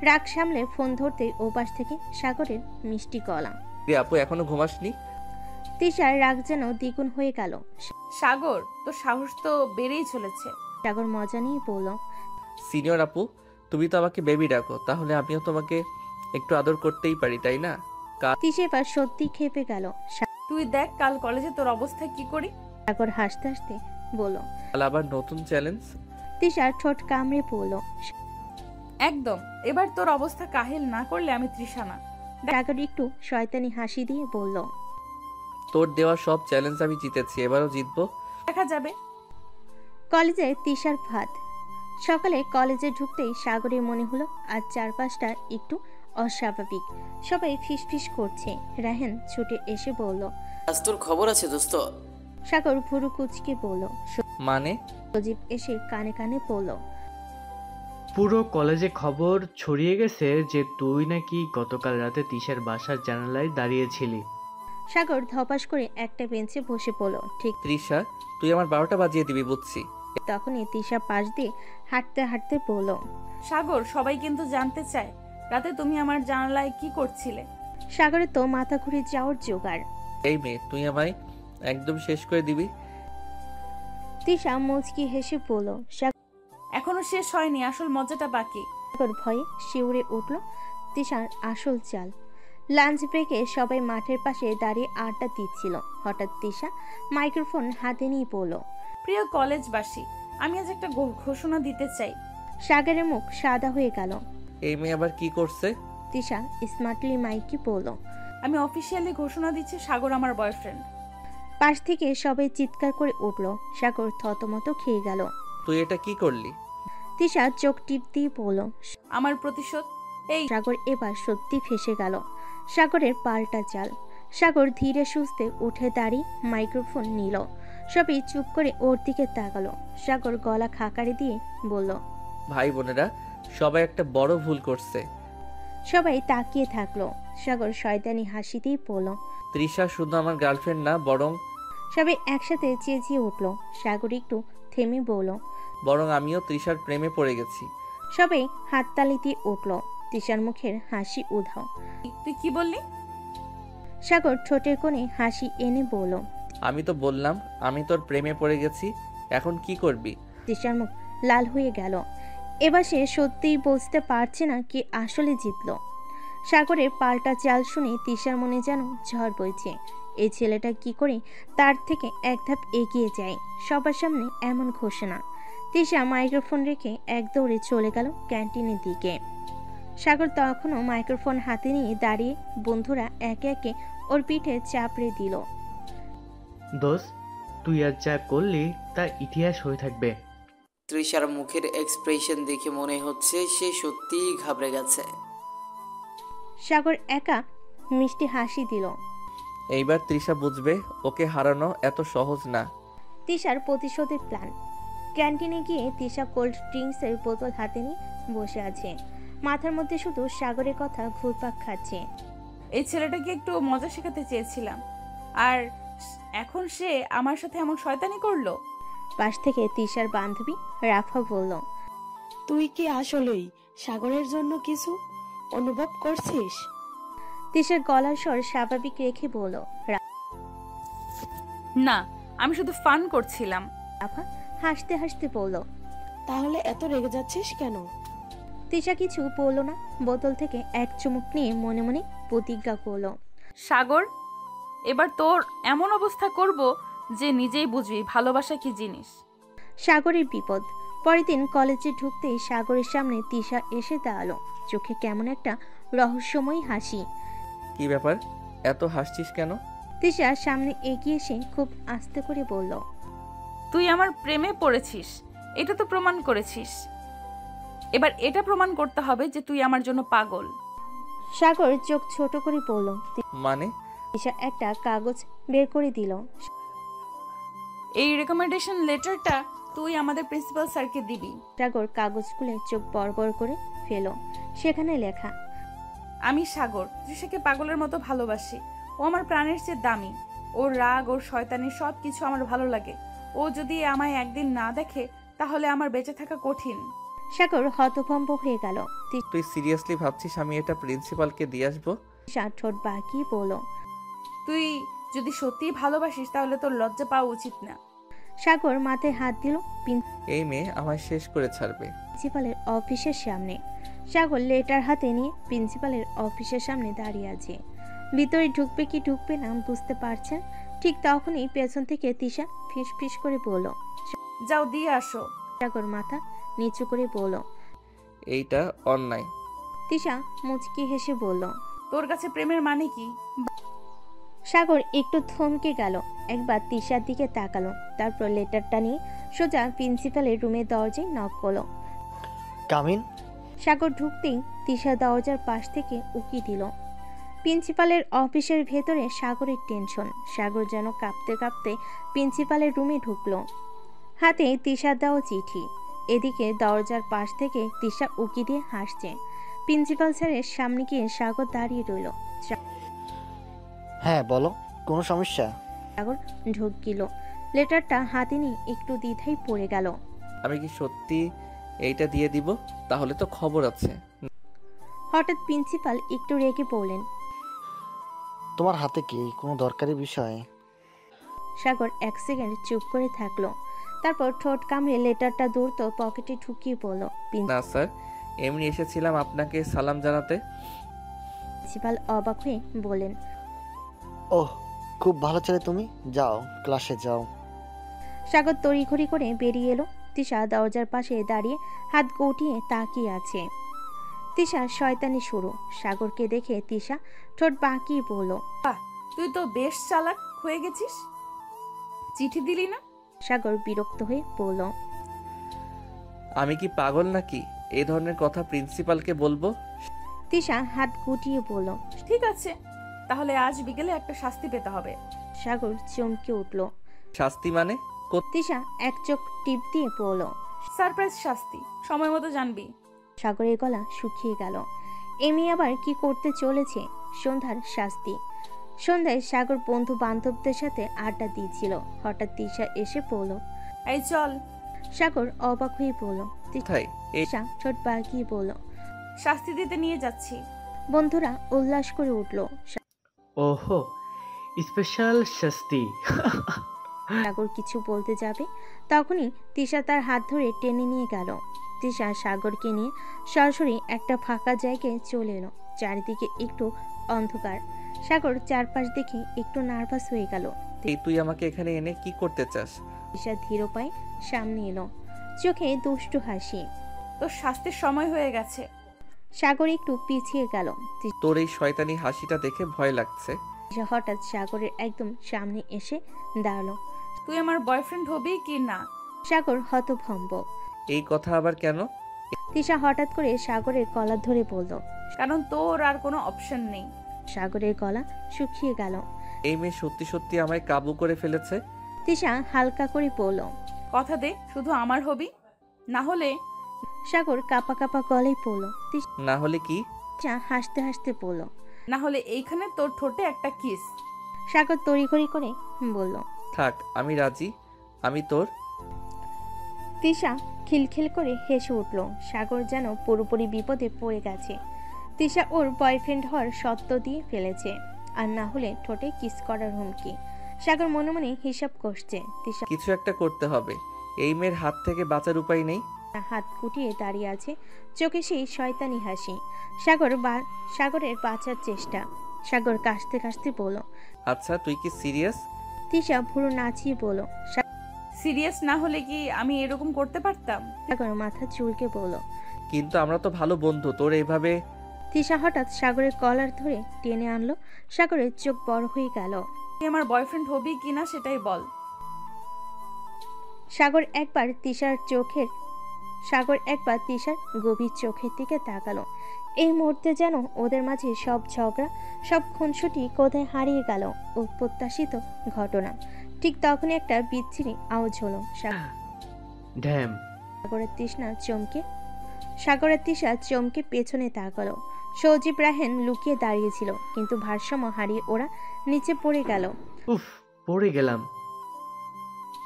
রাগ সামলে ফোন ধরতেই ওপাশ থেকে সাগরের মিষ্টি গলা। আপু এখনো ঘুমাসনি? তিশার রাগ যেন দ্বিগুণ হয়ে গেল। সাগর, তোর সাহস তো বেড়েই চলেছে। সাগর মজা নিয়ে বলল, সিনিয়র আপু, তুমি তো আমাকে বেবি ডাকো, তাহলে আমিও তোমাকে একটু আদর করতেই পারি তাই না? তিশা এবার সত্যি খেপে গেল। তুই দেখ কাল কলেজে তোর অবস্থা কি করি। সাগর হাসতে হাসতে বলল, কাল আবার নতুন চ্যালেঞ্জ। তিশার ঠোঁট কামড়ে বলল, একদম, এবার তোর অবস্থা কাহিল না করলে আমি তৃষা না। সাগর একটু শয়তানি হাসি দিয়ে বলল, তোর দেওয়া সব চ্যালেঞ্জ আমি জিতেছি, এবারও জিতবো। দেখা যাবে। কলেজে তিশার ভাত। সকালে কলেজে ঢুকতেই সাগরের মনে হলো আজ চারপাশটা একটু অস্বাভাবিক। সবাই ফিসফিস করছে। রাহেন ছুটে এসে বলল, আজ তোর খবর আছে দোস্ত? সাগর ভুরু কুচকে বলল, মানে? সজীব এসে কানে কানে বলল, পুরো কলেজে খবর ছড়িয়ে গেছে যে তুই নাকি গতকাল রাতে তিশার বাসার জানালায় দাঁড়িয়েছিলি। সাগর ধপাস করে একটা বেঞ্চে বসে পড়ল। ঠিক, তৃষা, তুই আমার 12টা বাজিয়ে দিবি বুঝছি। তখনই তিশা পাশ দিয়ে হাঁটতে হাঁটতে বলল, সাগর, সবাই কিন্তু জানতে চায় রাতে তুমি আমার জানালায় কি করছিলে। সাগরের তো মাথা ঘুরে যাওয়ার জোগাড়। এই মেয়ে, তুই আমায় একদম শেষ করে দিবি। তিশা মুচকি হেসে বলল, এখনো শেষ হয়নি, আসল মজাটা বাকি। সাগর ভয়ে শিউরে উঠল তিশার আসল চাল। লাঞ্চ ব্রেকে সবাই মাঠের পাশে দাঁড়িয়ে আড্ডা দিচ্ছিল। হঠাৎ তিশা মাইক্রোফোন হাতে নিয়ে বলল, প্রিয় কলেজবাসী, আমি আজ একটা ঘোষণা দিতে চাই। সাগরের মুখ সাদা হয়ে গেল। এই মেয়ে আবার কি করছে? তিশা স্মার্টলি মাইকে বলল, আমি অফিসিয়ালি ঘোষণা দিচ্ছি সাগর আমার বয়ফ্রেন্ড। পাশ থেকে সবাই চিৎকার করে উঠল। সাগর থতমত খেয়ে গেল। তুই এটা কি করলি? তিশা চোখ টিপ দিয়ে বলল, আমার প্রতিশোধ। এই সাগর এবার সত্যি ফেসে গেল। সাগরের পাল্টা চাল। সাগর ধীরে সুস্থে উঠে দাঁড়িয়ে মাইক্রোফোন নিল। সবাই চুপ করে ওর দিকে তাকালো। সাগর গলা খাকারি দিয়ে বলল, ভাই বোনেরা, সবাই একটা বড় ভুল করছে। সবাই তাকিয়ে থাকলো। সাগর শয়তানি হাসি দিয়ে বলল, তৃষা শুধু আমার গার্লফ্রেন্ড না, সবাই একসাথে চেঁচিয়ে উঠল। সাগর একটু থেমে বলল, বরং আমিও তৃষার প্রেমে পড়ে গেছি। সবাই হাততালি দিয়ে উঠল। তিশার মুখের হাসি উধাও। তুই কি বললি? সাগর ঠোঁটের কোণে হাসি এনে বলল, আমি তো বললাম আমি তোর প্রেমে পড়ে গেছি, এখন কি করবি? তিশার মুখ লাল হয়ে গেল। এবার সে সত্যিই বুঝতে পারছে না কি আসলে জিতল। সাগরের পাল্টা চাল শুনে তিশার মনে যেন ঝড় বইছে। এই ছেলেটা কি করে তার থেকে এক ধাপ এগিয়ে যায়। সবার সামনে এমন ঘোষণা। তিশা মাইক্রোফোন রেখে এক দৌড়ে চলে গেল ক্যান্টিনের দিকে। সাগর তখনও মাইক্রোফোন হাতে নিয়ে দাঁড়িয়ে। বন্ধুরা একে একে ওর পিঠে চাপড়ে দিল। দোস্ত, তুই আজ যা করলি তা ইতিহাস হয়ে থাকবে। তৃষার মুখের এক্সপ্রেশন দেখে মনে হচ্ছে সে সত্যিই ঘাবড়ে গেছে। সাগর একা মিষ্টি হাসি দিল। এইবার তৃষা বুঝবে ওকে হারানো এত সহজ না। তিশার প্রতিশোধের প্ল্যান। ক্যান্টিনে গিয়ে তিশা কোল্ড ড্রিঙ্কসের বোতল হাতে নিয়ে বসে আছে। মাথার মধ্যে শুধু সাগরের কথা ঘুরপাক খাচ্ছে। এই ছেলেটাকে একটু মজা শেখাতে চেয়েছিলাম, আর এখন সে আমার সাথে এমন শয়তানি করলো। পাশ থেকে তিশার বান্ধবী রাফা বলল, তুই কি আসলেই সাগরের জন্য কিছু অনুভব করছিস? তিশার গলার স্বর স্বাভাবিক রেখে বলল, না, আমি শুধু ফান করছিলাম। রাফা হাসতে হাসতে বলল, তাহলে এত রেগে যাচ্ছিস কেন? তিশা কিছু বলল না। বোতল থেকে এক চুমুক নিয়ে মনে মনে প্রতিজ্ঞা করল, সাগর, এবার তোর এমন অবস্থা করব যে নিজেই বুঝবি ভালোবাসা কি জিনিস। সাগরের বিপদ। পরের দিন কলেজে ঢুকতেই সাগরের সামনে তিশা এসে দাঁড়ালো, চোখে কেমন একটা রহস্যময় হাসি। কি ব্যাপার, এত হাসছিস কেন? তিশা সামনে এগিয়ে এসে খুব আস্তে করে বলল, তুই আমার প্রেমে পড়েছিস, এটা তো প্রমাণ করেছিস। এবার এটা প্রমাণ করতে হবে যে তুই আমার জন্য পাগল। সাগর চোখ ছোট করে বলল। মানে? তিশা একটা কাগজ বের করে দিল। এই রেকমেন্ডেশন লেটারটা তুই আমাদের প্রিন্সিপাল স্যারকে দিবি। সাগর কাগজ খুলে চোখ বড় বড় করে ফেলো। সেখানে লেখা, আমি সাগর তৃষাকে পাগলের মতো ভালোবাসি। ও আমার প্রাণের চেয়ে দামি। ওর রাগ, ওর শয়তানি সব কিছু আমার ভালো লাগে। ও যদি আমায় একদিন না দেখে তাহলে আমার বেঁচে থাকা কঠিন। সাগর হতভম্ব হয়ে গেল। তুই সিরিয়াসলি ভাবছিস আমি এটা প্রিন্সিপালকে দিয়ে আসবো? ঠোঁট বাঁকিয়ে বলল, তুই যদি সত্যিই ভালোবাসিস তাহলে তোর লজ্জা পাওয়া উচিত না। সাগর মাথায় হাত দিল। এই মেয়ে আমায় শেষ করে ছাড়বে। প্রিন্সিপালের অফিসের সামনে সাগর লেটার হাতে নিয়ে প্রিন্সিপালের অফিসের সামনে দাঁড়িয়ে আছে। ভিতরে ঢুকবে কি ঢুকবে না বুঝতে পারছেন। ঠিক তখনই পেছন থেকে তিশা ফিস ফিস করে বলল, যাও দিয়ে আসো। সাগর মাথা নিচু করে বলল, এইটা অন্যায়। তিশা মুচকি হেসে বলল, তোর কাছে প্রেমের মানে কি? সাগর একটু থমকে গেল, একবার তিশার দিকে তাকালো, তারপর লেটারটা নিয়ে সোজা প্রিন্সিপালের রুমের দরজায় নক করলো। কামিন। সাগর ঢুকতেই তিশা দরজার পাশ থেকে উকি দিল। প্রিন্সিপালের অফিসের ভেতরে সাগরের টেনশন। সাগর যেন কাঁপতে কাঁপতে প্রিন্সিপালের রুমে ঢুকলো, হাতে তিশার দেওয়া চিঠি। এদিকে দরজার পাশ থেকে তিশা উকি দিয়ে হাসছে। প্রিন্সিপাল স্যারের সামনে গিয়ে সাগর দাঁড়িয়ে রইল। হ্যাঁ বলো, কোনো সমস্যা? সাগর ঢুকিল। লেটারটা হাতে নিয়ে একটু দ্বিধায় পড়ে গেল। আমি কি সত্যি এইটা দিয়ে দিব? তাহলে তো খবর আছে। হঠাৎ প্রিন্সিপাল একটু রেগে বললেন, তোমার হাতে কি কোনো দরকারি বিষয়? সাগর এক সেকেন্ড চুপ করে থাকলো, তারপর ঠোঁট কামড়ে লেটারটা দ্রুত পকেটে ঢুকিয়ে বলল, না স্যার, এমনি এসেছিলাম আপনাকে সালাম জানাতে। প্রিন্সিপাল অবাক হয়ে বললেন, ওহ, খুব ভালো ছেলে তুমি, যাও ক্লাসে যাও। সাগর তড়িঘড়ি করে বেরিয়ে এলো। তিশা দরজার পাশে দাঁড়িয়ে হাত গুটিয়ে তাকিয়ে আছে। তিশা শয়তানি শুরু। সাগরকে দেখে তিশা ঠোঁট বাঁকিয়ে বলল, তুই তো বেশ চালাক হয়ে গেছিস, চিঠি দিলি না? সাগর বিরক্ত হয়ে বলল, আমি কি পাগল নাকি এই ধরনের কথা প্রিন্সিপালকে বলবো? তিশা হাত গুটিয়ে বলল, ঠিক আছে, তাহলে আজ বিকেলে একটা শাস্তি পেতে হবে। সাগর চমকে উঠল। শাস্তি মানে? তিশা এক চোখ টিপ দিয়ে বলল, সারপ্রাইজ শাস্তি, সময় মতো জানবি। সাগরের গলা শুকিয়ে গেল। এমি আবার কি করতে চলেছে? সন্ধ্যার শাস্তি। সন্ধ্যায় সাগর বন্ধু বান্ধবদের সাথে আড্ডা দিয়েছিল। হঠাৎ তিশা এসে পড়ল। এই চল। সাগর অবাক হয়ে পড়ল। তিশা ঠোঁট বাঁকিয়ে বলল, শাস্তি দিতে নিয়ে যাচ্ছি। বন্ধুরা উল্লাস করে উঠল। ওহো, স্পেশাল শাস্তি। সাগর কিছু বলতে যাবে, তখনই তিশা তার হাত ধরে টেনে নিয়ে গেল। তিশা সাগরকে নিয়ে সরাসরি একটা ফাঁকা জায়গায় চলে এলো। চারিদিকে একটু অন্ধকার। সাগর চারপাশ দেখে একটু নার্ভাস হয়ে গেল। তুই আমাকে এখানে এনে কি করতে চাস? তিশা ধীর পায়ে সামনে এলো, চোখে দুষ্টু হাসি। তোর শাস্তির সময় হয়ে গেছে। সাগর একটু পিছিয়ে গেল। তোর এই শয়তানি হাসিটা দেখে ভয় লাগছে। হঠাৎ সাগরের একদম সামনে এসে দাঁড়ালো। তুই আমার বয়ফ্রেন্ড হবি কি না? সাগর হতভম্ব। এই কথা আবার কেন? তিশা হঠাৎ করে সাগরের গলা ধরে বলল। কারণ তোর আর কোনো অপশন নেই। সাগরের গলা শুকিয়ে গেল। এই মেয়ে সত্যি সত্যি আমায় কাবু করে ফেলেছে। তিশা হালকা করে বলল। কথা দে শুধু আমার হবি, না হলে। সাগর কাপা কাপা গলায় পড়ল। না হলে কি? তিশা হাসতে হাসতে বলল। না হলে এইখানে তোর ঠোঁটে একটা কিস। সাগর তড়িঘড়ি করে বলল। থাক, আমি রাজি, আমি তোর। তিশা খিলখিল করে হেসে উঠল। সাগর যেন পুরোপুরি বিপদে পড়ে গেছে। তিশা ওর বয়ফ্রেন্ড হওয়ার সত্য দিয়ে ফেলেছে, আর না হলে ঠোঁটে কিস করার হুমকি। সাগর মনে মনে হিসাব করছে। তিশা কিছু একটা করতে হবে, এই মেয়ের হাত থেকে বাঁচার উপায় নেই। হাত কুটিয়ে দাঁড়িয়ে আছে, চোখে সেই শয়তানি হাসি। সাগরের বাঁচার চেষ্টা। সাগর কাশতে কাশতে বলল। আচ্ছা তুই কি সিরিয়াস? তিশা ভুরু নাচিয়ে বলল। সিরিয়াস না হলে কি আমি এরকম করতে পারতাম? সাগর মাথা চুলকে বলল। কিন্তু আমরা তো ভালো বন্ধু, তোর এইভাবে। তিশা হঠাৎ সাগরের কলার ধরে টেনে আনলো। সাগরের চোখ বড় হয়ে গেল। তুই আমার বয়ফ্রেন্ড হবি কিনা সেটাই বল। সাগর একবার তিশার গভীর চোখের দিকে তাকালো। এই মুহূর্তে যেন ওদের মাঝে সব ঝগড়া, সব খুনসুটি কোথায় হারিয়ে গেল। অপ্রত্যাশিত ঘটনা। ঠিক তখনই একটা বিচ্ছিরি আওয়াজ হলো। ড্যাম। সাগরের তিশা চমকে পেছনে তাকালো। সজীব রাহেন লুকিয়ে দাঁড়িয়েছিল, কিন্তু ভারসাম্য হারিয়ে ওরা নিচে পড়ে গেল। উফ, পড়ে গেলাম।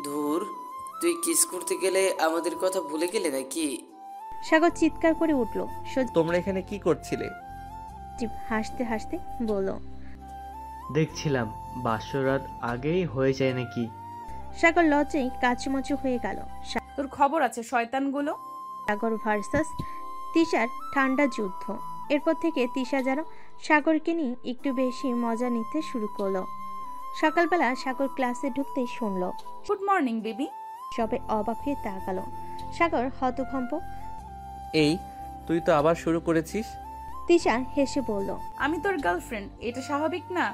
ধুর, তুই কিস করতে গেলে আমাদের কথা ভুলে গেলে নাকি? সাগর চিৎকার করে উঠল। তোমরা এখানে কি করছিলে? সজীব হাসতে হাসতে বলল। দেখছিলাম বাসরাত আগেই হয়ে যায় নাকি। সাগর লজ্জায় কাচুমাচু হয়ে গেল। তোর খবর আছে শয়তানগুলো। সাগর ভার্সাস তিশার ঠান্ডা যুদ্ধ। এরপর থেকে তিশা যেন সাগরকে নিয়ে একটু বেশি মজা নিতে শুরু করলো। সকালবেলা সাগর ক্লাসে ঢুকতেই শুনল। Good morning baby. সবে অবাক হয়ে তাকালো। সাগর হতভম্ব। এই তুই তো আবার শুরু করেছিস। তিশা হেসে বলল। আমি তোর গার্লফ্রেন্ড, এটা স্বাভাবিক না?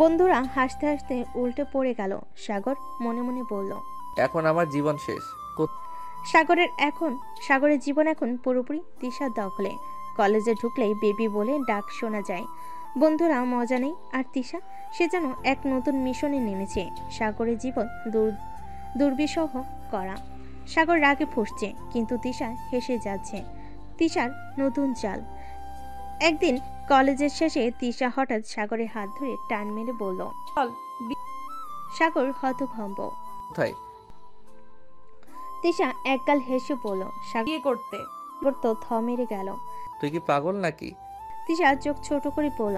বন্ধুরা হাসতে হাসতে উল্টে পড়ে গেল। সাগর মনে মনে বলল, এখন আমার জীবন শেষ। সাগরের জীবন এখন পুরোপুরি তিশার দখলে। কলেজে ঢুকলেই বেবি বলে ডাক শোনা যায়। বন্ধুরা মজা নেই, আর তিশা সে যেন এক নতুন মিশনে নেমেছে। সাগরের জীবন দুর্বিষহ করা। সাগর রাগে ফুঁসছে, কিন্তু তিশা হেসে যাচ্ছে। তিশার নতুন চাল। একদিন কলেজের শেষে তিশা হঠাৎ সাগরের হাত ধরে টান মেরে বলল, সাগর হতভম্ব। তিশা একগাল হেসে বলল, বিয়ে করতে। সাগর তো থ মেরে গেল। তুই কি পাগল নাকি? তিশা চোখ ছোট করে বলল,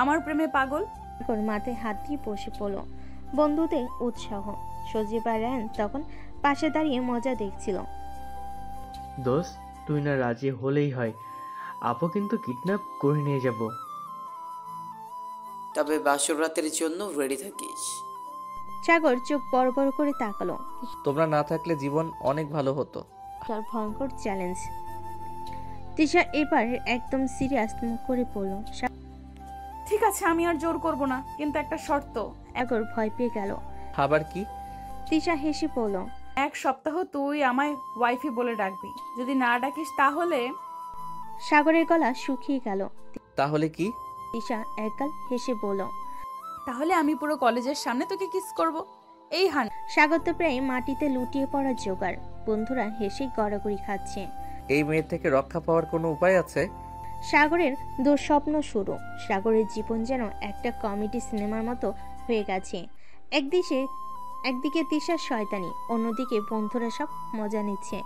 আমার প্রেমে পাগল। সাগর মাথায় হাত দিয়ে বসে পড়ল। বন্ধুদের উৎসাহ। সজীব আর রায়ন তখন পাশে দাঁড়িয়ে মজা দেখছিল। দোস্ত, তুই না রাজি হলেই হয়, আপু কিন্তু কিডন্যাপ করে নিয়ে যাব। তবে বাসর রাতের জন্য রেডি থাকিস। সাগর চোখ বড় বড় করে তাকালো। তোমরা না থাকলে জীবন অনেক ভালো হতো। তার ভয়ঙ্কর চ্যালেঞ্জ। তিশা এবার একদম সিরিয়াস মুখ করে বলল, ঠিক আছে, আমি আর জোর করব না, কিন্তু একটা শর্ত। সাগর ভয় পেয়ে গেল। আবার কি? তিশা হেসে বলল, 1 সপ্তাহ তুই আমায় ওয়াইফি বলে ডাকবি। যদি না ডাকিস তাহলে। সাগরের গলা শুকিয়ে গেল। তাহলে কি? তিশা একগাল হেসে বলল, তাহলে আমি পুরো কলেজের সামনে তোকে কিস করব। এই হান। সাগর তো প্রায় মাটিতে লুটিয়ে পড়ার জোগাড়। বন্ধুরা হেসে গড়াগড়ি খাচ্ছে। এই মেয়ের থেকে রক্ষা পাওয়ার কোনো উপায় আছে? সাগরের দুঃস্বপ্ন শুরু। সাগরের জীবন যেন একটা কমেডি সিনেমার মতো হয়ে গেছে। একদিকে তিশার শয়তানি, অন্যদিকে বন্ধুরা সব মজা নিচ্ছে।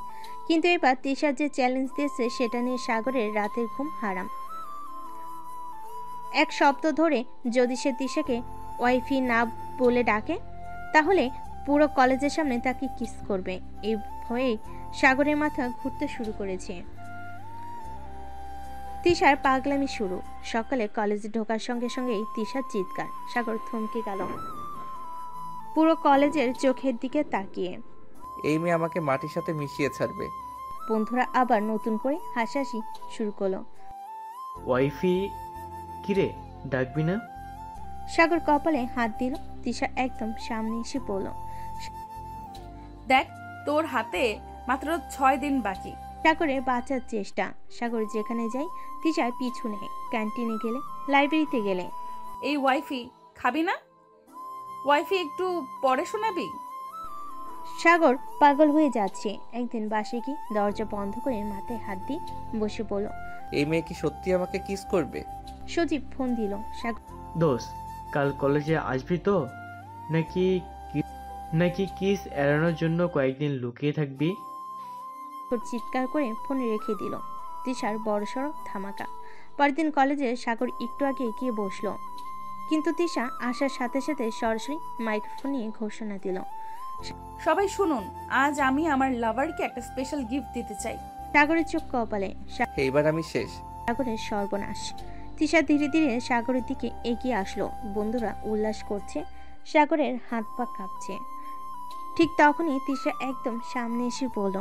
কিন্তু এবার তিশার যে চ্যালেঞ্জ দিয়েছে সেটা নিয়ে সাগরের রাতের ঘুম হারাম। 1 সপ্তাহ ধরে যদি সে তিশাকে ওয়াইফি না বলে ডাকে, তাহলে পুরো কলেজের সামনে তাকে কিস করবে। এই ভয়ে সাগরের মাথা ঘুরতে শুরু করেছে। তিশার পাগলামি শুরু। সকালে কলেজে ঢোকার সঙ্গে সঙ্গেই তিশার চিৎকার। সাগর থমকে গেল, পুরো কলেজের চোখের দিকে তাকিয়ে। এই মেয়ে আমাকে মাটির সাথে মিশিয়ে ছাড়বে। বন্ধুরা আবার নতুন করে হাসাহাসি শুরু করলো। ওয়াইফি কিরে, ডাকবি না? সাগর কপালে হাত দিল। তিশা একদম সামনে এসে বলল, দেখ তোর হাতে মাত্র 6 দিন বাকি। সাগরের বাঁচার চেষ্টা। সাগর যেখানে যায় তিশার পিছু নেয়। ক্যান্টিনে গেলে, লাইব্রেরিতে গেলে। এই ওয়াইফি খাবি না? ওয়াইফি একটু পরে শোনাবি? সাগর পাগল হয়ে যাচ্ছে। একদিন বাসে গিয়ে দরজা বন্ধ করে মাথায় হাত দিয়ে বসে পড়ল। এই মেয়ে কি সত্যি আমাকে কিস করবে? সজীব ফোন দিল। সাগর, দোস্ত কাল কলেজে আসবি তো? নাকি নাকি কিস এড়ানোর জন্য কয়েকদিন লুকিয়ে থাকবি? চিৎকার করে ফোন রেখে দিল। তিশার বড়সড় ধামাকা। পরদিন কলেজে সাগর একটু আগে গিয়ে বসলো, কিন্তু তিশা আসার সাথে সাথে সরাসরি মাইক্রোফোন নিয়ে ঘোষণা দিল, সবাই শুনুন, আজ আমি আমার লাভারকে একটা স্পেশাল গিফট দিতে চাই। সাগরের চোখ কপালে। এইবার আমি শেষ। সাগরের সর্বনাশ। তিশা ধীরে ধীরে সাগরের দিকে এগিয়ে আসলো। বন্ধুরা উল্লাস করছে, সাগরের হাত পা কাঁপছে। ঠিক তখনই তিশা একদম সামনে এসে বলল,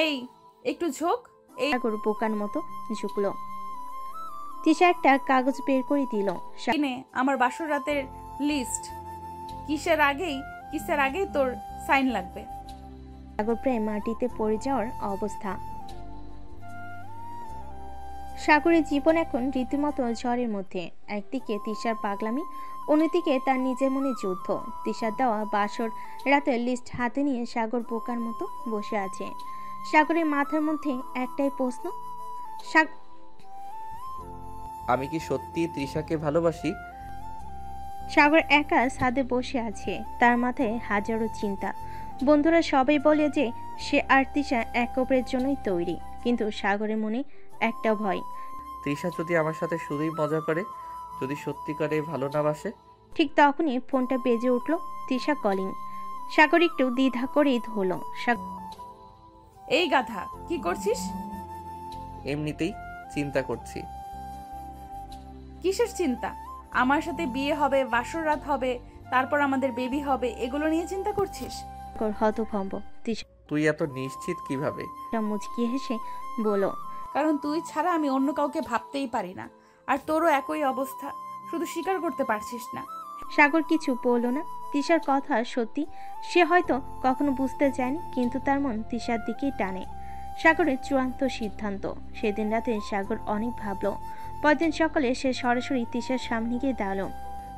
এই একটু ঝোঁক। সাগর বোকার মতো ঝুঁকলো। তিশা একটা কাগজ বের করে দিল। আমার বাসর রাতের লিস্ট। কিসের আগেই তোর সাইন লাগবে। সাগর প্রায় মাটিতে পড়ে যাওয়ার অবস্থা। সাগরের জীবন এখন রীতিমতো ঝড়ের মধ্যে। একদিকে তিশার পাগলামি, অন্যদিকে তার নিজের মনে যুদ্ধ। তিশার দেওয়া বাসর রাতের লিস্ট হাতে নিয়ে সাগর বোকার মতো বসে আছে। সাগরের মাথার মধ্যে একটাই প্রশ্ন, আমি কি সত্যি তৃষাকে ভালোবাসি? সাগর একা ছাদে বসে আছে, তার মাথায় হাজারো চিন্তা। বন্ধুরা সবাই বলে যে সে আর তৃষা এক অপরের জন্যই তৈরি, কিন্তু সাগরের মনে একটা ভয়। তৃষা যদি আমার সাথে শুধুই মজা করে, যদি সত্যিকারে ভালো না বাসে? ঠিক তখনই ফোনটা বেজে উঠল। তৃষা কলিং। সাগর একটু দ্বিধা করেই ধরল। এই গাধা, কি করছিস? এমনিতেই চিন্তা করছি। কিসের চিন্তা? আমার সাথে বিয়ে হবে, বাসর রাত হবে, তারপর আমাদের বেবি হবে, এগুলো নিয়ে চিন্তা করছিস? হতভম্ব। তুই এত নিশ্চিত কিভাবে? মুচকি হেসে বলো, কারণ তুই ছাড়া আমি অন্য কাউকে ভাবতেই পারি না, আর তোরও একই অবস্থা, শুধু স্বীকার করতে পারছিস না। সাগর কিছু বলল না। তিশার কথা সত্যি, সে হয়তো কখনো বুঝতে চায়নি, কিন্তু তার মন তিশার দিকেই টানে। সাগরের চূড়ান্ত সিদ্ধান্ত। সেদিন রাতে সাগর অনেক ভাবলো। পরদিন সকালে সে সরাসরি তিশার সামনে গিয়ে দাঁড়ালো।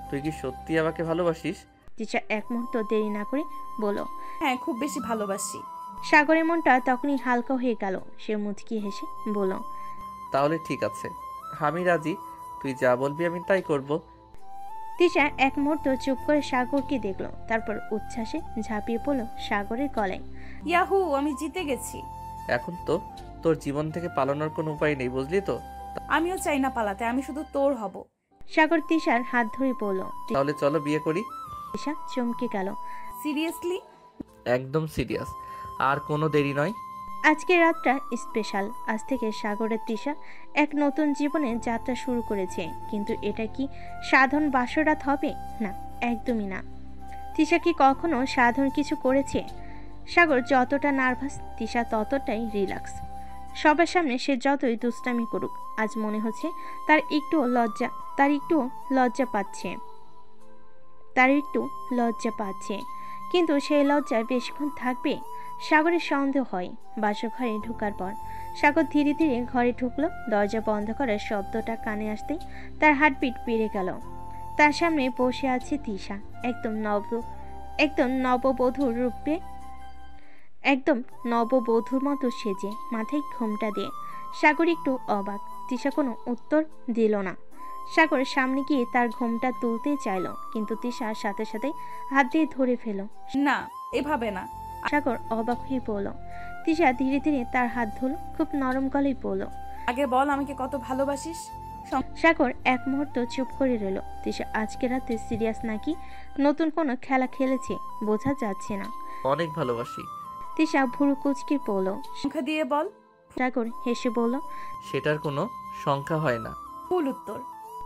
তুই কি সত্যি আমাকে ভালোবাসিস? তিশা এক মুহূর্ত দেরি না করে বলো, হ্যাঁ, খুব বেশি ভালোবাসি। সাগরের মনটা তখনই হালকা হয়ে গেল। সে মুচকি হেসে বলল, তাহলে ঠিক আছে, আমি রাজি। তুই যা বলবি আমি তাই করব। তিশা এক মুহূর্ত চুপ করে সাগরকে দেখলো, তারপর উচ্ছ্বাসে ঝাঁপিয়ে পড়ল সাগরের গলায়। ইয়াহু, আমি জিতে গেছি। এখন তো তোর জীবন থেকে পালানোর কোনো উপায় নেই, বুঝলি তো? আমিও চাই না পালাতে, আমি শুধু তোর হব। সাগর তিশার হাত ধরে বলল, তাহলে চলো বিয়ে করি। তিশা চমকে গেল। সিরিয়াসলি? একদম সিরিয়াস, আর কোনো দেরি নয়। আজকের রাতটা স্পেশাল। আজ থেকে সাগরের তিশা এক নতুন জীবনের যাত্রা শুরু করেছে। কিন্তু এটা কি সাধারণ বাসরাত হবে? না, একদমই না। তিশা কি কখনো সাধারণ কিছু করেছে? সাগর যতটা নার্ভাস, তিশা ততটাই রিল্যাক্স। সবার সামনে সে যতই দুষ্টামি করুক, আজ মনে হচ্ছে তার একটু লজ্জা পাচ্ছে। কিন্তু সেই লজ্জা বেশিক্ষণ থাকবে? সাগরের সন্দেহ হয়। বাসঘরে ঢোকার পর সাগর ধীরে ধীরে ঘরে ঢুকলো। দরজা বন্ধ করার শব্দটা কানে আসতেই তার হার্টবিট বেড়ে গেল। তার সামনে বসে আছে তিশা, একদম নববধূর মতো সেজে, মাথায় ঘোমটা দিয়ে। সাগর একটু অবাক। তিশা কোনো উত্তর দিল না। সাগর সামনে গিয়ে তার ঘোমটা তুলতে চাইল, কিন্তু তিশা সাথে সাথে হাত দিয়ে ধরে ফেল। না, এভাবে না। সাগর অবাক হয়ে বলল। তিশা ধীরে ধীরে তার হাত ধরল, খুব নরম গলায় বলল, আগে বল আমাকে কত ভালোবাসিস। সাগর এক মুহূর্ত চুপ করে রইল। তিশা আজকে রাতে সিরিয়াস নাকি নতুন কোনো খেলা খেলেছে বোঝা যাচ্ছে না। অনেক ভালোবাসি। তিশা ভুরু কুচকে বলল, সংখ্যা দিয়ে বল। সাগর হেসে বলল, সেটার কোনো সংখ্যা হয় না। ভুল উত্তর।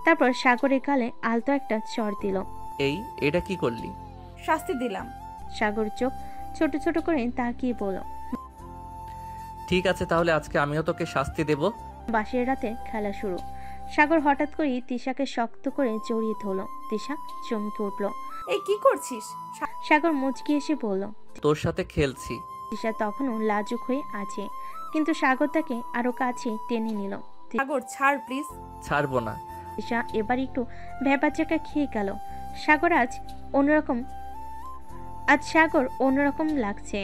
তারপর সাগরের গালে আলতো একটা চড় দিল। এটা কি করলি? শাস্তি দিলাম। সাগর চোখ ছোট ছোট করে তাকিয়ে বলল, ঠিক আছে, তাহলে আজকে আমিও তোকে শাস্তি দেব। বাসের রাতে খেলা শুরু। সাগর হঠাৎ করেই তিশাকে শক্ত করে জড়িয়ে ধরল। তিশা চমকে উঠল। এই কি করছিস? সাগর মুচকি এসে বলল, তোর সাথে খেলছি। তিশা তখনও লাজুক হয়ে আছে, কিন্তু সাগর তাকে আরো কাছে টেনে নিল। সাগর ছাড় প্লিজ। ছাড়বো না। তিশা এবার একটু ভ্যাপাচাকা খেয়ে গেল। সাগর অন্যরকম লাগছে।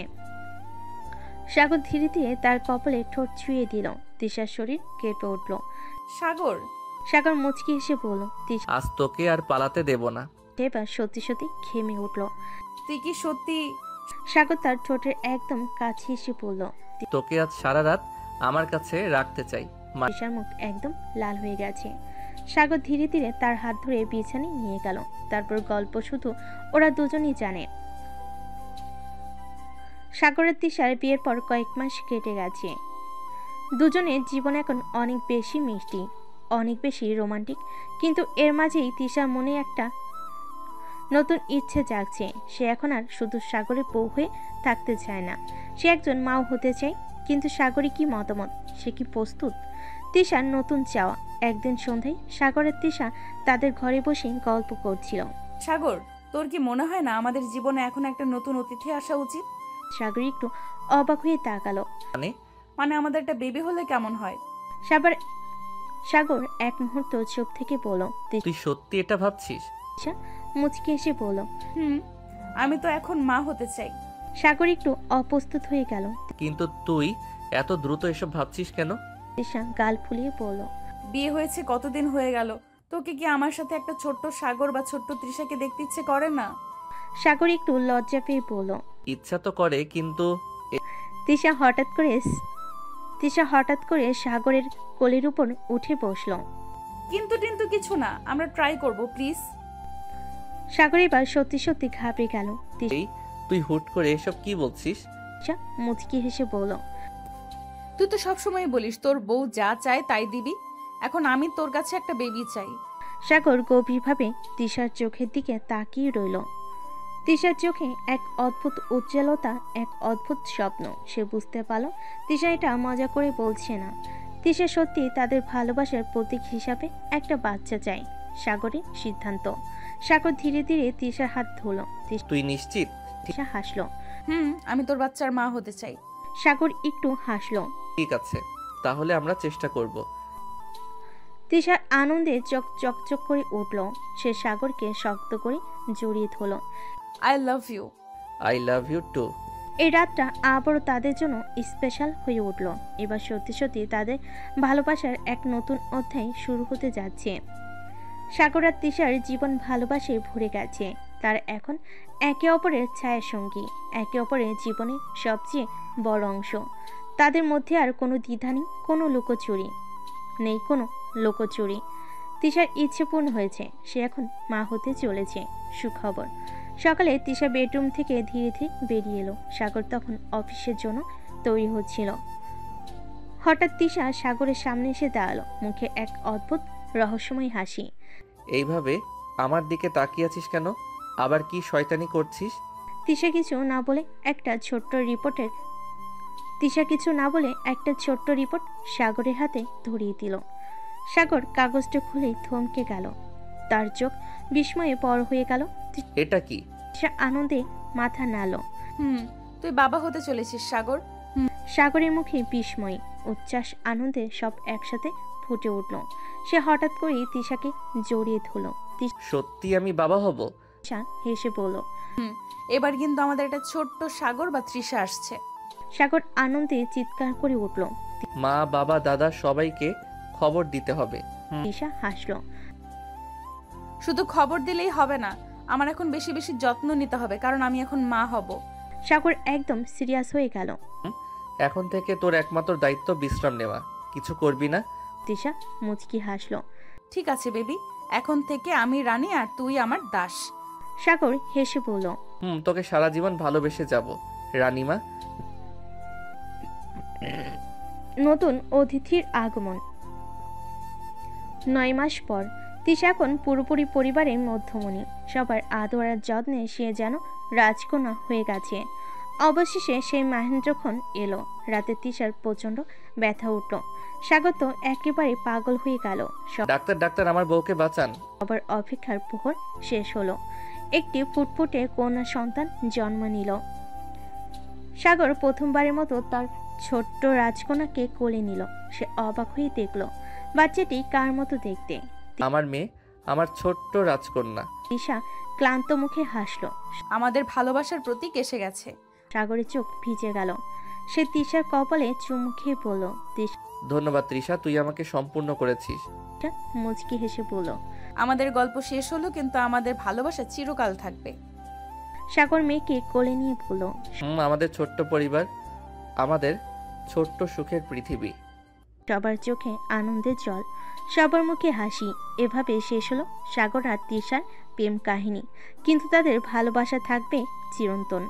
সাগর ধীরে ধীরে তার কপালে ঠোঁট ছুঁয়ে দিল। তিশার শরীর কেঁপে উঠল। সাগর মুচকি এসে বলল, তিশা আজ তোকে আর পালাতে দেব না। এবার সত্যি সত্যি ঘেমে উঠল। তুই কি সত্যি? সাগর তার ঠোঁটের একদম কাছে এসে বলল, তোকে আজ সারা রাত আমার কাছে রাখতে চাই। তিশার মুখ একদম লাল হয়ে গেছে। সাগর ধীরে ধীরে তার হাত ধরে বিছানায় নিয়ে গেল। তারপর গল্প শুধু ওরা দুজনই জানে। সাগরের তিশার বিয়ের পর কয়েক মাস কেটে গেছে। দুজনের জীবন এখন অনেক বেশি মিষ্টি, অনেক বেশি রোমান্টিক। কিন্তু এর মাঝেই তিশার মনে একটা নতুন ইচ্ছে জাগছে। সে এখন আর শুধু সাগরের বউ হয়ে থাকতে চায় না, সে একজন মাও হতে চায়। কিন্তু সাগরে কি মতামত? সে কি প্রস্তুত? তিশার নতুন চাওয়া। একদিন সন্ধ্যায় সাগরের তিশা তাদের ঘরে বসে গল্প করছিল। সাগর, তোর কি মনে হয় না আমাদের জীবনে এখন একটা নতুন অতিথি আসা উচিত? সাগর একটু অবাক হয়ে তাকালো। মানে আমাদের একটা বেবি হলে কেমন হয়? সাগর এক মুহূর্ত চুপ থেকে বলল, তুই সত্যি এটা ভাবছিস? তিশা মুচকি এসে বলল, আমি তো এখন মা হতে চাই। সাগর একটু অপ্রস্তুত হয়ে গেল। কিন্তু তুই এত দ্রুত এসব ভাবছিস কেন? তিশা গাল ফুলিয়ে বলল, বিয়ে হয়েছে কতদিন হয়ে গেল, তোকে কি আমার সাথে একটা ছোট্ট সাগর বা ছোট্ট তৃষাকে দেখতে ইচ্ছে করে না? সাগর একটু লজ্জা পেয়ে বলল, ইচ্ছা তো করে, কিন্তু তিশা হঠাৎ করে সাগরের কোলের উপর উঠে বসল। কিন্তু কিছু না, আমরা ট্রাই করব প্লিজ। সাগর এবার সত্যি সত্যি ঘাবড়ে গেল। তুই হুট করে এসব কি বলছিস? তিশা মুচকি হেসে বলল, তুই তো সবসময় বলিস তোর বউ যা চায় তাই দিবি, এখন আমি তোর কাছে একটা বেবি চাই। সাগর গভীরভাবে তিশার চোখের দিকে তাকিয়ে রইল। তিশার চোখে এক অদ্ভুত উজ্জ্বলতা, এক অদ্ভুত স্বপ্ন। সে বুঝতে পারল তিশা এটা মজা করে বলছে না। তিশা সত্যি তাদের ভালোবাসার প্রতীক হিসাবে একটা বাচ্চা চাই। সাগরের সিদ্ধান্ত। সাগর ধীরে ধীরে তিশার হাত ধরল। তুই নিশ্চিত? তিশা হাসলো। আমি তোর বাচ্চার মা হতে চাই। সাগর একটু হাসলো। ঠিক আছে, তাহলে আমরা চেষ্টা করব। তিশার আনন্দে চোখ চকচক করে উঠল। সে সাগরকে শক্ত করে জড়িয়ে ধরল। I love you. I love you too. এই রাতটা আবারও তাদের জন্য স্পেশাল হয়ে উঠল। এবার সত্যি সত্যি তাদের ভালোবাসার এক নতুন অধ্যায় শুরু হতে যাচ্ছে। সাগর আর তিশার জীবন ভালোবাসায় ভরে গেছে। তার এখন একে অপরের ছায়া সঙ্গী, একে অপরের জীবনের সবচেয়ে বড় অংশ। তাদের মধ্যে আর কোনো দ্বিধা নেই, কোনো লুকোচুরি। তিশার ইচ্ছে পূর্ণ হয়েছে, সে এখন মা হতে চলেছে। সুখবর। সকালে তিশা বেডরুম থেকে ধীরে ধীরে বেরিয়ে এলো। সাগর তখন অফিসের জন্য তৈরি হচ্ছিল। হঠাৎ তিশা সাগরের সামনে এসে দাঁড়ালো, মুখে এক অদ্ভুত রহস্যময় হাসি। এইভাবে আমার দিকে তাকিয়ে আছিস কেন? আবার কি শয়তানি করছিস? তিশা কিছু না বলে একটা ছোট্ট রিপোর্ট সাগরের হাতে ধরিয়ে দিল। সাগর কাগজটা খুলে থমকে গেল। তার চোখ বিস্ময়ে বড় হয়ে গেল। এটা কি? তিশা আনন্দে মাথা নাড়ল। তুই বাবা হতে চলেছিস সাগর। সাগরের মুখে বিস্ময়, উচ্ছ্বাস, আনন্দে সব একসাথে ফুটে উঠল। সে হঠাৎ করেই তিশাকে জড়িয়ে ধরল। সত্যি আমি বাবা হব? তিশা হেসে বলল, এবার কিন্তু আমাদের একটা ছোট্ট সাগর বা তৃষা আসছে। সাগর আনন্দে চিৎকার করে উঠল। মা, বাবা, দাদা সবাইকে খবর দিতে হবে। তিশা হাসল। শুধু খবর দিলেই হবে না, আমার এখন বেশি বেশি যত্ন নিতে হবে, কারণ আমি এখন মা হব। সাগর একদম সিরিয়াস হয়ে গেল। এখন থেকে তোর একমাত্র দায়িত্ব বিশ্রাম নেওয়া, কিছু করবি না। তিশা মুচকি হাসল। ঠিক আছে বেবি, এখন থেকে আমি রানী আর তুই আমার দাস। সাগর হেসে বলল, তোকে সারা জীবন ভালোবেসে যাব রানীমা। নতুন অতিথির আগমন। 9 মাস পর তিশা এখন পুরোপুরি পরিবারের মধ্যমণি। সবার আদর আর যত্নে সে যেন রাজকন্যা হয়ে গেছে। অবশেষে সেই মহেন্দ্রক্ষণ এলো। রাতে তিশার প্রচন্ড ব্যথা উঠল। সাগর তো একেবারে পাগল হয়ে গেল। ডাক্তার আমার বউকে বাঁচান। আবার অপেক্ষার প্রহর শেষ হলো। একটি ফুটফুটে কন্যা সন্তান জন্ম নিল। সাগর প্রথমবারের মতো তার ছোট্ট রাজকন্যাকে কোলে নিল। সে অবাক হয়ে দেখল বাচ্চাটি কার মতো দেখতে। আমার মেয়ে, আমার ছোট্ট রাজকন্যা। তৃষা ক্লান্ত মুখে হাসলো। আমাদের ভালোবাসার প্রতীক এসে গেছে। সাগরের চোখ ভিজে গেল। সে তৃষার কপালে চুমু খেয়ে বলল, ধন্যবাদ তৃষা, তুই আমাকে সম্পূর্ণ করেছিস। মুচকি হেসে বলল, আমাদের গল্প শেষ হলো, কিন্তু আমাদের ভালোবাসা চিরকাল থাকবে। সাগর মেয়েকে কোলে নিয়ে বলল, আমাদের ছোট্ট পরিবার, আমাদের ছোট্ট সুখের পৃথিবী। সবার চোখে আনন্দের জল, সবার মুখে হাসি। এভাবে শেষ হলো সাগর আর তৃষার প্রেম কাহিনী, কিন্তু তাদের ভালোবাসা থাকবে চিরন্তন।